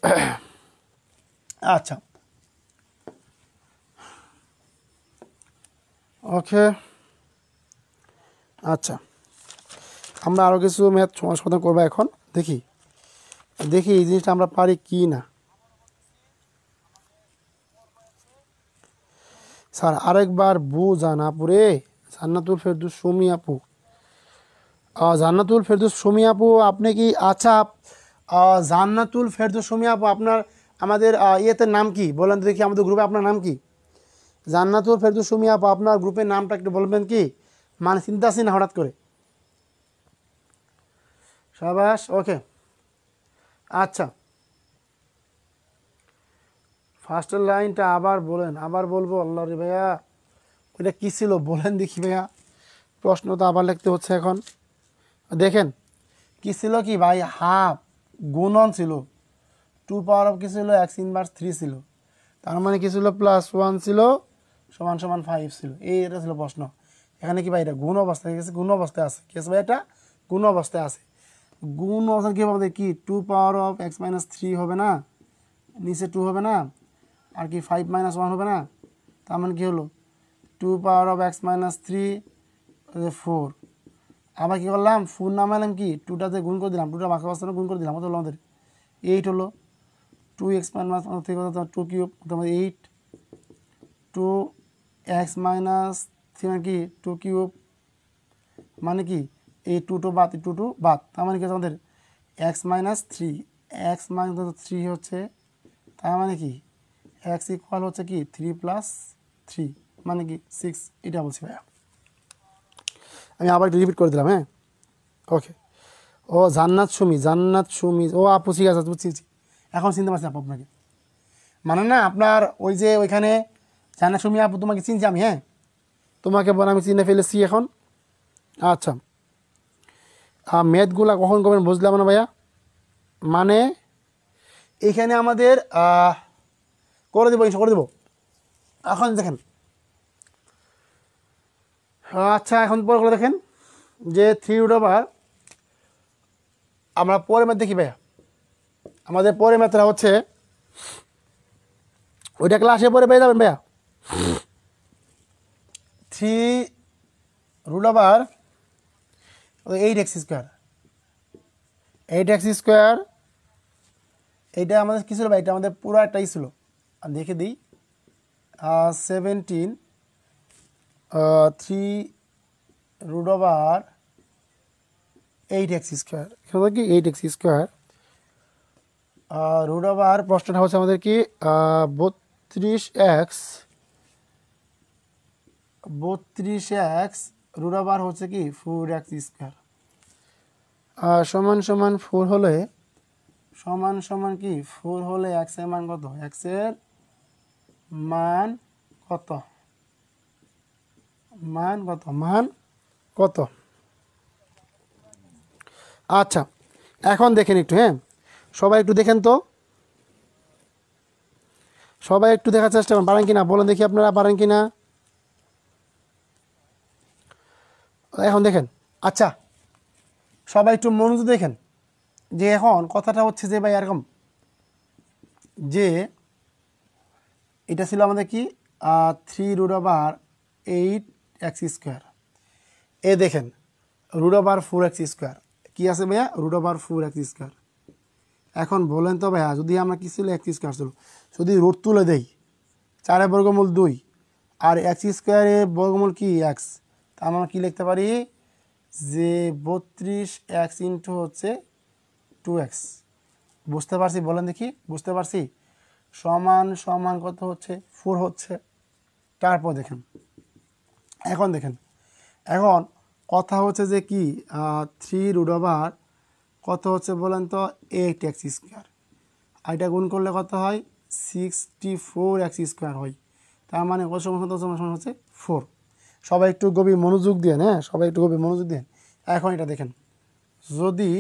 আচ্ছা, ওকে, আচ্ছা, আমরা আরও কিছু ম্যাথ সমাধান করবো এখন। দেখি এই জিনিসটা আমরা পারি কি না। স্যার আরেকবার বুঝান আপু রে। জান্নাতুল ফেরদৌস সুমি আপু, আপনি কি, আচ্ছা জান্নাতুল ফেরদৌস সুমি আপু, আপনার আমাদের ইয়েতে নাম কি বলেন তো দেখি, আমাদের গ্রুপে আপনার নাম কি? জান্নাতুল ফেরদৌস সুমি আপু, আপনার গ্রুপের নামটা একটু বলবেন কি, মানে চিন্তা আসি না হঠাৎ করে। সাবাস, ওকে। আচ্ছা, ফার্স্টের লাইনটা আবার বলেন। আবার বলবো? আল্লাহ রে ভাইয়া, ওইটা কী ছিল বলেন দেখি ভাইয়া। প্রশ্ন তো আবার লিখতে হচ্ছে এখন। দেখেন কী ছিল কি ভাই, হাফ গুণন ছিল, 2 পাওয়ার অফ কি ছিল, এক্স ইনভার্স 3 ছিল, তার মানে কি ছিল, +1 ছিল সমান সমান 5 ছিল। এটা ছিল প্রশ্ন। এখানে কি ভাই এটা গুণ অবস্থায় গেছে, গুণ অবস্থায় আছে, কি আছে ভাই, এটা গুণ অবস্থায় আছে। গুণ অবস্থায় কী হবে কি, 2 পাওয়ার অফ x - 3 হবে না, নিচে 2 হবে না, আর কি 5 - 1 হবে না, তার মানে কী হলো 2 পাওয়ার অফ x - 3 4। আবার কী করলাম, 4 নামালাম কি 2টাতে গুণ করে দিলাম, 2টা বাকি অবস্থানে গুণ করে দিলাম, অত হলো আমাদের 8 হলো। 2x - 3 2 কিউব, তোমার 8, 2x - 3 মানে কি 2 কিউব, মানে কি এই 2 বাদ, 2 বাদ, তার মানে কি হচ্ছে আমাদের x - 3, x - 3 হচ্ছে, তার মানে কি x ইকুয়াল হচ্ছে কি 3 + 3 মানে কি 6। এটা বলছি ভাইয়া, আমি আবার একটু রিপিট করে দিলাম। হ্যাঁ, ওকে। ও জান্নাত সুমি, জান্নাত সুমি, ও আপু ঠিক আছে, বুঝছি। এখন চিনতে পারছি আপু আপনাকে, মানে না আপনার ওই যে ওইখানে জান্নাত সুমি আপু, তোমাকে চিনছি আমি। হ্যাঁ, তোমাকে বলে আমি চিনে ফেলেছি এখন। আচ্ছা, ম্যাথগুলা কখন করবেন বুঝলাম না ভাইয়া, মানে এইখানে আমাদের করে দেবো, করে দেবো এখন। দেখেন, আচ্ছা এখন পরে করে দেখেন যে 3√, আমরা পরে ম্যাথ দেখি ভাইয়া। আমাদের পরে ম্যাথটা হচ্ছে ওইটা ক্লাসে পরে পেয়ে যাবেন ভাইয়া। 3√8x², 8x², এইটা আমাদের কী ছিল ভাই, এটা আমাদের পুরো একটাই ছিল। আর দেখে দিই 17 3√8x², এখানে কি 8x², প্রশ্নটা হচ্ছে আমাদের কি 32x হচ্ছে কি 4x², সমান সমান 4 হলে, সমান সমান কি 4 হলে x এর মান কত, x এর মান কত, মান কত, মান কত। আচ্ছা এখন দেখেন একটু, হ্যাঁ সবাই একটু দেখেন তো, সবাই একটু দেখার চেষ্টা করেন, পারেন কিনা বলেন দেখি, আপনারা পারেন কিনা এখন দেখেন। আচ্ছা সবাই একটু মনোযোগ দেখেন, যে এখন কথাটা হচ্ছে যে ভাই এরকম, যে এটা ছিল আমাদের কি 3√8x², এ দেখেন √4x², কি আছে ভাইয়া, √4x²। এখন বলেন তো ভাইয়া, যদি আমরা কি ছিল x² ছিল, যদি রুট তুলে দেই 4 বর্গমূল 2 আর x² বর্গমূল কি x, তা আমরা কি লিখতে পারি যে 32x ইন্টু হচ্ছে 2x। বুঝতে পারছি, বলেন দেখি, বুঝতে পারছি, সমান সমান কত হচ্ছে 4 হচ্ছে। তারপর দেখেন, এখন দেখেন, এখন কথা হচ্ছে যে কি 3√, কত হচ্ছে বলেন তো 8x², আর এটা গুণ করলে কত হয় 64x² হয়, তার মানে কত সমান সমান হচ্ছে 4। সবাই একটু গভীর মনোযোগ দেন, হ্যাঁ সবাই একটু গভীর মনোযোগ দেন। এখন এটা দেখেন, যদি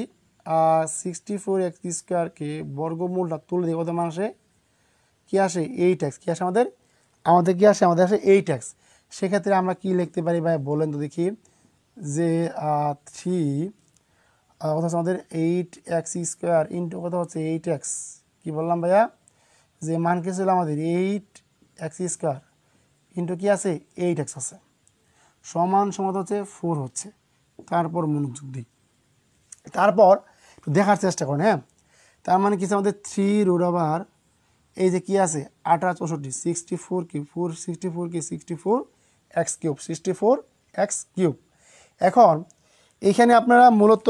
64x²কে বর্গমূলটা তুলে দিই, কত মান আসে, কী আসে 8x, কী আসে আমাদের, কী আসে, আমাদের আসে 8x। সেক্ষেত্রে আমরা কি লিখতে পারি ভাই বলেন তো দেখি, যে 3 কত হচ্ছে আমাদের 8x² ইন্টু কত হচ্ছে 8x, কি বললাম ভাইয়া, যে মান কি ছিল আমাদের 8x² ইন্টু কি আছে 8x আছে, সমান সমান হচ্ছে 4 হচ্ছে। তারপর মনোযোগ দিই, তারপর একটু দেখার চেষ্টা করেন। হ্যাঁ, তার মানে কি আমাদের 3√, এই যে কি আছে 18 64 64 কিউব 64 কি 64x³ 64x³। এখন এইখানে আপনারা মূলত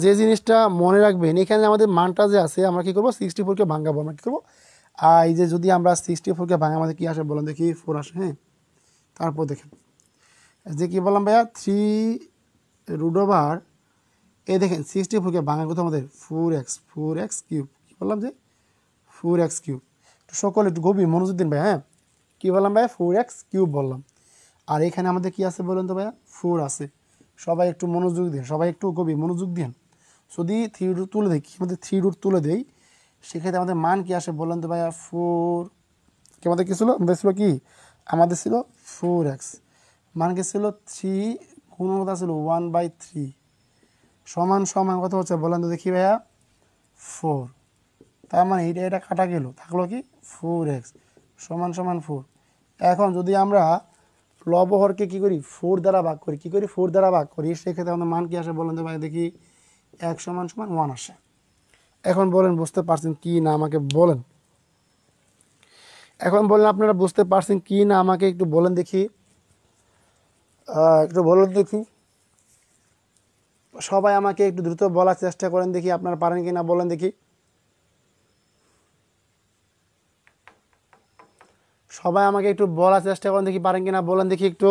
যে জিনিসটা মনে রাখবেন, এখানে আমাদের মানটা যে আছে, আমরা কী করবো 64কে ভাঙাবো, আমরা কী করবো, এই যে যদি আমরা 64কে ভাঙা, আমাদের কী আসে বলেন দেখি, 4 আসে। হ্যাঁ, তারপর দেখেন যে কী বললাম ভাইয়া, 3√, এই দেখেন 64কে ভাঙা কত আমাদের 4x কিউব। কী বললাম যে 4x কিউব। সকলে একটু গভীর মনোযোগ দিন ভাই, হ্যাঁ কী বললাম ভাই 4x কিউব বললাম। আর এখানে আমাদের কি আছে বলুন তো ভাইয়া 4 আছে। সবাই একটু মনোযোগ দিন, সবাই একটু গভীর মনোযোগ দিন। যদি 3 রুট তুলে দিই, আমাদের 3 রুট তুলে দেই, সেক্ষেত্রে আমাদের মান কি আসে বললেন তো ভাইয়া 4 কি আমাদের কী ছিল, আমাদের ছিল কি, আমাদের ছিল 4x, মান কি ছিল 3 গুণ কথা ছিল 1/3 সমান সমান কত হচ্ছে বলেন তো দেখি ভাইয়া 4। তার মানে এটা কাটা গেল, থাকলো কি 4x সমান সমান 4। এখন যদি আমরা লবহরকে কী করি 4 দ্বারা ভাগ করি, কী করি 4 দ্বারা ভাগ করি, সেক্ষেত্রে আমাদের মান কি আসে বলেন তো ভাই দেখি 1 সমান সমান 1 আসে। এখন বলেন বুঝতে পারছেন কি না আমাকে বলেন, এখন বলেন আপনারা বুঝতে পারছেন কি না আমাকে একটু বলেন দেখি, একটু বলেন দেখি, সবাই আমাকে একটু দ্রুত বলার চেষ্টা করেন দেখি আপনারা পারেন কি না বলেন দেখি, সবাই আমাকে একটু বলার চেষ্টা করেন দেখি পারেন কি না বলেন দেখি একটু।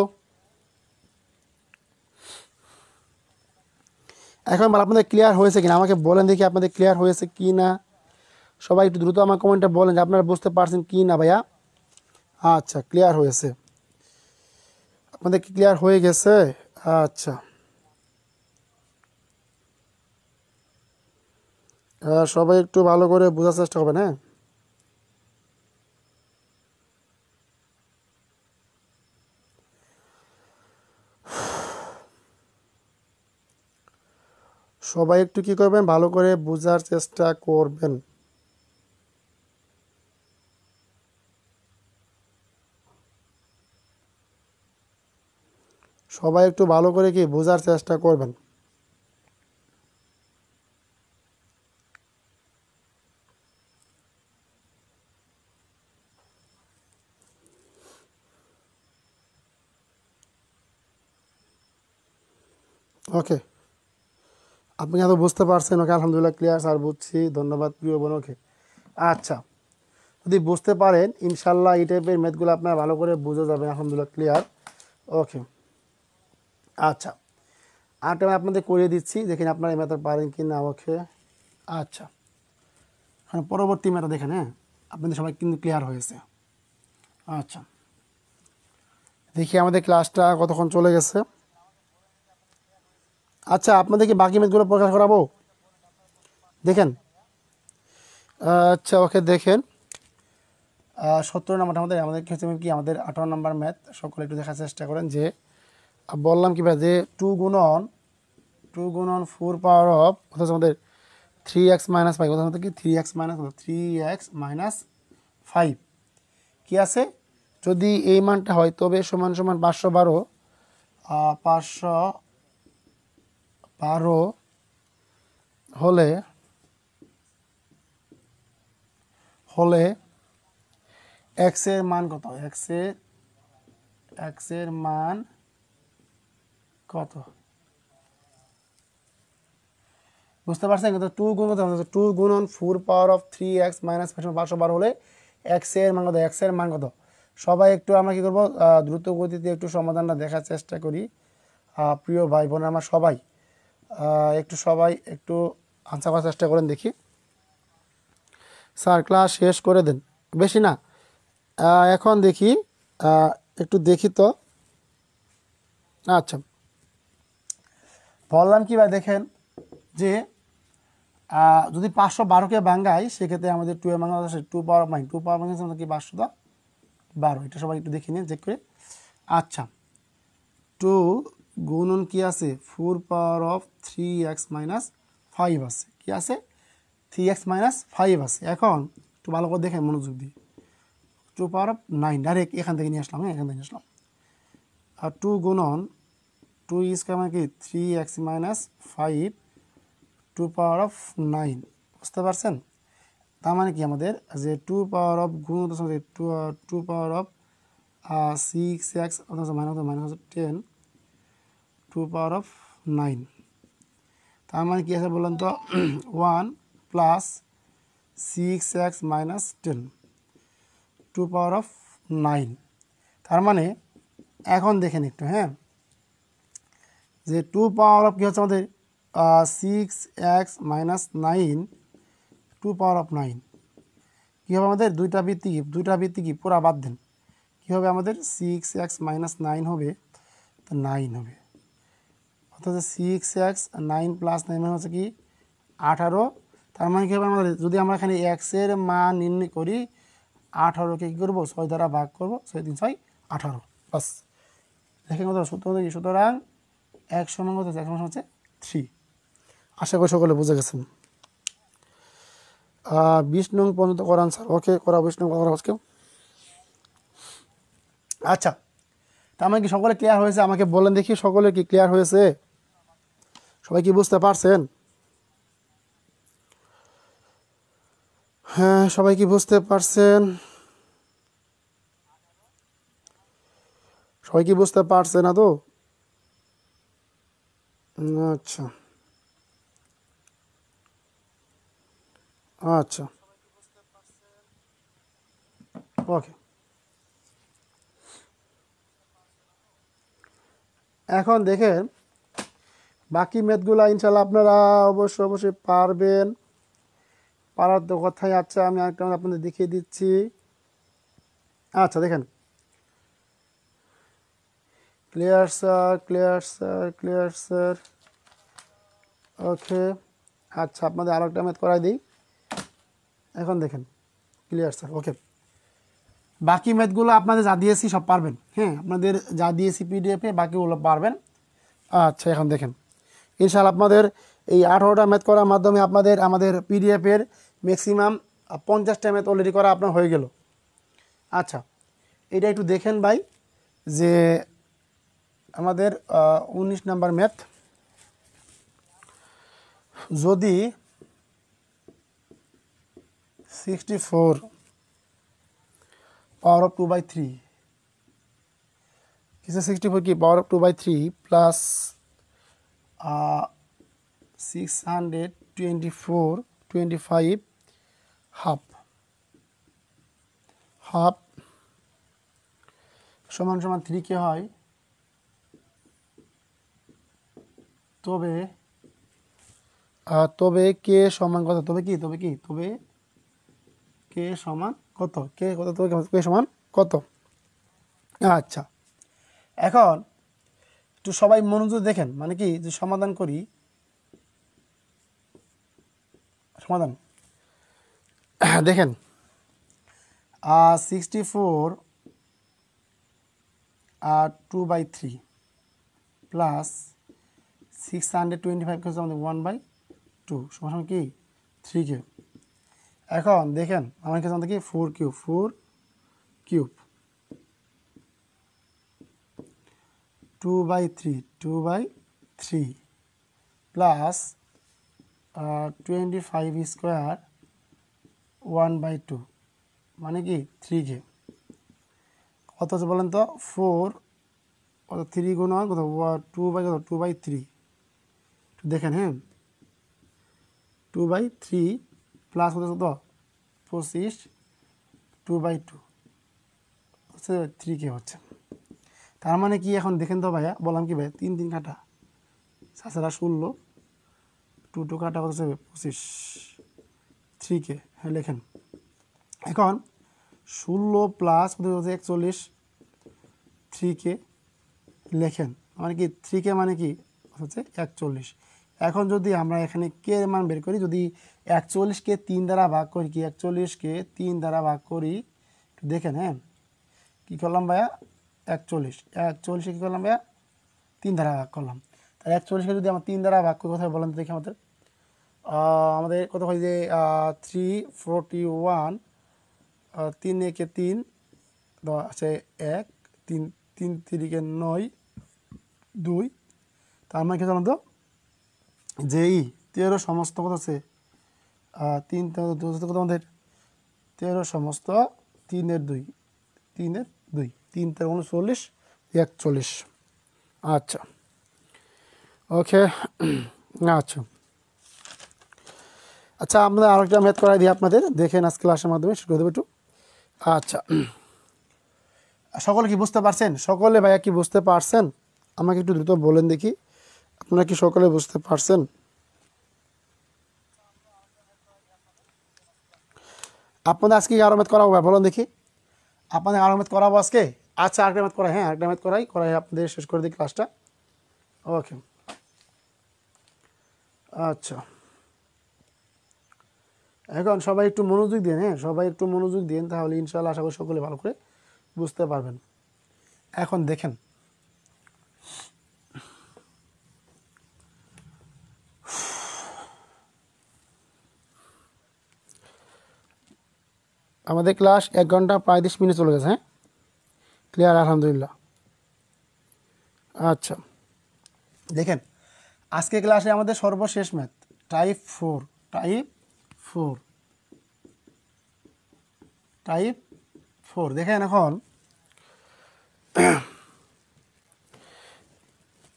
এখন বল আপনাদের ক্লিয়ার হয়েছে কিনা আমাকে বলেন দেখি, আপনাদের ক্লিয়ার হয়েছে কি না, সবাই একটু দ্রুত আমার কমেন্টে বলেন যে আপনারা বুঝতে পারছেন কি না ভাইয়া। আচ্ছা ক্লিয়ার হয়েছে, আপনাদের কি ক্লিয়ার হয়ে গেছে? আচ্ছা সবাই একটু ভালো করে বোঝার চেষ্টা করবেন, হ্যাঁ সবাই একটু কি করবেন ভালো করে বোঝার চেষ্টা করবেন। সবাই একটু ভালো করে কি বোঝার চেষ্টা করবেন। ওকে আপনি এত বুঝতে পারছেন, ওকে আলহামদুলিল্লাহ ক্লিয়ার স্যার, বুঝছি, ধন্যবাদ প্রিয় বোন। ওকে আচ্ছা যদি বুঝতে পারেন ইনশাল্লাহ এই টাইপের ম্যাথগুলো আপনার ভালো করে বুঝে যাবেন, আলহামদুলিল্লাহ ক্লিয়ার। ওকে আচ্ছা আরেকটা আমি আপনাদের করিয়ে দিচ্ছি, দেখেন আপনারা এই ম্যাথটা পারেন কি না। ওকে আচ্ছা এখন পরবর্তী ম্যাথটা দেখেন, হ্যাঁ আপনাদের সবাই কিন্তু ক্লিয়ার হয়েছে। আচ্ছা দেখি আমাদের ক্লাসটা কতক্ষণ চলে গেছে। আচ্ছা আপনাদেরকে বাকি ম্যাথগুলো প্রকাশ করাবো, দেখেন। আচ্ছা ওকে দেখেন 17 নম্বরটা আমাদের কি হচ্ছে কি আমাদের 18 নম্বর ম্যাথ, সকলে একটু দেখার চেষ্টা করেন যে বললাম কি ভাই যে 2 গুণন 4 পাওয়ার অফ অথচ আমাদের 3x মাইনাস 5 অর্থাৎ কি 3x মাইনাস 5 কি আছে, যদি এই মানটা হয় তবে সমান সমান 512 হলে x এর মান কত, x এর মান কত বুঝতে পারছেন? কিন্তু 2 গুণ কত, 2 গুণন 4 পাওয়ার অফ 3x মাইনাস 512 হলে x এর মান কত, x এর মান কত। সবাই একটু আমরা কী করবো দ্রুত গতিতে একটু সমাধানটা দেখার চেষ্টা করি প্রিয় ভাই বোন আমার সবাই সবাই একটু আনসার করার চেষ্টা করেন দেখি। স্যার ক্লাস শেষ করে দেন, বেশি না এখন দেখি একটু দেখি তো। আচ্ছা বললাম কি ভাই দেখেন যে যদি 512কে ভাঙাই সেক্ষেত্রে আমাদের 2 এর মান আসে 2 পাওয়ার অফ 9, 2 পাওয়ার মানে কি 512, এটা সবাই একটু দেখে নিন চেক করে। আচ্ছা 2 গুণন কি আছে 4 পাওয়ার অফ 3x মাইনাস 5 আছে, কি আছে 3x মাইনাস 5 আছে। এখন একটু ভালো করে দেখেন মনোযোগ দিয়ে, 2 পাওয়ার অফ 9 ডাইরেক্ট এখান থেকে নিয়ে আসলাম, হ্যাঁ এখান থেকে নিয়ে আসলাম। আর 2 গুণন 2 স্কয়ার মানে কি 3x মাইনাস 5 2 পাওয়ার অফ 9, বুঝতে পারছেন? তার মানে কি আমাদের যে 2 পাওয়ার অফ গুণ 2 power of 6x minus 10 2 power of 9, তার মানে কি আছে বললেন তো 1 plus 6x minus 10 2 power of 9। তার মানে এখন দেখেন একটু, হ্যাঁ যে 2 পাওয়ার অফ কী হচ্ছে আমাদের 6x-9 টু পাওয়ার অফ 9 কী হবে আমাদের? দুইটা বৃত্তি কি পুরা বাদ দেন, কী হবে আমাদের? 6x-9 হবে, তো 9 হবে, অর্থাৎ 6x-9 + 9 মানে হচ্ছে কি 18। তার মানে কী হবে আমাদের? যদি আমরা এখানে এক্সের মান নির্ণয় করি, 18কে কী করবো? 6 দ্বারা ভাগ করবো, 6 3 6 18, বাস। দেখেন কত সূত্র হচ্ছে কি? সুতরাং এক সমান কত হচ্ছে? এক সমান হচ্ছে 3। আশা করি সকলে বুঝে গেছেন। 20 নং পর্যন্ত করান স্যার। ওকে, করা 20 নং করা আজকে। আচ্ছা, তার মানে কি সকলে ক্লিয়ার হয়েছে? আমাকে বলেন দেখি, সকলে কি ক্লিয়ার হয়েছে? সবাই কি বুঝতে পারছেন? হ্যাঁ, সবাই কি বুঝতে পারছেন? সবাই কি বুঝতে পারছে না তো? আচ্ছা আচ্ছা, ওকে। এখন দেখেন বাকি ম্যাথগুলো ইনশাল্লাহ আপনারা অবশ্যই পারবেন, পারার তো কথাই। আচ্ছা, আমি আরেকটা আপনাদের দেখিয়ে দিচ্ছি। আচ্ছা দেখেন, clear sir, clear sir, clear sir, okay. আচ্ছা, আপনাদের আরও একটা ম্যাথ করাই দিই। এখন দেখেন, ক্লিয়ার স্যার, ওকে। বাকি ম্যাথগুলো আপনাদের যা দিয়েছি সব পারবেন, হ্যাঁ, আপনাদের যা দিয়েছি পিডিএফে বাকিগুলো পারবেন। আচ্ছা, এখন দেখেন ইনশাআল্লাহ আপনাদের এই 18টা ম্যাথ করার মাধ্যমে আমাদের পিডিএফের ম্যাক্সিমাম 50টা ম্যাথ অলরেডি করা আপনার হয়ে গেল। আচ্ছা, এটা একটু দেখেন ভাই, যে আমাদের 19 নাম্বার ম্যাথ, যদি 64 পাওয়ার অফ 2/3, কিসে 64 কি পাওয়ার অফ 2/3 প্লাস 625 হাফ সমান 3 কে হয়, তবে কে সমান কত? তবে কে সমান কত? কে সমান কত? আচ্ছা, এখন একটু সবাই মনোযোগ দেখেন, মানে কি যে সমাধান করি, সমাধান দেখেন 64 2/3 প্লাস 625 হচ্ছে আমাদের 1/2 সমান কি 3 কিউব। এখন দেখেন আমার কাছে আমাদের কি 4 কিউব 2/3 প্লাস 25 স্কোয়ার 1/2 মানে কি 3 কে কত হচ্ছে বলেন তো? 4 কত 3 গুণ কত 2/3 দেখেন, হ্যাঁ, 2/3 প্লাস কত 25 2/2 হচ্ছে 3 কে হচ্ছে। তার মানে কি এখন দেখেন তো ভাইয়া, বললাম কি ভাই 3 3 কাটা, তাছাড়া 16 2 কাটা হচ্ছে 25 3 কে, হ্যাঁ লেখেন। এখন 16 প্লাস কত হচ্ছে 41 3 কে লেখেন, মানে কি 3 কে মানে কি হচ্ছে 41। এখন যদি আমরা এখানে কে এর মান বের করি, যদি 41কে 3 দ্বারা ভাগ করি, কি 41কে 3 দ্বারা ভাগ করি, দেখেন, হ্যাঁ, কী করলাম ভাইয়া 41কে কী করলাম ভাইয়া 3 দ্বারা ভাগ করলাম। তাহলে 41কে যদি আমরা 3 দ্বারা ভাগ করি, কোথায় বলেন তো দেখি আমাদের কত হয় যে 341, 3 একে 3 আছে 1, 3 3 9 2, তার মানে কি জানো তো যে 13 সমস্ত কত আছে 3 কত আমাদের 13 সমস্ত 3 এর 2 3 39 41। আচ্ছা, ওকে। আচ্ছা আচ্ছা, আমরা আরেকটা ম্যাথ করাই দিই আপনাদের, দেখেন আজ ক্লাসের মাধ্যমে শুরু করে দেবো একটু। আচ্ছা, সকলে কি বুঝতে পারছেন? সকলে ভাইয়া কি বুঝতে পারছেন? আমাকে একটু দ্রুত বলেন দেখি, আপনারা কি সকলে বুঝতে পারছেন? আপনাদের আজকে আরো ম্যাথ করাবো ভাই, বলুন দেখি। আপনাদের আরো ম্যাথ করাবো আজকে? আচ্ছা, আরেকটা ম্যাথ করাই, হ্যাঁ আরেকটা ম্যাথ করাই আপনাদের শেষ করে দিই ক্লাসটা। ওকে, আচ্ছা এখন সবাই একটু মনোযোগ দিন, হ্যাঁ সবাই একটু মনোযোগ দিন, তাহলে ইনশাআল্লাহ আশা করি সকলে ভালো করে বুঝতে পারবেন। এখন দেখেন, আমাদের ক্লাস 1 ঘন্টা 35 মিনিট চলে গেছে, হ্যাঁ ক্লিয়ার আলহামদুলিল্লাহ। আচ্ছা দেখেন, আজকে ক্লাসে আমাদের সর্বশেষ ম্যাথ টাইপ 4, টাইপ 4 দেখেন। এখন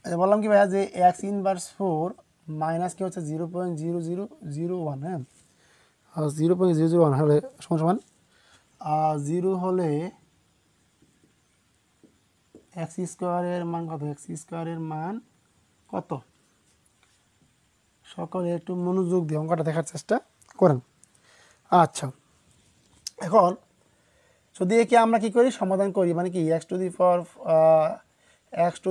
বললাম কি ভাইয়া যে এক্স ইনভার্স 4 মাইনাস কি হচ্ছে 0.0001, হ্যাঁ 0.001 হলে সমান 0 হলে এক্স স্কোয়ারের মান কত? এক্স স্কোয়ারের মান কত? সকলে একটু মনোযোগ দিয়ে অঙ্কটা দেখার চেষ্টা করেন। আচ্ছা এখন যদি একে আমরা কি করি, সমাধান করি, মানে কি x two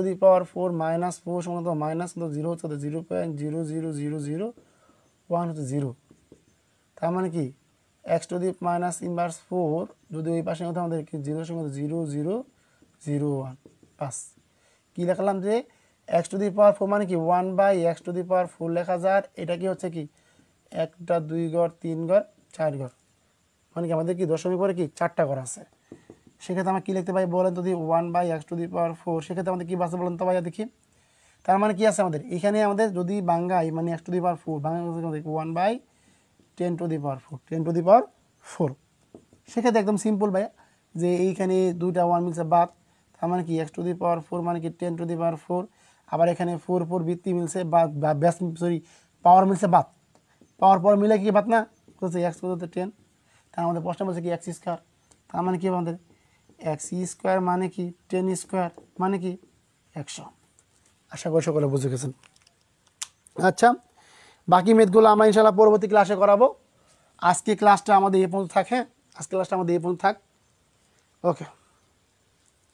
the power 4 minus 4 সমান মাইনাস 0 হচ্ছে 0.00001 হচ্ছে 0। তার মানে কি x to the minus inverse 4 যদি ওই পাশে হতো আমাদের কি 0 সমান 0.001 পাস। কী লেখলাম যে এক্স টু দি পাওয়ার 4 মানে কি 1/x টু দি পাওয়ার 4 লেখা যায়। এটা কি হচ্ছে কি 1টা 2 ঘর 3 ঘর 4 ঘর, মানে কি আমাদের কি দশমিক পরে কি 4টা ঘর আছে। সেক্ষেত্রে আমরা কী লিখতে পারি বলেন যদি 1/x টু দি পাওয়ার 4, সেক্ষেত্রে আমাদের কী বাসে বলেন তো ভাইয়া দেখি। তার মানে কি আছে আমাদের এখানে, আমাদের যদি বাঙ্গাই মানে x টু দি পাওয়ার 4 বাংলা 1/10 to the power 4, 10 to the power 4। সেক্ষেত্রে একদম সিম্পল ভাইয়া, যে এইখানে 2টা 1 মিলছে বাদ, তার মানে কি x টু দি পাওয়ার 4 মানে কি 10 টু দি পাওয়ার 4, আবার এখানে 4 বৃত্তি মিলছে বা পাওয়ার মিলছে বাদ, পাওয়ার পর মিলে কি বাদ না বলছে x কত 10। তার আমাদের প্রশ্ন বলছে কি এক্স স্কোয়ার, তার মানে কি আমাদের এক্স স্কোয়ার মানে কি 10 স্কোয়ার মানে কি 100। আশা করি সকলে বুঝে গেছেন। আচ্ছা বাকি মেথগুলো আমরা ইনশাআল্লাহ পরবর্তী ক্লাসে করাবো। আজকে ক্লাসটা আমাদের এই পর্যন্ত থাকে, আজকে ক্লাসটা আমাদের এই পর্যন্ত থাক। ওকে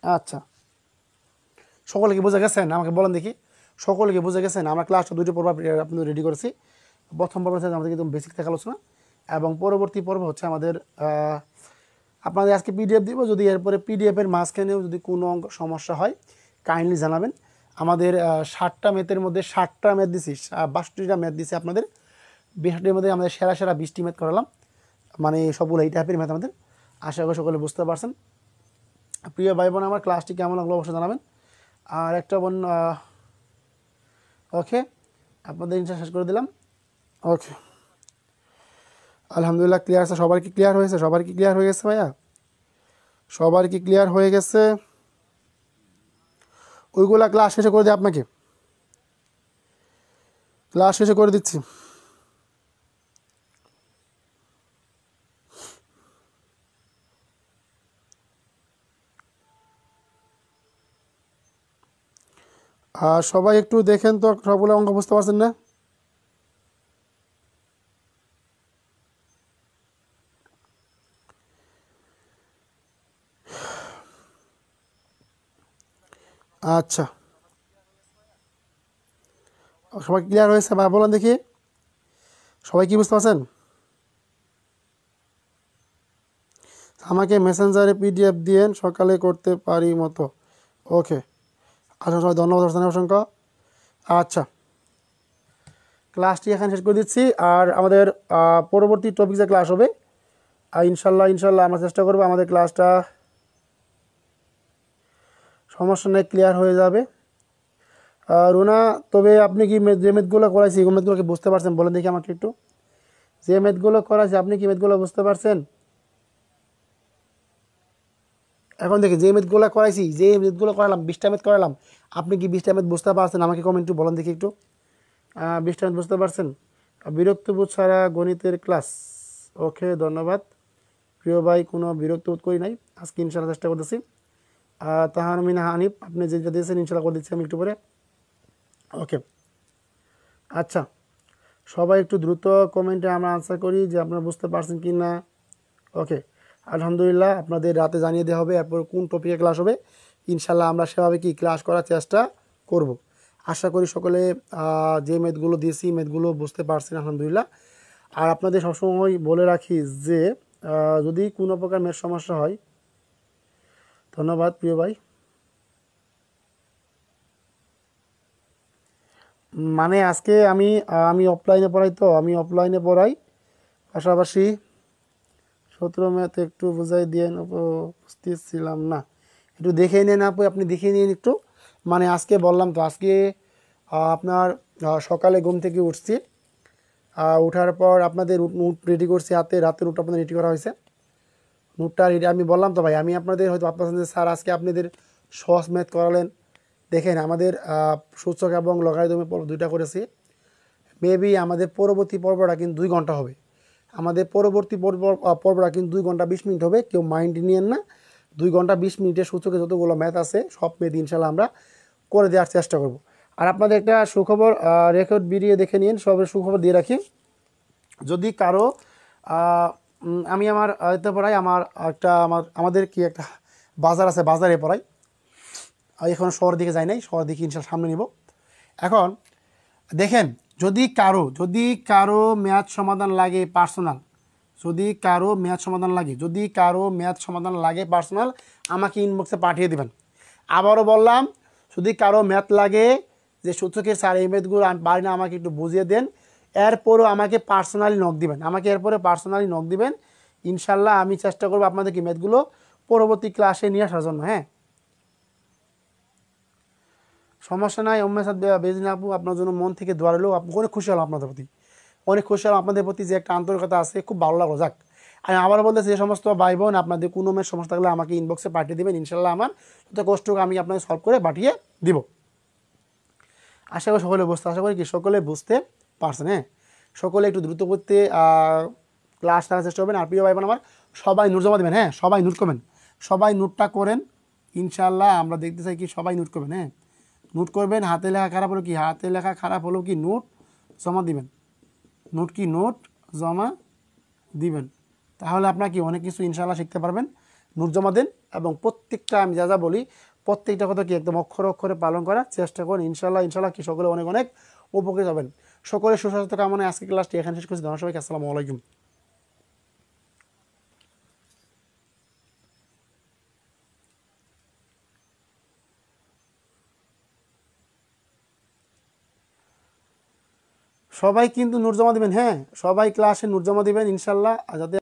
আচ্ছা, সকলে কি বুঝে গেছেন? আমাকে বলেন দেখি, সকলে কি বুঝে গেছেন? আমরা ক্লাসটা 2টি পর্ব আপনাদের রেডি করেছি। প্রথম পর্ব হচ্ছে আমাদের কিন্তু বেসিক থেকে আলোচনা, এবং পরবর্তী পর্ব হচ্ছে আমাদের আপনাদের আজকে পিডিএফ দিব। যদি এরপরে পিডিএফের মাঝখানেও যদি কোনো অঙ্ক সমস্যা হয় কাইন্ডলি জানাবেন। আমাদের 60টা ম্যাথের মধ্যে 60টা ম্যাথ দিছি, 62টা ম্যাথ দিছি আপনাদের। 62টির মধ্যে আমাদের সেরা 20টি ম্যাথ করালাম, মানে সবগুলো এই টাইপের ম্যাথ আমাদের। আশা করি সকলে বুঝতে পারছেন। প্রিয় ভাই বোন, আমার ক্লাসটি কেমন লাগলো অবশ্যই জানাবেন। আর একটা বোন ওকে আপনাদের ইনশা শেষ করে দিলাম। ওকে আলহামদুলিল্লাহ ক্লিয়ার আছে। সবার কি ক্লিয়ার হয়েছে? সবার কি ক্লিয়ার হয়ে গেছে ভাইয়া? সবার কি ক্লিয়ার হয়ে গেছে? ওইগুলা ক্লাস শেষে করে দিই, আপনাকে ক্লাস শেষে করে দিচ্ছি। আর সবাই একটু দেখেন তো সবগুলো অঙ্ক বুঝতে পারছেন না? আচ্ছা সবাই ক্লিয়ার হয়েছে ভাই? বলেন দেখি সবাই কি বুঝতে পারছেন? আমাকে মেসেঞ্জারে পিডিএফ দিয়েন, সকালে করতে পারি মতো। ওকে আচ্ছা সবাই ধন্যবাদ অসংখ্য। আচ্ছা ক্লাসটি এখানে শেষ করে দিচ্ছি। আর আমাদের পরবর্তী টপিক যে ক্লাস হবে ইনশাল্লাহ আমরা চেষ্টা করবো আমাদের ক্লাসটা সমস্যা নেই ক্লিয়ার হয়ে যাবে। রুনা, তবে আপনি কি যে ম্যাথগুলো করাইছি এই ম্যাথগুলোকে বুঝতে পারছেন? বলেন দেখি আমাকে একটু, যে ম্যাথগুলো করাইছি আপনি কি ম্যাথগুলো বুঝতে পারছেন? এখন দেখি যে ম্যাথগুলো করাইছি, যে ম্যাথগুলো করালাম 20টা ম্যাথ করালাম, আপনি কি 20টা ম্যাথ বুঝতে পারছেন? আমাকে কমেন্ট একটু বলেন দেখি একটু 20টা ম্যাথ বুঝতে পারছেন? বিরক্তবোধ ছাড়া গণিতের ক্লাস। ওকে ধন্যবাদ প্রিয় ভাই, কোনো বিরক্তবোধ করি নাই, আজকে ইনশাল্লাহ চেষ্টা করতেছি। তাহারমিনা হানিফ, আপনি যেটা দিয়েছেন ইনশাল্লাহ করে দিচ্ছি আমি একটু পরে। ওকে আচ্ছা সবাই একটু দ্রুত কমেন্টে আমরা আনসার করি যে আপনারা বুঝতে পারছেন কি না। ওকে, আলহামদুলিল্লাহ আপনাদের রাতে জানিয়ে দেওয়া হবে এরপর কোন টপিকে ক্লাস হবে। ইনশাল্লাহ আমরা সেভাবে কি ক্লাস করার চেষ্টা করব। আশা করি সকলে যে ম্যাথগুলো দিয়েছি ম্যাথগুলো বুঝতে পারছেন আলহামদুলিল্লাহ। আর আপনাদের সবসময় বলে রাখি যে যদি কোনো প্রকার ম্যাথ সমস্যা হয়, ধন্যবাদ প্রিয় ভাই। মানে আজকে আমি অফলাইনে পড়াই, তো আমি অফলাইনে পড়াই, পাশাপাশি 17 ম্যাথ একটু বুঝাই দিয়েন, উপস্থিত ছিলাম না, একটু দেখে নিন আপু, আপনি দেখে নিন একটু। মানে আজকে বললাম তো, আজকে আপনার সকালে ঘুম থেকে উঠছি, ওঠার পর আপনাদের নোট রেডি করছি হাতে, রাতের নোট আপনাদের রেডি করা হয়েছে। নোটটা রেডি আমি বললাম তো ভাই, আমি আপনাদের হয়তো আপনার স্যার আজকে আপনাদের সহজ ম্যাথ করালেন। দেখেন আমাদের সূচক এবং লগারিদমের পর্ব 2টা করেছি। মেবি আমাদের পরবর্তী পর্বটা কিন্তু 2 ঘন্টা হবে। আমাদের পরবর্তী পর্বটা কিন্তু 2 ঘন্টা 20 মিনিট হবে, কেউ মাইন্ড নিয়েন না। 2 ঘন্টা 20 মিনিটের সূচকে যতগুলো ম্যাথ আছে সব ম্যাথ ইনশাল্লাহ আমরা করে দেওয়ার চেষ্টা করব। আর আপনাদের একটা সুখবর, রেকর্ড ভিডিও দেখে নিন, সবের সুখবর দিয়ে রাখি। যদি কারো আমি আমার এতে পড়াই, আমাদের কি একটা বাজার আছে, বাজারে পড়াই, এখন শহরের দিকে যাই নাই, শহরের দিকে ইনশাল্লাহ সামনে নিব। এখন দেখেন, যদি কারো ম্যাথ সমাধান লাগে পার্সোনাল, যদি কারো ম্যাথ সমাধান লাগে পার্সোনাল, আমাকে ইনবক্সে পাঠিয়ে দেবেন। আবারও বললাম, যদি কারো ম্যাথ লাগে যে সূচকের স্যার এই ম্যাথগুলো আমি পারি না, আমাকে একটু বুঝিয়ে দেন, এরপরও আমাকে পার্সোনালি নক দিবেন। ইনশাল্লাহ আমি চেষ্টা করবো আপনাদের কি ম্যাথগুলো পরবর্তী ক্লাসে নিয়ে আসার জন্য। হ্যাঁ, সমস্যা নাই ওম্মেসাদ বেজিন আপু, আপনার জন্য মন থেকে দোয়া রইল। অনেক খুশি হলাম আপনাদের প্রতি যে একটা আন্তরিকতা আছে, খুব ভালো লাগলো। যাক, আমি আবার বলতেছি, যে সমস্ত ভাই বোন আপনাদের কোনো মেয়ের সমস্যা থাকলে আমাকে ইনবক্সে পাঠিয়ে দেবেন, ইনশাল্লাহ আমার যত কষ্ট আমি আপনাকে সলভ করে পাঠিয়ে দিব। আশা করি সকলে বুঝতে পারছেন। হ্যাঁ, সকলে একটু দ্রুত করতে ক্লাস থাকার চেষ্টা করবেন। আর প্রিয় ভাই বোন আমার, সবাই নোট জমা দেবেন। হ্যাঁ, সবাই নোট করবেন, সবাই নোটটা করেন ইনশাল্লাহ। আমরা দেখতে চাই কি সবাই নোট করবেন। হ্যাঁ, নোট করবেন। হাতে লেখা খারাপ হলো কি নোট জমা দিবেন, নোট জমা দিবেন, তাহলে আপনার কি অনেক কিছু ইনশাল্লাহ শিখতে পারবেন। নোট জমা দেন এবং প্রত্যেকটা আমি যা বলি প্রত্যেকটা কথা কি একদম অক্ষরে পালন করার চেষ্টা করুন। ইনশাল্লাহ কি সকলে অনেক উপকৃত হবেন। সকলে সুস্বাস্থ্য কামনায় আজকে ক্লাসটি এখানে শেষ করছি। ধন্যবাদ সবাইকে, আসসালামু আলাইকুম। সবাই কিন্তু নোট জমা দিবেন। হ্যাঁ, সবাই ক্লাসে নোট জমা দিবেন ইনশাল্লাহ, যাতে